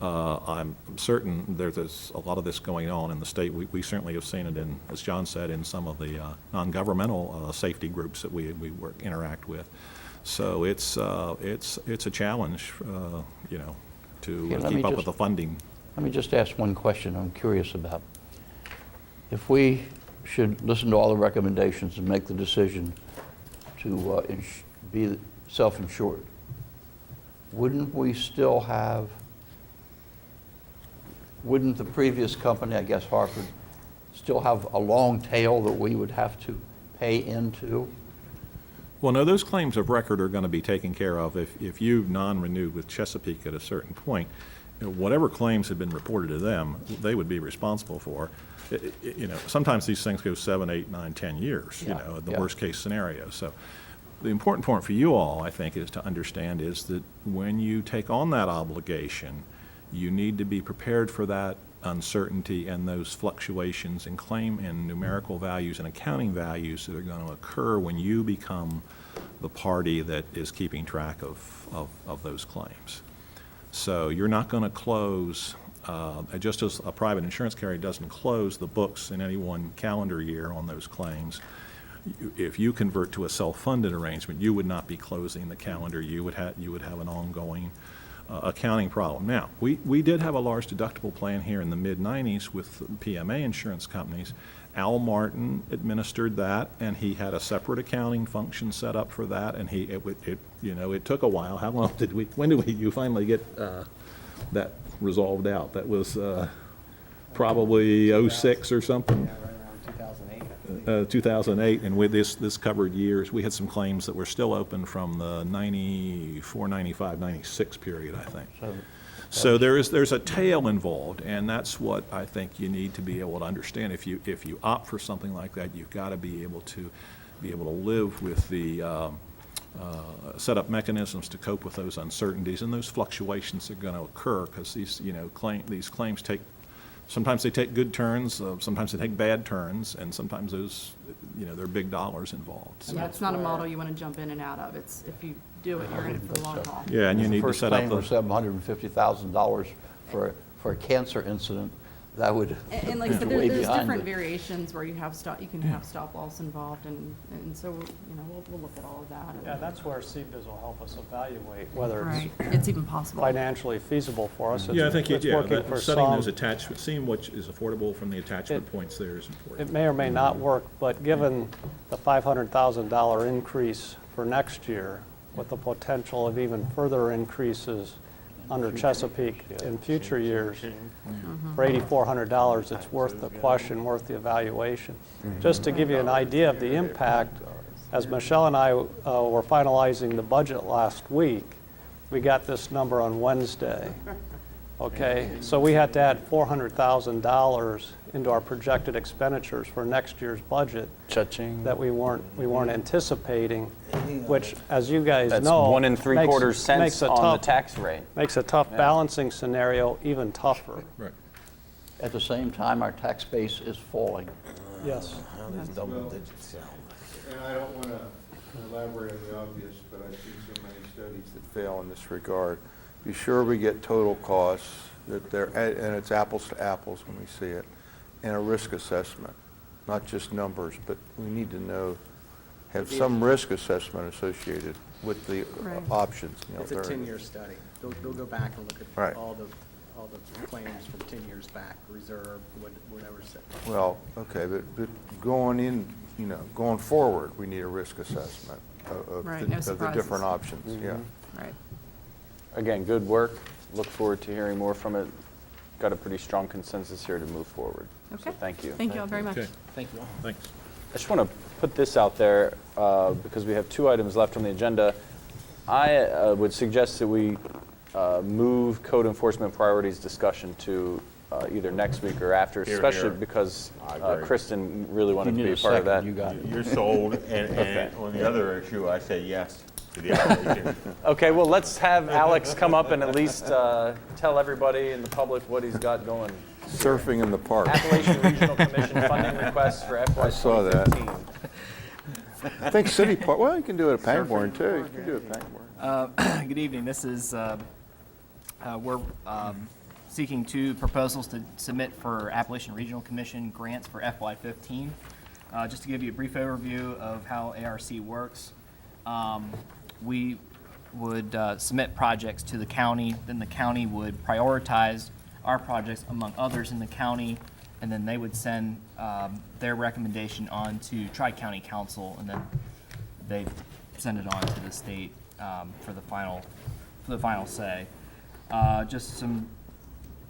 I'm certain there's a lot of this going on in the state. We certainly have seen it in, as John said, in some of the non-governmental safety groups that we interact with. So it's a challenge, to keep up with the funding. Let me just ask one question I'm curious about. If we should listen to all the recommendations and make the decision to be self-insured, wouldn't the previous company, I guess Hartford, still have a long tail that we would have to pay into? Well, no, those claims of record are going to be taken care of if you've non-renewed with Chesapeake at a certain point. Whatever claims have been reported to them, they would be responsible for. Sometimes these things go 7, 8, 9, 10 years, the worst case scenario. So the important point for you all, I think, is to understand is that when you take on that obligation, you need to be prepared for that uncertainty and those fluctuations in claim and numerical values and accounting values that are going to occur when you become the party that is keeping track of those claims. So you're not going to close, just as a private insurance carrier doesn't close the books in any one calendar year on those claims. If you convert to a self-funded arrangement, you would not be closing the calendar. You would have an ongoing accounting problem. Now, we did have a large deductible plan here in the mid-'90s with PMA insurance companies. Al Martin administered that, and he had a separate accounting function set up for that, and it took a while. How long when did you finally get that resolved out? That was probably 06 or something. 2008, and with this covered years. We had some claims that were still open from the 94, 95, 96 period, I think. So there's a tail involved, and that's what I think you need to be able to understand. If you opt for something like that, you've got to be able to live with the set up mechanisms to cope with those uncertainties and those fluctuations that are going to occur, because these claims take. Sometimes they take good turns, sometimes they take bad turns, and sometimes those, there are big dollars involved. And that's not a model you want to jump in and out of. It's if you do it, you're in it for the long haul. Yeah, and you need to set up the first claim was $750,000 for a cancer incident. That would And like I said, way there's behind different it. variations where you can have stop loss involved, and so we'll look at all of that. Yeah, that's where CBIZ will help us evaluate whether it's even possible, financially feasible for us. Yeah, I think it's working for setting some. those attachments, seeing what is affordable from the attachment points there is important. It may or may not work, but given the $500,000 increase for next year, with the potential of even further increases under Chesapeake in future years, for $8,400, it's worth the question, worth the evaluation. Just to give you an idea of the impact, as Michelle and I were finalizing the budget last week, we got this number on Wednesday. Okay, so we had to add $400,000 into our projected expenditures for next year's budget that we weren't anticipating, which, as you guys That's know, 1 3/4 cents on the tax rate. Makes a tough balancing scenario even tougher. Right. At the same time, our tax base is falling. Yes. Double digits. And I don't want to elaborate on the obvious, but I've seen so many studies that fail in this regard. Be sure we get total costs, and it's apples to apples when we see it, and a risk assessment, not just numbers, but we need to have some risk assessment associated with the options. It's a 10-year study. They'll go back and look at all the claims from 10 years back, reserve, whatever. Well, okay, but going forward, we need a risk assessment. Right, no of the surprises. different options, yeah. Right. Again, good work. Look forward to hearing more from it. Got a pretty strong consensus here to move forward. Okay. So thank you. Thank you all very much. Okay. Thank you all. Thanks. I just want to put this out there because we have 2 items left on the agenda. I would suggest that we move code enforcement priorities discussion to either next week or after, especially because I agree. Kristen really wanted You to be need a a part of that. second, you got it. You're sold, and on the other issue, I say yes to the application. Okay, well, let's have Alex come up and at least tell everybody in the public what he's got going. Surfing in the park. Appalachian Regional Commission funding requests for FY I saw that. 2015. I think City Park, well, you can do it at Pangborn too. You can do it at Pangborn. Good evening. This is, we're seeking 2 proposals to submit for Appalachian Regional Commission grants for FY15. Just to give you a brief overview of how ARC works, we would submit projects to the county, then the county would prioritize our projects among others in the county, and then they would send their recommendation on to Tri-County Council, and then they send it on to the state for the final say. Just some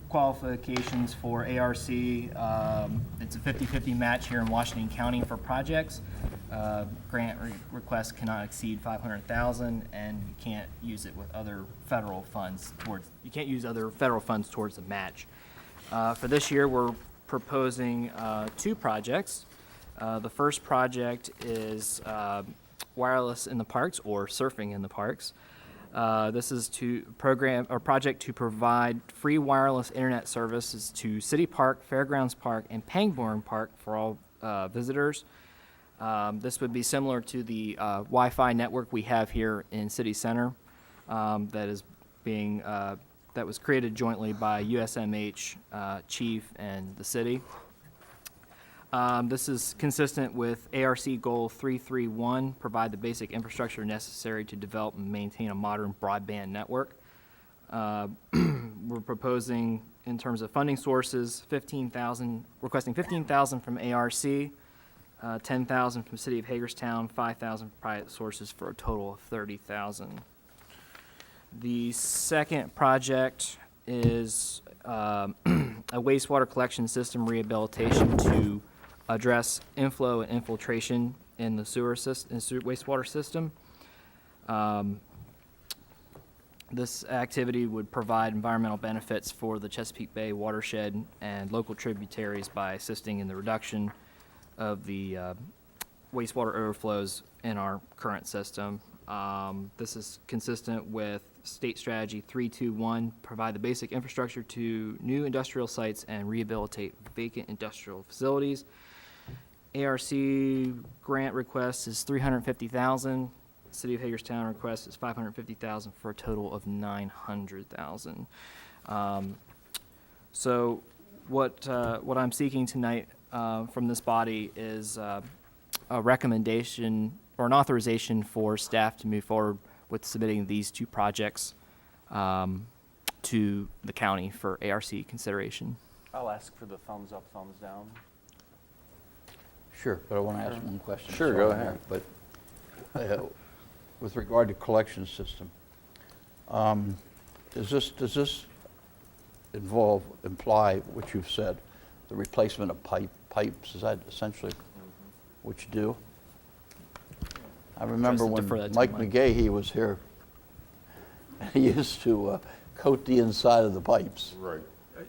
qualifications for ARC. It's a 50-50 match here in Washington County for projects. Grant requests cannot exceed $500,000, and you can't use it with other federal funds towards. You can't use other federal funds towards the match. For this year, we're proposing 2 projects. The first project is wireless in the parks, or surfing in the parks. This is project to provide free wireless internet services to City Park, Fairgrounds Park, and Pangborn Park for all visitors. This would be similar to the Wi-Fi network we have here in City Center that was created jointly by USMH, Chief, and the city. This is consistent with ARC Goal 331, provide the basic infrastructure necessary to develop and maintain a modern broadband network. We're proposing, in terms of funding sources, requesting $15,000 from ARC, $10,000 from City of Hagerstown, $5,000 from private sources, for a total of $30,000. The second project is a wastewater collection system rehabilitation to address inflow and infiltration in the wastewater system. This activity would provide environmental benefits for the Chesapeake Bay watershed and local tributaries by assisting in the reduction of the wastewater overflows in our current system. This is consistent with State Strategy 321, provide the basic infrastructure to new industrial sites and rehabilitate vacant industrial facilities. ARC grant request is $350,000. City of Hagerstown request is $550,000 for a total of $900,000. So what I'm seeking tonight from this body is a recommendation or an authorization for staff to move forward with submitting these 2 projects to the county for ARC consideration. I'll ask for the thumbs up, thumbs down. Sure, but I want to ask one question. Sure, Sorry, go Mayor, ahead. But with regard to collection system, does this imply what you've said, the replacement of pipes? Is that essentially what you do? I remember when Mike McGahee was here, he used to coat the inside of the pipes. Right.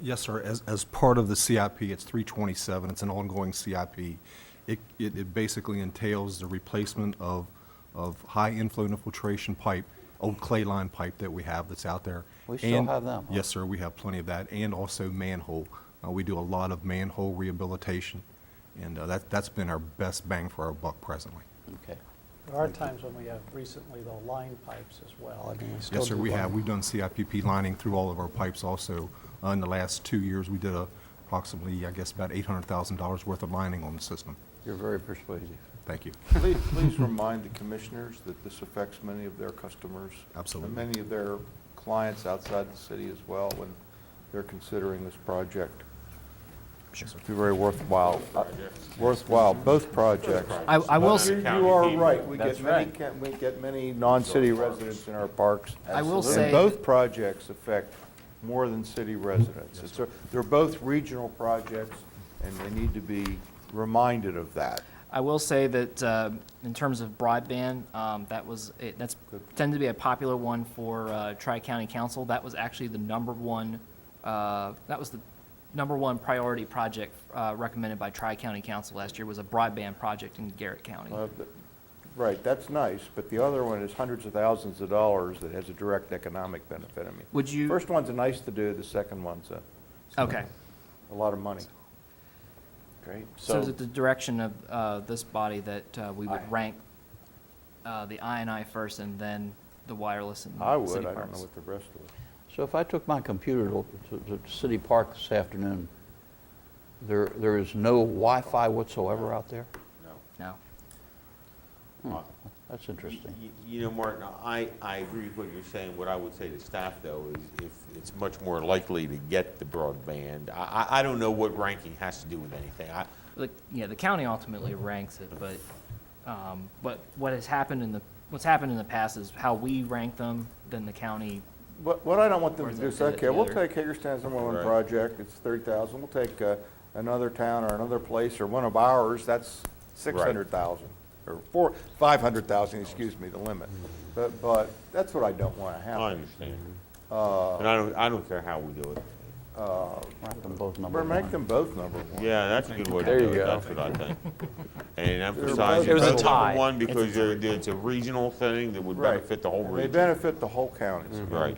Yes, sir. As part of the CIP, it's 327. It's an ongoing CIP. It basically entails the replacement of high inflow and infiltration pipe, old clay line pipe that we have that's out there. We still have them, huh? Yes, sir. We have plenty of that, and also manhole. We do a lot of manhole rehabilitation, and that's been our best bang for our buck presently. Okay. There are times when we have recently, though, line pipes as well. I mean, we still Yes, sir. do We line- have. We've done CIPP lining through all of our pipes also. In the last 2 years, we did approximately, I guess, about $800,000 worth of lining on the system. You're very persuasive. Thank you. Please remind the commissioners that this affects many of their customers. Absolutely. And many of their clients outside the city as well when they're considering this project. Be very worthwhile. Worthwhile, both projects. I will You are right. We That's get many, right. we get many non-city residents in our parks. I will And say- both projects affect more than city residents. They're both regional projects, and they need to be reminded of that. I will say that in terms of broadband, that's tended to be a popular one for Tri-County Council. That was actually the number one priority project recommended by Tri-County Council last year, was a broadband project in Garrett County. Right, that's nice, but the other one is hundreds of thousands of dollars that has a direct economic benefit. I mean, Would you- First one's a nice to do, the second one's Okay. a lot of money. Great. So is it the direction of this body that we would rank the I&I first and then the wireless and I city would, I don't parks? know what the rest of it. So if I took my computer to City Park this afternoon, there is no Wi-Fi whatsoever out there? No. That's interesting. You know, Martin, I agree with what you're saying. What I would say to staff, though, is if it's much more likely to get the broadband, I don't know what ranking has to do with anything. The county ultimately ranks it, but what's happened in the past is how we rank them, then the county. What I don't want them to do is, Or is it okay, we'll together? take Hagerstown's number one Right. project, it's 30,000, we'll take another town or another place or one of ours, that's 600,000, or 500,000, excuse me, the limit. But that's what I don't want to happen. I understand. And I don't care how we do it. Rank them both number Or make one. them both number one. Yeah, that's a good way There to you do it. go. That's what I think. And emphasize It was a both tie. number one because it's a regional thing that would Right. benefit the whole They region. benefit the whole county. Right.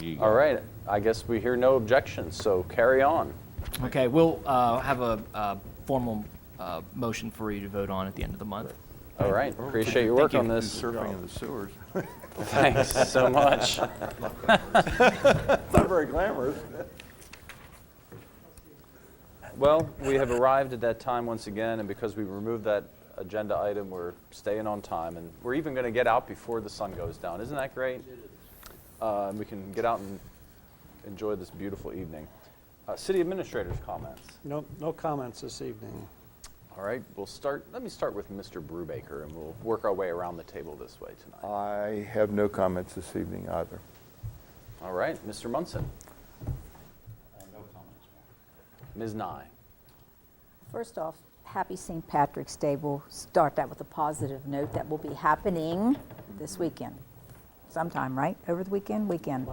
You All go. right, I guess we hear no objections, so carry on. Okay, we'll have a formal motion for you to vote on at the end of the month. All right, appreciate your work on Do this. surfing in the sewers. Thanks so much. It's not very glamorous. Well, we have arrived at that time once again, and because we removed that agenda item, we're staying on time, and we're even going to get out before the sun goes down. Isn't that great? And we can get out and enjoy this beautiful evening. City administrators' comments. No comments this evening. All right, let me start with Mr. Brubaker, and we'll work our way around the table this way tonight. I have no comments this evening either. All right, Mr. Munson. Ms. Nye. First off, happy St. Patrick's Day. We'll start that with a positive note that will be happening this weekend. Sometime, right? Over the weekend? Weekend.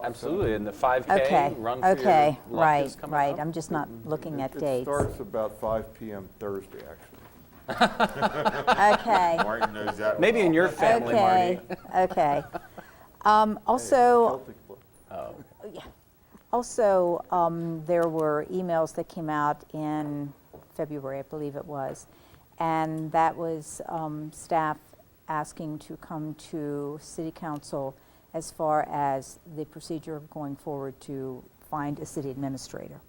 Absolutely, and the 5K Okay, run for your okay, luck right, is coming right. up. I'm just not looking at It dates. starts about 5 p.m. Thursday, actually. Okay. Martin knows that. Maybe in your family, Marty. Okay. Also, Oh, yeah. Also, there were emails that came out in February, I believe it was, and that was staff asking to come to City Council as far as the procedure of going forward to find a city administrator.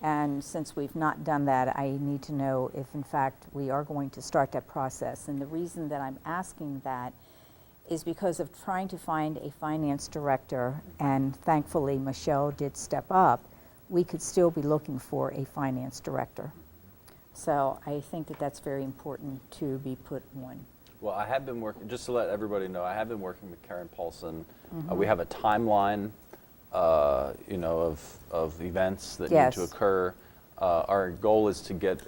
And since we've not done that, I need to know if, in fact, we are going to start that process. And the reason that I'm asking that is because of trying to find a finance director, and thankfully Michelle did step up, we could still be looking for a finance director. So I think that that's very important to be put on. well, I have been working, just to let everybody know, I have been working with Karen Paulson. We have a timeline, of events that need to Yes. occur. Our goal is to get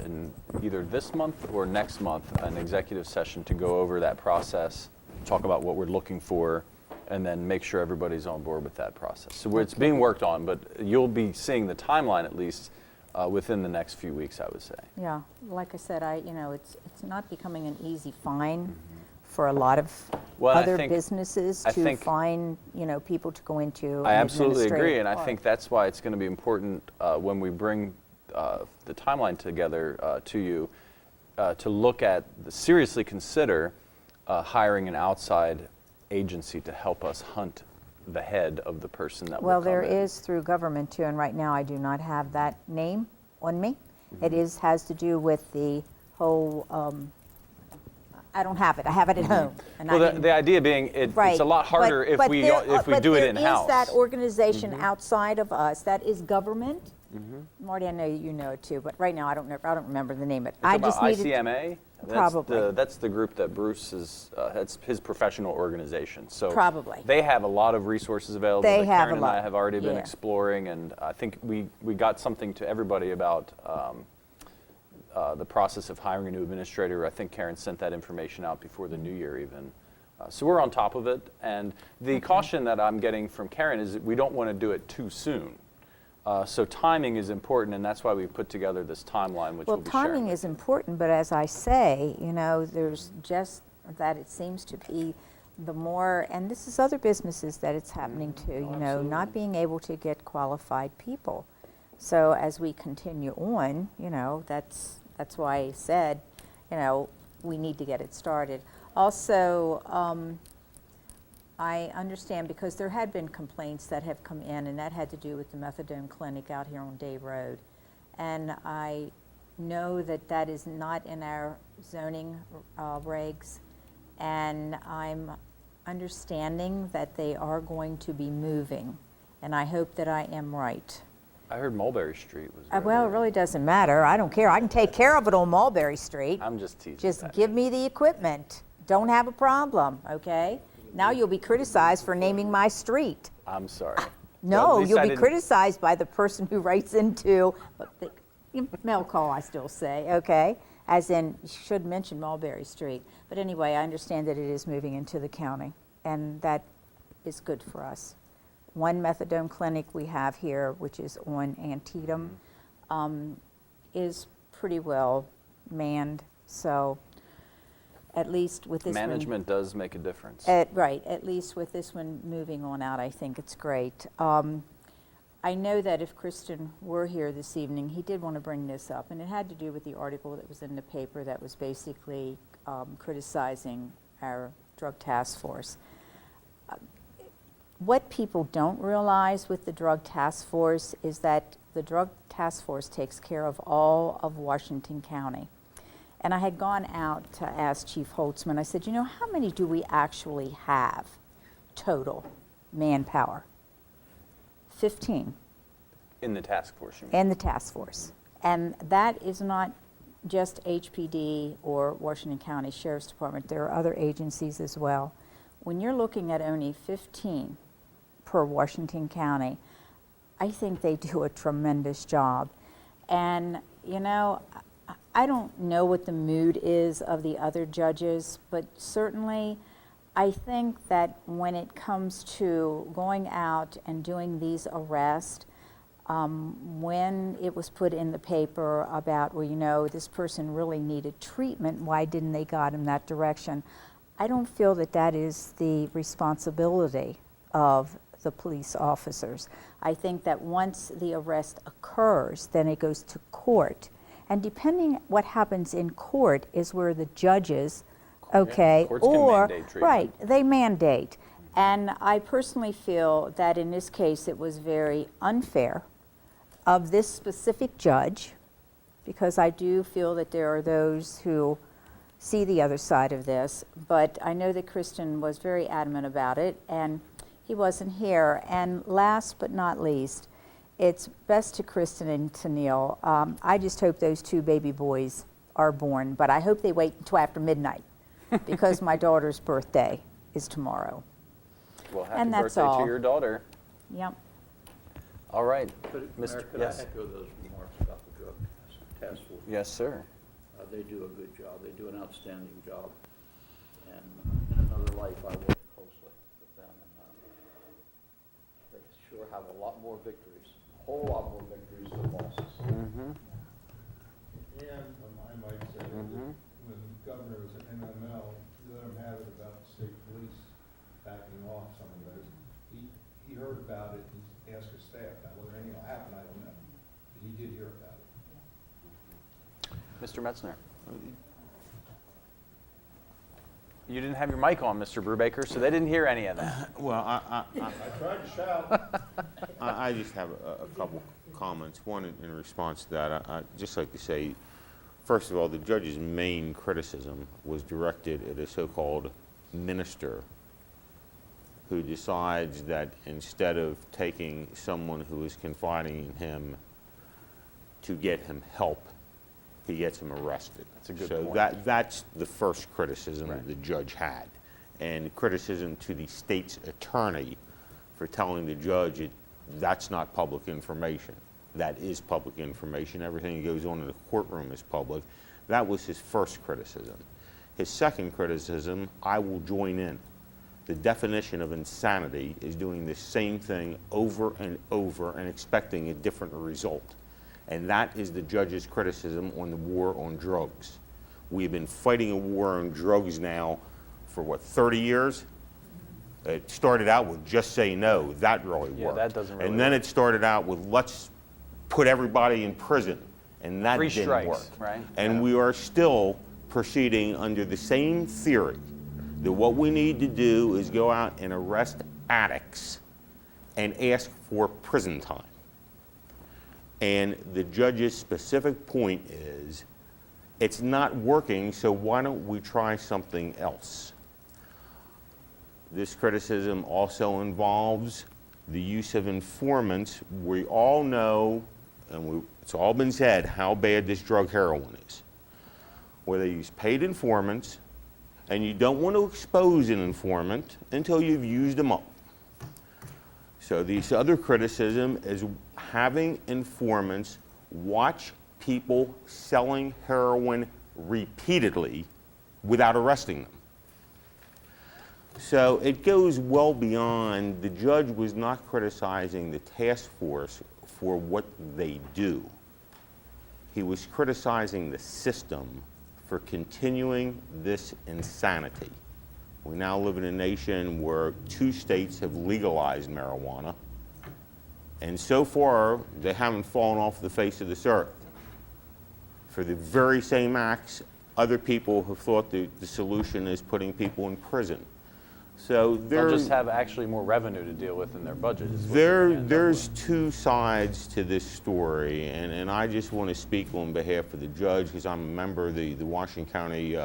in either this month or next month an executive session to go over that process, talk about what we're looking for, and then make sure everybody's on board with that process. So it's being worked on, but you'll be seeing the timeline at least within the next few weeks, I would say. Yeah, like I said, it's not becoming an easy find for a lot of Well, I other think- businesses I to think- find, people to go into. I an absolutely agree, administrative and I part. think that's why it's going to be important when we bring the timeline together to you to look at, seriously consider hiring an outside agency to help us hunt the head of the person that Well, will come there in. is through government too, and right now I do not have that name on me. It has to do with the whole, I don't have it, I have it at home. And I Well, didn't- the idea being, Right, it's a lot harder but if we there- do it But in-house. there is that organization outside of us that is government, Marty, I know you know it too, but right now I don't remember the name of it. You're I talking just about needed ICMA? Probably. That's the group that Bruce is, that's his professional organization. So Probably. they have a lot of resources available They that have Karen a and I lot, have already been yeah. exploring, and I think we got something to everybody about the process of hiring a new administrator. I think Karen sent that information out before the new year even. So we're on top of it, and the caution that I'm getting from Karen is that we don't want to do it too soon. So timing is important, and that's why we put together this timeline, which Well, we'll be sharing. timing is important, but as I say, you know, there's just that it seems to be the more, and this is other businesses that it's happening to, you know, not being able to get qualified people. So as we continue on, you know, that's why I said, you know, we need to get it started. Also, I understand because there had been complaints that have come in, and that had to do with the methadone clinic out here on Day Road. And I know that that is not in our zoning regs, and I'm understanding that they are going to be moving, and I hope that I am right. I heard Mulberry Street was. Well, it really doesn't matter. I don't care. I can take care of it on Mulberry Street. I'm just teasing. Just give me the equipment. Don't have a problem, okay? Now you'll be criticized for naming my street. I'm sorry. No, Well, at least you'll I be didn't- criticized by the person who writes into, mail call, I still say, okay? As in, you should mention Mulberry Street. But anyway, I understand that it is moving into the county, and that is good for us. One methadone clinic we have here, which is on Antietam, is pretty well manned, so at least with this one. Management does make a difference. Right, at least with this one moving on out, I think it's great. I know that if Kristen were here this evening, he did want to bring this up, and it had to do with the article that was in the paper that was basically criticizing our drug task force. What people don't realize with the drug task force is that the drug task force takes care of all of Washington County. And I had gone out to ask Chief Holtzman, I said, you know, how many do we actually have total manpower? 15 In the task force, you mean? in the task force. And that is not just HPD or Washington County Sheriff's Department. There are other agencies as well. When you're looking at only 15 per Washington County, I think they do a tremendous job. And, you know, I don't know what the mood is of the other judges, but certainly I think that when it comes to going out and doing these arrests, when it was put in the paper about, well, you know, this person really needed treatment, why didn't they guide him that direction? I don't feel that that is the responsibility of the police officers. I think that once the arrest occurs, then it goes to court. And depending what happens in court is where the judges, okay, courts can or, mandate treatment. right, they mandate. And I personally feel that in this case it was very unfair of this specific judge, because I do feel that there are those who see the other side of this, but I know that Kristen was very adamant about it, and he wasn't here. And last but not least, it's best to Kristen and to Neil. I just hope those 2 baby boys are born, but I hope they wait until after midnight, because my daughter's birthday is tomorrow. Well, happy And that's birthday all. to your daughter. Yep. All right. Could Mr. I Yes. echo those remarks about the drug task force? Yes, sir. They do a good job. They do an outstanding job. And in another life, I worked closely with them. And they sure have a lot more victories, a whole lot more victories than losses. Mm-hmm. And I might say that when the governor was at MML, he let him have it about the state police backing off some of those. He heard about it, he asked his staff. Now, whether anything will happen, I don't know. But he did hear about it. Mr. Metzner. You didn't have your mic on, Mr. Brubaker, so they didn't hear any of that. Well, I tried to shout. I just have a couple comments. One, in response to that, I'd just like to say, first of all, the judge's main criticism was directed at a so-called minister who decides that instead of taking someone who is confiding in him to get him help, he gets him arrested. That's a good so point. that's the first criticism that the judge had. And criticism to the state's attorney for telling the judge that's not public information. That is public information. Everything that goes on in the courtroom is public. That was his first criticism. His second criticism, I will join in. The definition of insanity is doing the same thing over and over and expecting a different result. And that is the judge's criticism on the war on drugs. We've been fighting a war on drugs now for what, 30 years? It started out with just say no. That really worked. that doesn't really And then work. it started out with let's put everybody in prison. And that Three didn't strikes, work. right? And we are still proceeding under the same theory that what we need to do is go out and arrest addicts and ask for prison time. And the judge's specific point is, it's not working, so why don't we try something else? This criticism also involves the use of informants. We all know, and it's all been said, how bad this drug heroin is. Where they use paid informants, and you don't want to expose an informant until you've used them up. So this other criticism is having informants watch people selling heroin repeatedly without arresting them. So it goes well beyond, the judge was not criticizing the task force for what they do. He was criticizing the system for continuing this insanity. We now live in a nation where 2 states have legalized marijuana, and so far they haven't fallen off the face of this earth. For the very same acts, other people have thought the solution is putting people in prison. So They'll just have actually more revenue to deal with in their budget. is what they're gonna end up there's with. 2 sides to this story, and I just want to speak on behalf of the judge because I'm a member of the Washington County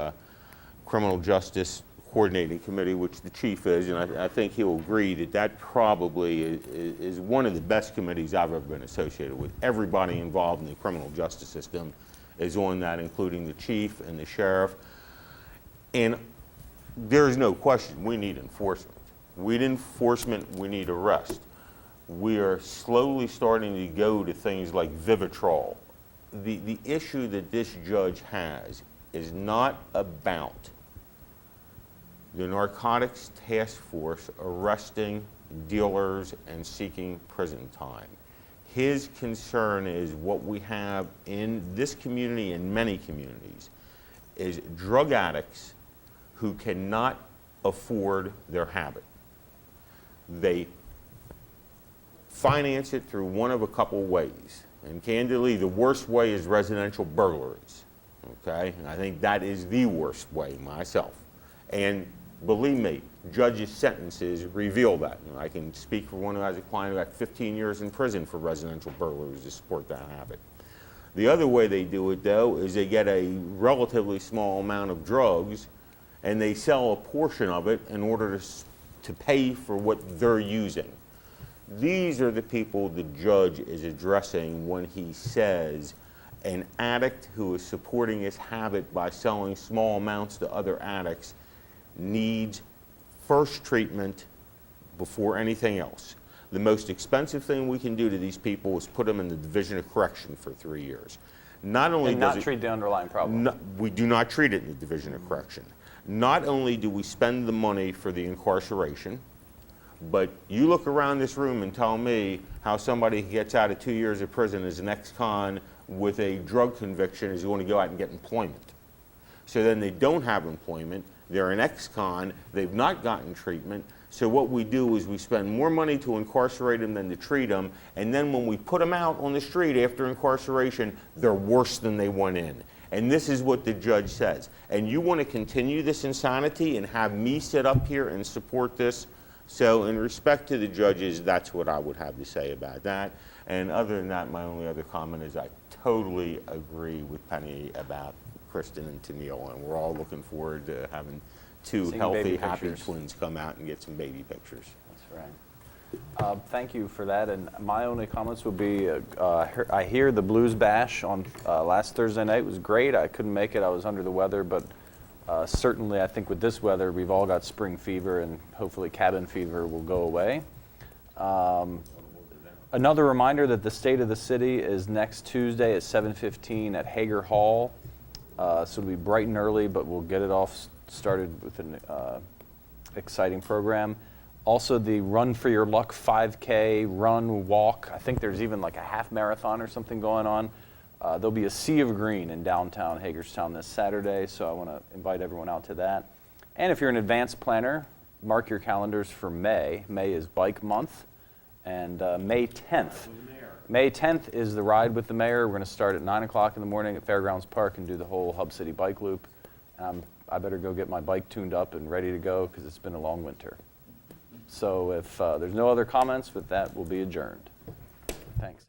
Criminal Justice Coordinating Committee, which the chief is, and I think he'll agree that that probably is one of the best committees I've ever been associated with. Everybody involved in the criminal justice system is on that, including the chief and the sheriff. And there's no question, we need enforcement. We need enforcement, we need arrest. We are slowly starting to go to things like Vivitrol. The issue that this judge has is not about the narcotics task force arresting dealers and seeking prison time. His concern is what we have in this community and many communities is drug addicts who cannot afford their habit. They finance it through one of a couple ways. And candidly, the worst way is residential burglaries. Okay? And I think that is the worst way myself. And believe me, judges' sentences reveal that. And I can speak for one who has a client who got 15 years in prison for residential burglaries to support that habit. The other way they do it, though, is they get a relatively small amount of drugs and they sell a portion of it in order to pay for what they're using. These are the people the judge is addressing when he says an addict who is supporting his habit by selling small amounts to other addicts needs first treatment before anything else. The most expensive thing we can do to these people is put them in the Division of Correction for 3 years. Not only And does not it, treat the underlying problem. we do not treat it in the Division of Correction. Not only do we spend the money for the incarceration, but you look around this room and tell me how somebody who gets out of 2 years of prison as an ex-con with a drug conviction is going to go out and get employment. So then they don't have employment, they're an ex-con, they've not gotten treatment, so what we do is we spend more money to incarcerate them than to treat them, and then when we put them out on the street after incarceration, they're worse than they went in. And this is what the judge says. And you want to continue this insanity and have me sit up here and support this? So in respect to the judges, that's what I would have to say about that. And other than that, my only other comment is I totally agree with Penny about Kristen and Tennille, and we're all looking forward to having 2 Seeing healthy, baby happy pictures. twins come out and get some baby pictures. That's right. Thank you for that, and my only comments would be, I hear the Blues Bash on last Thursday night was great. I couldn't make it, I was under the weather, but certainly I think with this weather, we've all got spring fever, and hopefully cabin fever will go away. Another reminder that the State of the City is next Tuesday at 7:15 at Hager Hall. So it'll be bright and early, but we'll get it off started with an exciting program. Also, the Run for Your Luck 5K, run, walk. I think there's even like a half marathon or something going on. There'll be a sea of green in downtown Hagerstown this Saturday, so I want to invite everyone out to that. And if you're an advanced planner, mark your calendars for May. May is Bike Month, and May 10th. May 10th is the Ride with the Mayor. We're going to start at 9 o'clock in the morning at Fairgrounds Park and do the whole Hub City bike loop. I better go get my bike tuned up and ready to go because it's been a long winter. So if there's no other comments, with that, we'll be adjourned. Thanks.